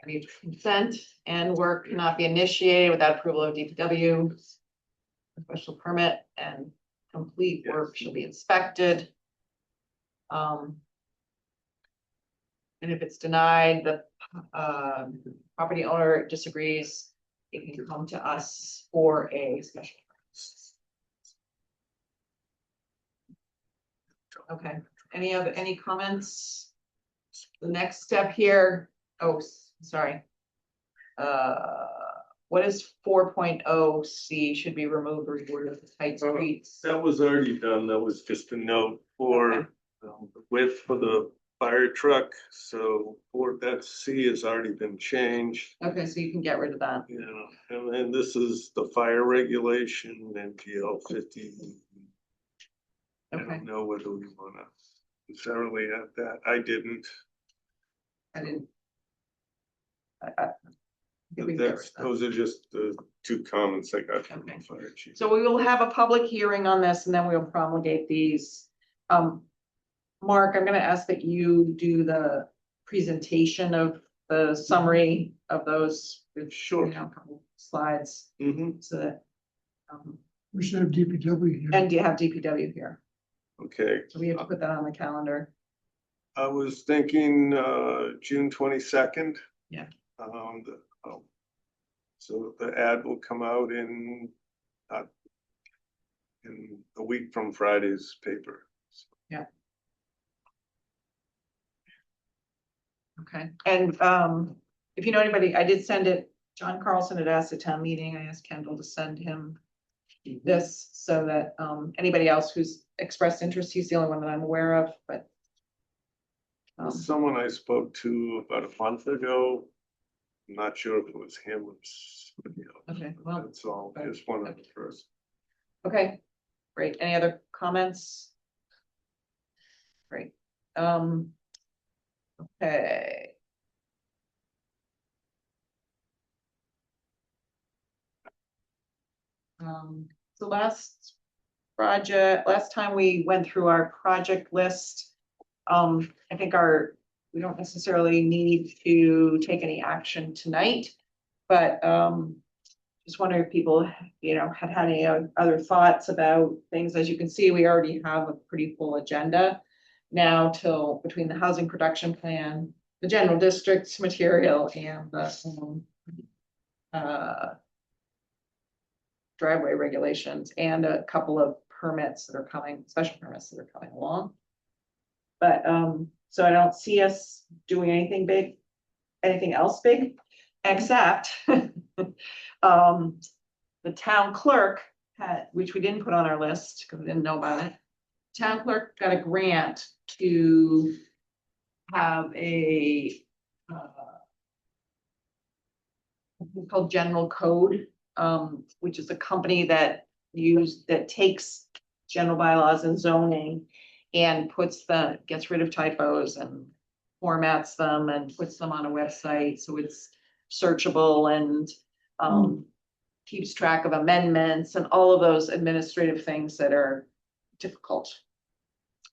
Any consent and work cannot be initiated without approval of DPW. A special permit and complete work shall be inspected. And if it's denied, the property owner disagrees, it can come to us for a special. Okay, any comments? The next step here, sorry. What is 4.0 C should be removed or reworded as tight streets? that was already done. That was just a note for the width for the fire truck. So for that C has already been changed. Okay, so you can get rid of that. You know, and then this is the fire regulation, NPL 50. I Okay, don't know whether we wanna necessarily add that. I didn't. I didn't. think we can get rid of that. Those are just the two comments I got from the Okay. fire chief. So we will have a public hearing on this and then we'll promulgate these. Mark, I'm gonna ask that you do the presentation of the summary of those. With, Sure. a couple slides so that. We should have DPW here. And do you have DPW here? Okay, So we have to put that on the calendar. I was thinking June 22nd. Yeah. So the ad will come out in a week from Friday's paper. Yeah. Okay, and if you know anybody, I did send it, John Carlson had asked a town meeting, I asked Kendall to send him this so that anybody else who's expressed interest, he's the only one that I'm aware of, but. Someone I spoke to about a month ago, I'm not sure if it was him or somebody else. Okay, well, That's all, just one of the first. okay, great. Any other comments? Great. Okay. So last time we went through our project list, I think our we don't necessarily need to take any action tonight. But just wondering if people, had any other thoughts about things. As you can see, we already have a pretty full agenda now till between the housing production plan, the general districts material, and the driveway regulations, and a couple of permits that are coming, special permits that are coming along. But so I don't see us doing anything big, anything else big, except the town clerk had, which we didn't put on our list because we didn't know about it. Town clerk got a grant to have a called General Code, which is a company that takes general bylaws and zoning and gets rid of typos and formats them and puts them on a website, so it's searchable and keeps track of amendments and all of those administrative things that are difficult.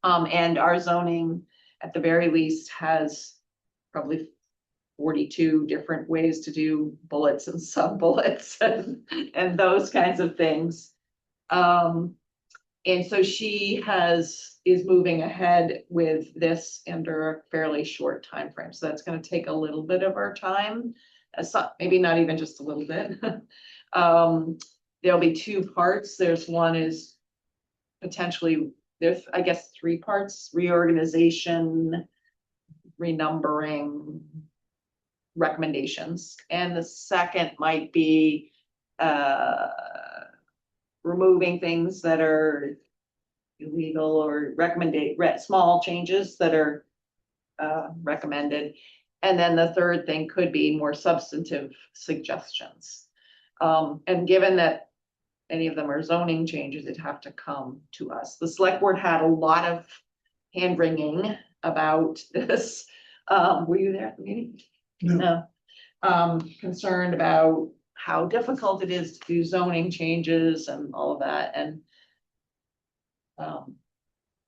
And our zoning, at the very least, has probably 42 different ways to do bullets and sub-bullets and those kinds of things. And so she is moving ahead with this under a fairly short time frame. So that's going to take a little bit of our time, maybe not even just a little bit. There'll be two parts. There's one is potentially, there's, I guess, three parts: reorganization, renumbering, recommendations. And the second might be removing things that are illegal or small changes that are recommended. And then the third thing could be more substantive suggestions. And given that any of them are zoning changes, it'd have to come to us. The select board had a lot of hand wringing about this. Were you there at the meeting? No. Concerned about how difficult it is to do zoning changes and all of that. And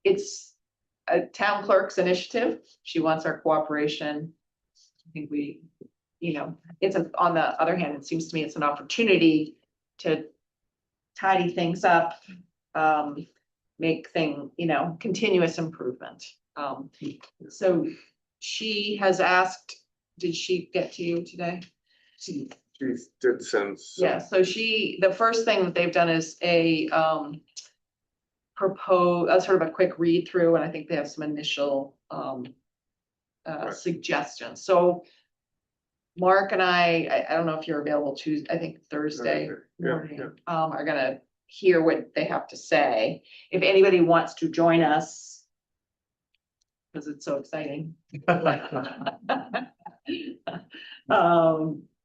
it's a town clerk's initiative. She wants our cooperation. I think on the other hand, it seems to me it's an opportunity to tidy things up, make continuous improvement. So she has asked, did she get to you today? She did sense. Yeah, so the first thing that they've done is propose sort of a quick read through, and I think they have some initial suggestions. So Mark and I don't know if you're available Tuesday, I think Thursday morning, are gonna hear what they have to say. If anybody wants to join us, because it's so exciting.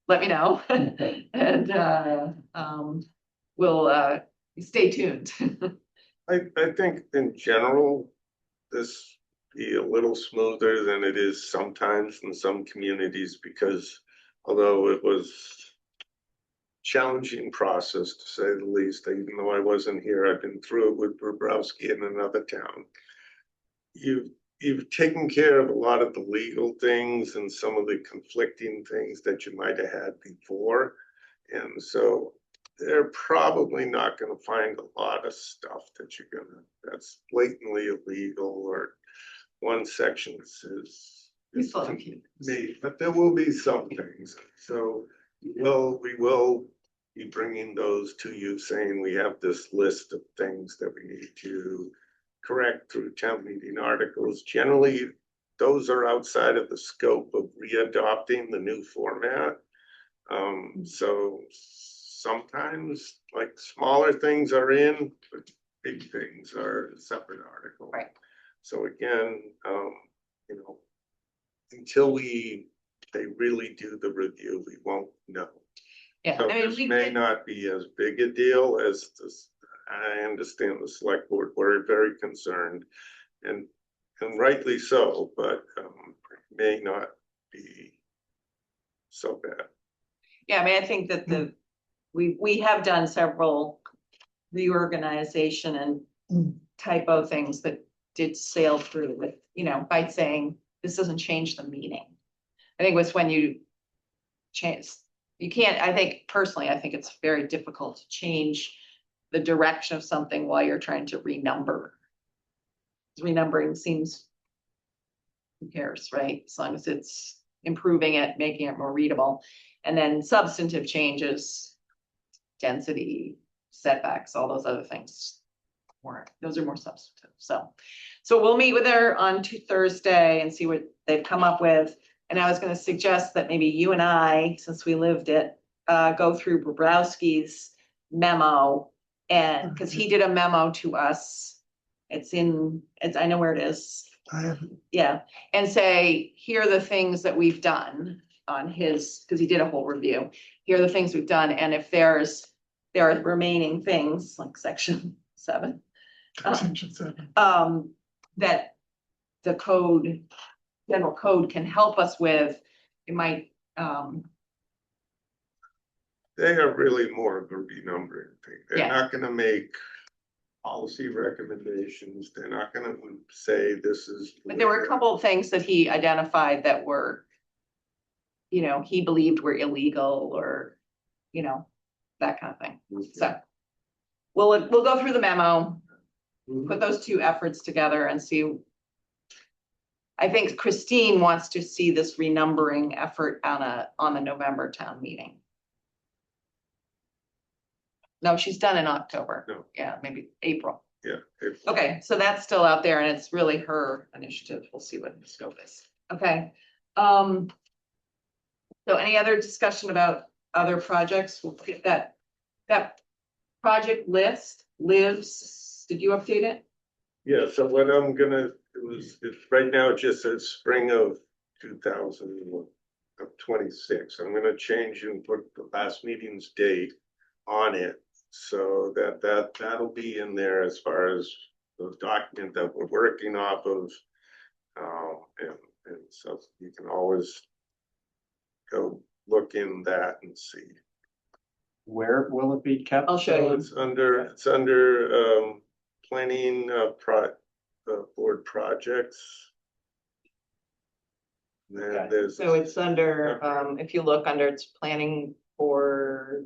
Let me know, and we'll stay tuned. I think in general, this be a little smoother than it is sometimes in some communities, because although it was challenging process to say the least, even though I wasn't here, I've been through it with Bobrowski in another town. You've taken care of a lot of the legal things and some of the conflicting things that you might have had before. And so they're probably not going to find a lot of stuff that's blatantly illegal, or one section says me, but there will be some things. So we will be bringing those to you, saying we have this list of things that we need to correct through town meeting articles. Generally, those are outside of the scope of readopting the new format. So sometimes like smaller things are in, but big things are a separate article. Right. So again, until they really do the review, we won't know. Yeah, So I mean, this may not be as big a deal as this. I understand the select board were very concerned, and rightly so, but may not be so bad. Yeah, I mean, I think that we have done several reorganization and typo things that did sail through with, by saying this doesn't change the meaning. I think it's when you change, you can't, I think personally, I think it's very difficult to change the direction of something while you're trying to renumber. Renumbering seems, who cares, right? As long as it's improving it, making it more readable. And then substantive changes, density, setbacks, all those other things. Those are more substantive. So we'll meet with her on Thursday and see what they've come up with. And I was going to suggest that maybe you and I, since we lived it, go through Bobrowski's memo, and because he did a memo to us. I know where it is. I haven't, Yeah, and say, here are the things that we've done on his, because he did a whole review. Here are the things we've done, and if there are remaining things like section 7. section 7. That the general code can help us with, it might, They are really more of a renumbering thing. They're Yeah. not gonna make policy recommendations. They're not gonna say this is. but there were a couple of things that he identified that were, he believed were illegal or, that kind of thing. So we'll go through the memo, put those two efforts together and see. I think Christine wants to see this renumbering effort on the November town meeting. No, she's done in October. No. Yeah, maybe April. Yeah. Okay, so that's still out there and it's really her initiative. We'll see what the scope is. Okay. So any other discussion about other projects? We'll get that project list lives. Did you update it? Yeah, so what I'm gonna, right now it just says spring of 2026. I'm gonna change and put the last meeting's date on it. So that'll be in there as far as the document that we're working off of. And so you can always go look in that and see. Where will it be kept? I'll show So you. it's under planning board projects. And then Okay. there's. So it's under, if you look under its planning for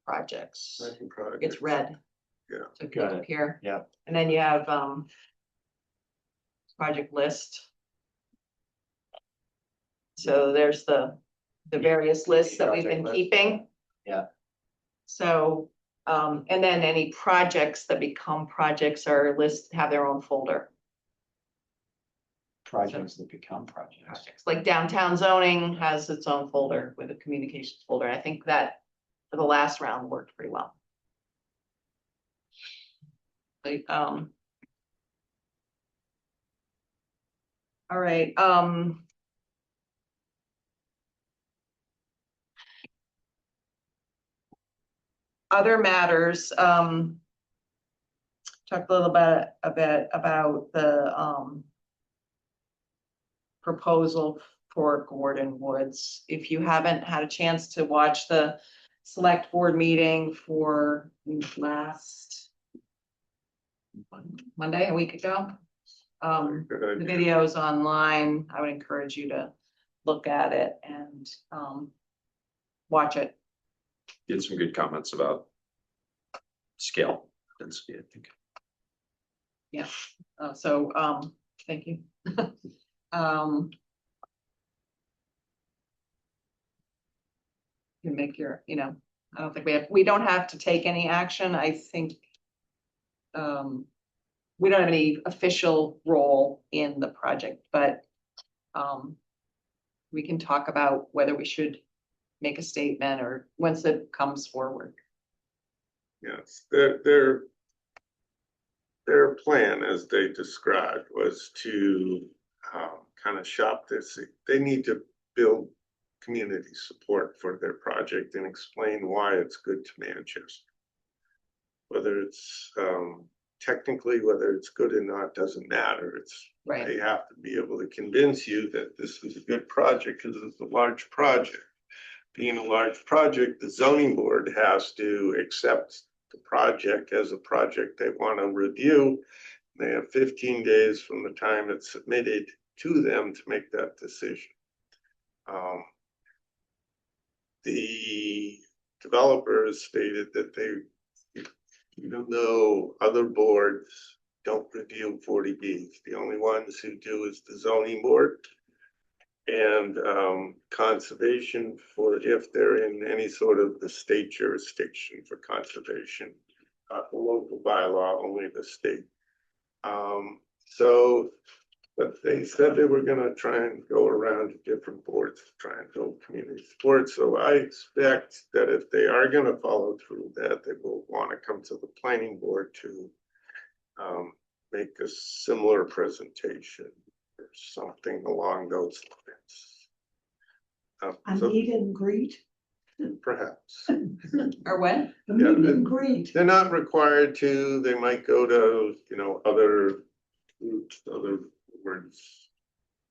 projects, it's red. Yeah. So Got click it. up here. Yeah. And then you have, project list. So there's the various lists that we've been Project list. keeping. Yeah. So, and then any projects that become projects are have their own folder. Projects that become projects. Projects like downtown zoning has its own folder with a communications folder. I think that for the last round worked pretty well. Like, all right, other matters, talk a little bit, about the, proposal for Gordon Woods. If you haven't had a chance to watch the select board meeting for last Monday, a week ago, the video is online. I would encourage you to look at it and, watch it. Did some good comments about scale density, I think. Thank you. You make your, I don't think we don't have to take any action. I think, we don't have any official role in the project, but, we can talk about whether we should make a statement or once it comes forward. Yes, their plan, as they described, was to kind of shop this. They need to build community support for their project and explain why it's good to Manchester. Whether it's technically, whether it's good or not, doesn't matter. Right. They have to be able to convince you that this is a good project because it's a large project. Being a large project, the zoning board has to accept the project as a project they want to review. They have 15 days from the time it's submitted to them to make that decision. The developers stated that they, even though other boards don't review 40Bs, the only ones who do is the zoning board and conservation for if they're in any sort of the state jurisdiction for conservation, not the local bylaw, only the state. So, but they said they were gonna try and go around to different boards to try and build community support. So I expect that if they are gonna follow through that, they will wanna come to the planning board to make a similar presentation or something along those lines. A So meet and greet, perhaps. Or when? a Yeah, meet and greet. They're not required to, they might go to, other groups, other words.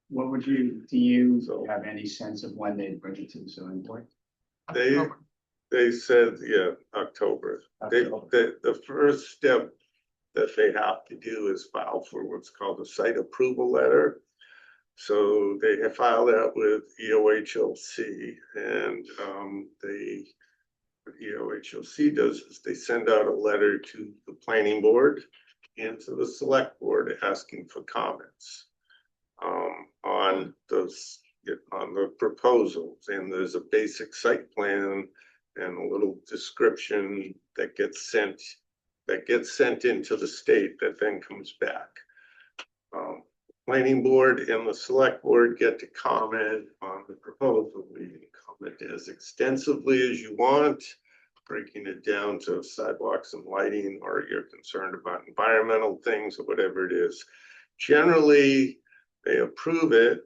What would you, do you have any sense of when they'd bring it to the zoning board? They said, yeah, October. The first step that they have to do is file for what's called a site approval letter. So they have filed that with EOHLC, and what EOHLC does is they send out a letter to the planning board and to the select board asking for comments on the proposals. And there's a basic site plan and a little description that gets sent into the state that then comes back. Planning board and the select board get to comment on the proposal. You can comment as extensively as you want, breaking it down to sidewalks and lighting, or you're concerned about environmental things or whatever it is. Generally, they approve it.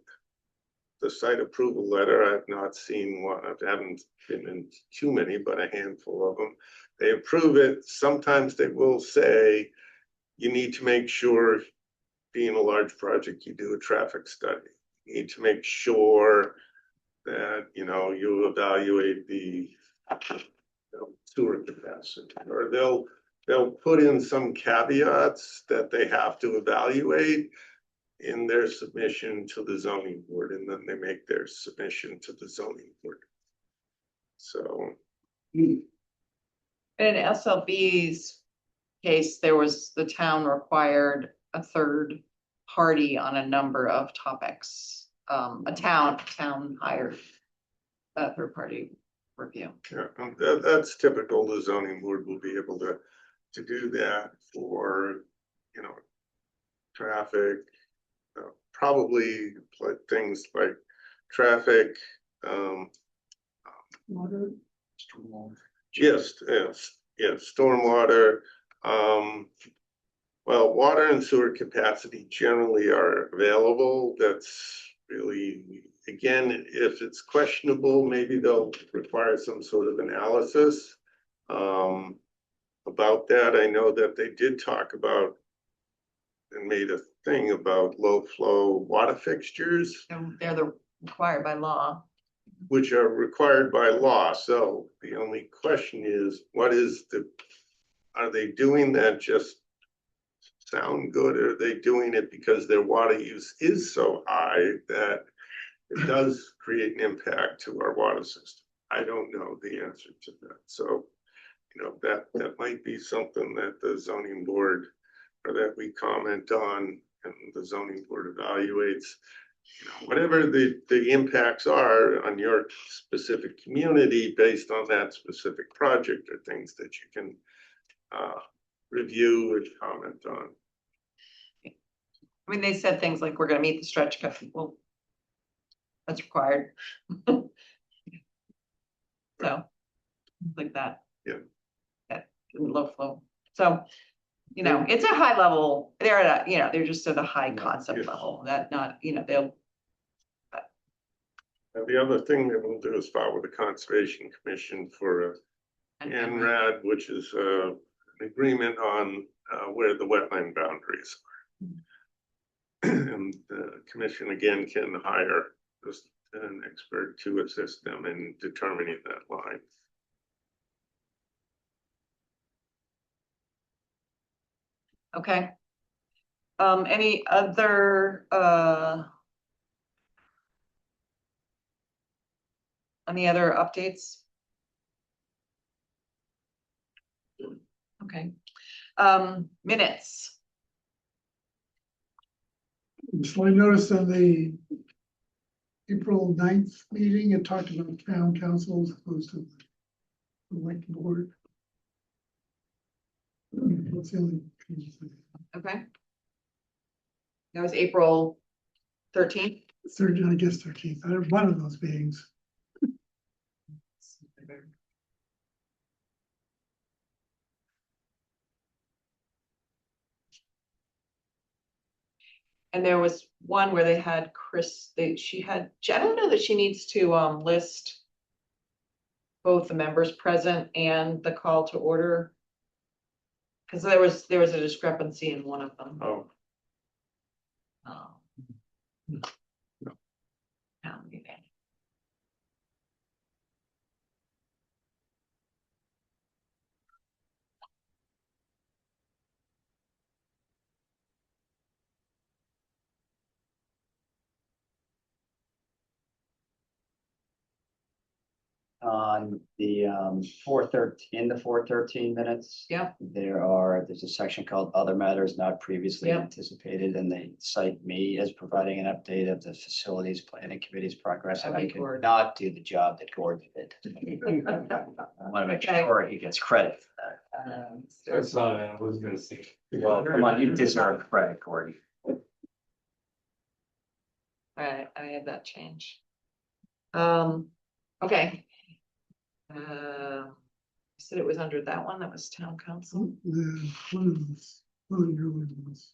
The site approval letter, I've not seen one, I haven't been in too many, but a handful of them. They approve it. Sometimes they will say, you need to make sure, being a large project, you do a traffic study. You need to make sure that, you evaluate the sewer capacity, or they'll put in some caveats that they have to evaluate in their submission to the zoning board, and then they make their submission to the zoning board. So. In SLB's case, the town required a third party on a number of topics. A town hired a third party review. Yeah, that's typical. The zoning board will be able to do that for, traffic, probably things like traffic, Water. yes, stormwater. Well, water and sewer capacity generally are available. That's really, again, if it's questionable, maybe they'll require some sort of analysis about that. I know that they did talk about and made a thing about low flow water fixtures, They're required by law. which are required by law. So the only question is, are they doing that just sound good, or are they doing it because their water use is so high that it does create an impact to our water system? I don't know the answer to that. So, that might be something that the zoning board, or that we comment on and the zoning board evaluates. Whatever the impacts are on your specific community based on that specific project, are things that you can review and comment on. I mean, they said things like, we're gonna meet the stretch cut. Well, that's required. So, like that. Yeah. That low flow. So, it's a high level, they're at they're just at a high concept Yes. level, that not, they'll. And the other thing that we'll do is file with the Conservation Commission for NRAD, which is an agreement on where the wetland boundaries are. And the commission again can hire an expert to assist them in determining that line. Okay. Any other Any other updates? Okay, minutes. So I noticed in the April 9th meeting, it talked about town council as opposed to the elect board. What's the only changes? Okay. That was April 13th. Third, I guess 13th, one of those meetings. And there was one where they had Chris, I don't know that she needs to list both the members present and the call to order. Because there was a discrepancy in one of them. Oh, Town meeting. On the 413 minutes. Yeah. There's a section called other matters not previously Yeah. anticipated, and they cite me as providing an update of the facilities planning committee's progress, and I Okay, could Gordon. not do the job that Gordon did. I want to make Okay. sure he gets credit for that. That's all I was gonna say. Well, come on, you deserve credit, Gordon. Alright, I had that change. Okay. Said it was under that one, that was town council. One of those, one of the earlier ones.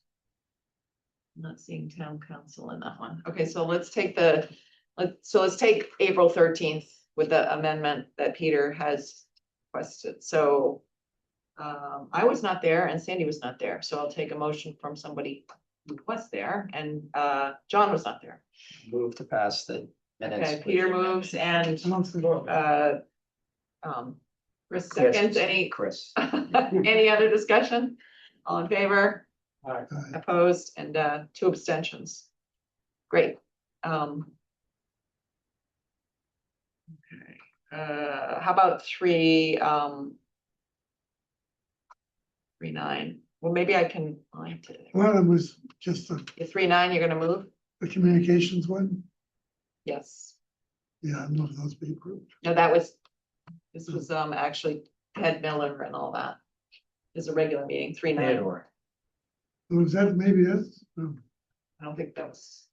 I'm not seeing town council in that one. Okay, so let's take let's take April 13th with the amendment that Peter has requested. So I was not there and Sandy was not there, so I'll take a motion from somebody who was there, and John was not there. Move to pass the minutes. Okay, Peter moves and Chris Chris, seconds. Any Chris. any other discussion? All in favor? Aye. Opposed, and 2 abstentions. Great. Okay. How about 3-9? Well, maybe I can find it. One of them was just the 3-9, you're gonna move? communications one. Yes. Yeah, I move those be approved. No, this was actually Ted Miller and all that. Is a regular meeting, 3-9. Theodore. Was that, maybe that's, I don't think that was.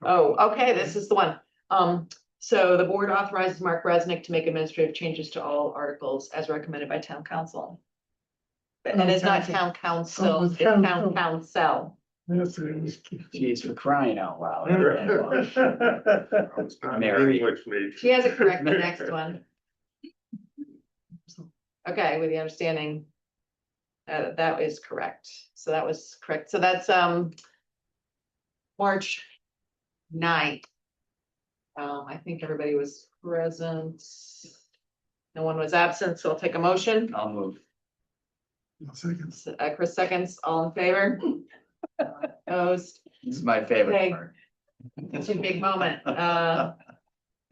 Oh, okay, this is the one. So the board authorizes Mark Resnick to make administrative changes to all articles as recommended by town council. And it's not town council, Oh, it's it's town town council. that's what it was. Geez, for crying out loud. It's not Mary. English major. She has it correct, the next one. Okay, with the understanding. That is correct. So that was correct. So that's March 9th. I think everybody was present. No one was absent, so I'll take a motion. I'll move. Seconds. Chris seconds, all in favor? Opposed? This is my favorite Okay. part. It's a big moment. The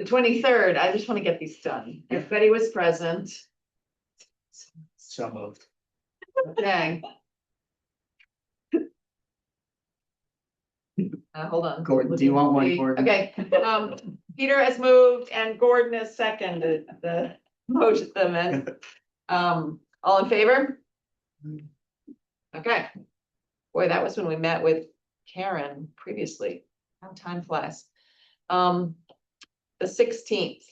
23rd, I just want to get these done. Everybody was present. So moved. Okay. Hold on. Gordon, do you want one, Gordon? Okay, Peter has moved and Gordon has seconded the motion, the amendment. All in favor? Okay. Boy, that was when we met with Karen previously. How time flies. The 16th.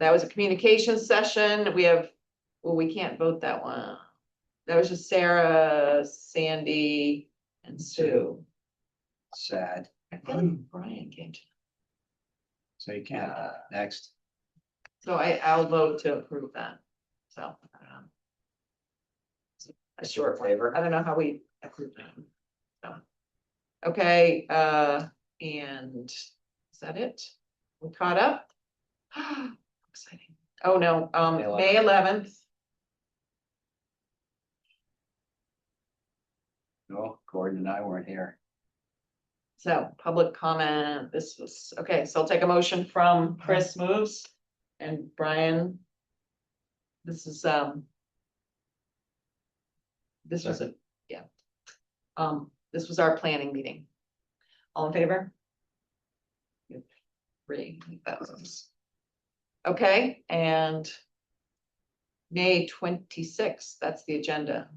That was a communication session. We can't vote that one. That was just Sarah, Sandy, and Sue. Sad. I feel like Brian came to. So you can't, next. So I'll vote to approve that. So. A short Favor. favor. I don't know how we approve that. So. Okay, and is that it? We caught up? Exciting. Oh, no, May 11th. Oh, Gordon and I weren't here. So public comment, this was, okay, so I'll take a motion from Chris moves and Brian. This is, this was a, yeah. This was our planning meeting. All in favor? Three, that was. Okay, and May 26th, that's the agenda.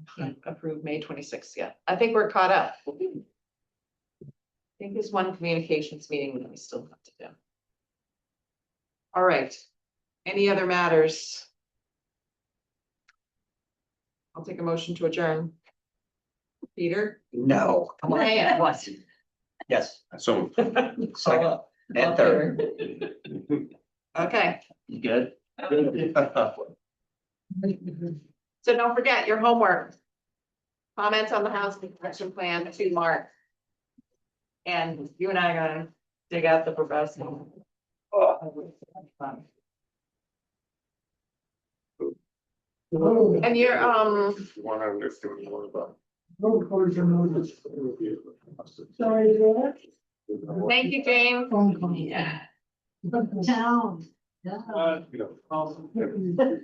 Approved May 26th, yeah. I think we're caught up. I think there's one communications meeting that we still have to do. All right. Any other matters? I'll take a motion to adjourn. Oh, Peter? No, come on. Diane? What? Yes. So Second and third. Okay, You good? so don't forget your homework. Comments on the housing protection plan to Mark. And you and I are gonna dig out the professional. And you're, One of this doing more about. Sorry, Dad. thank you, James. Phone call. Town. Yeah. You know.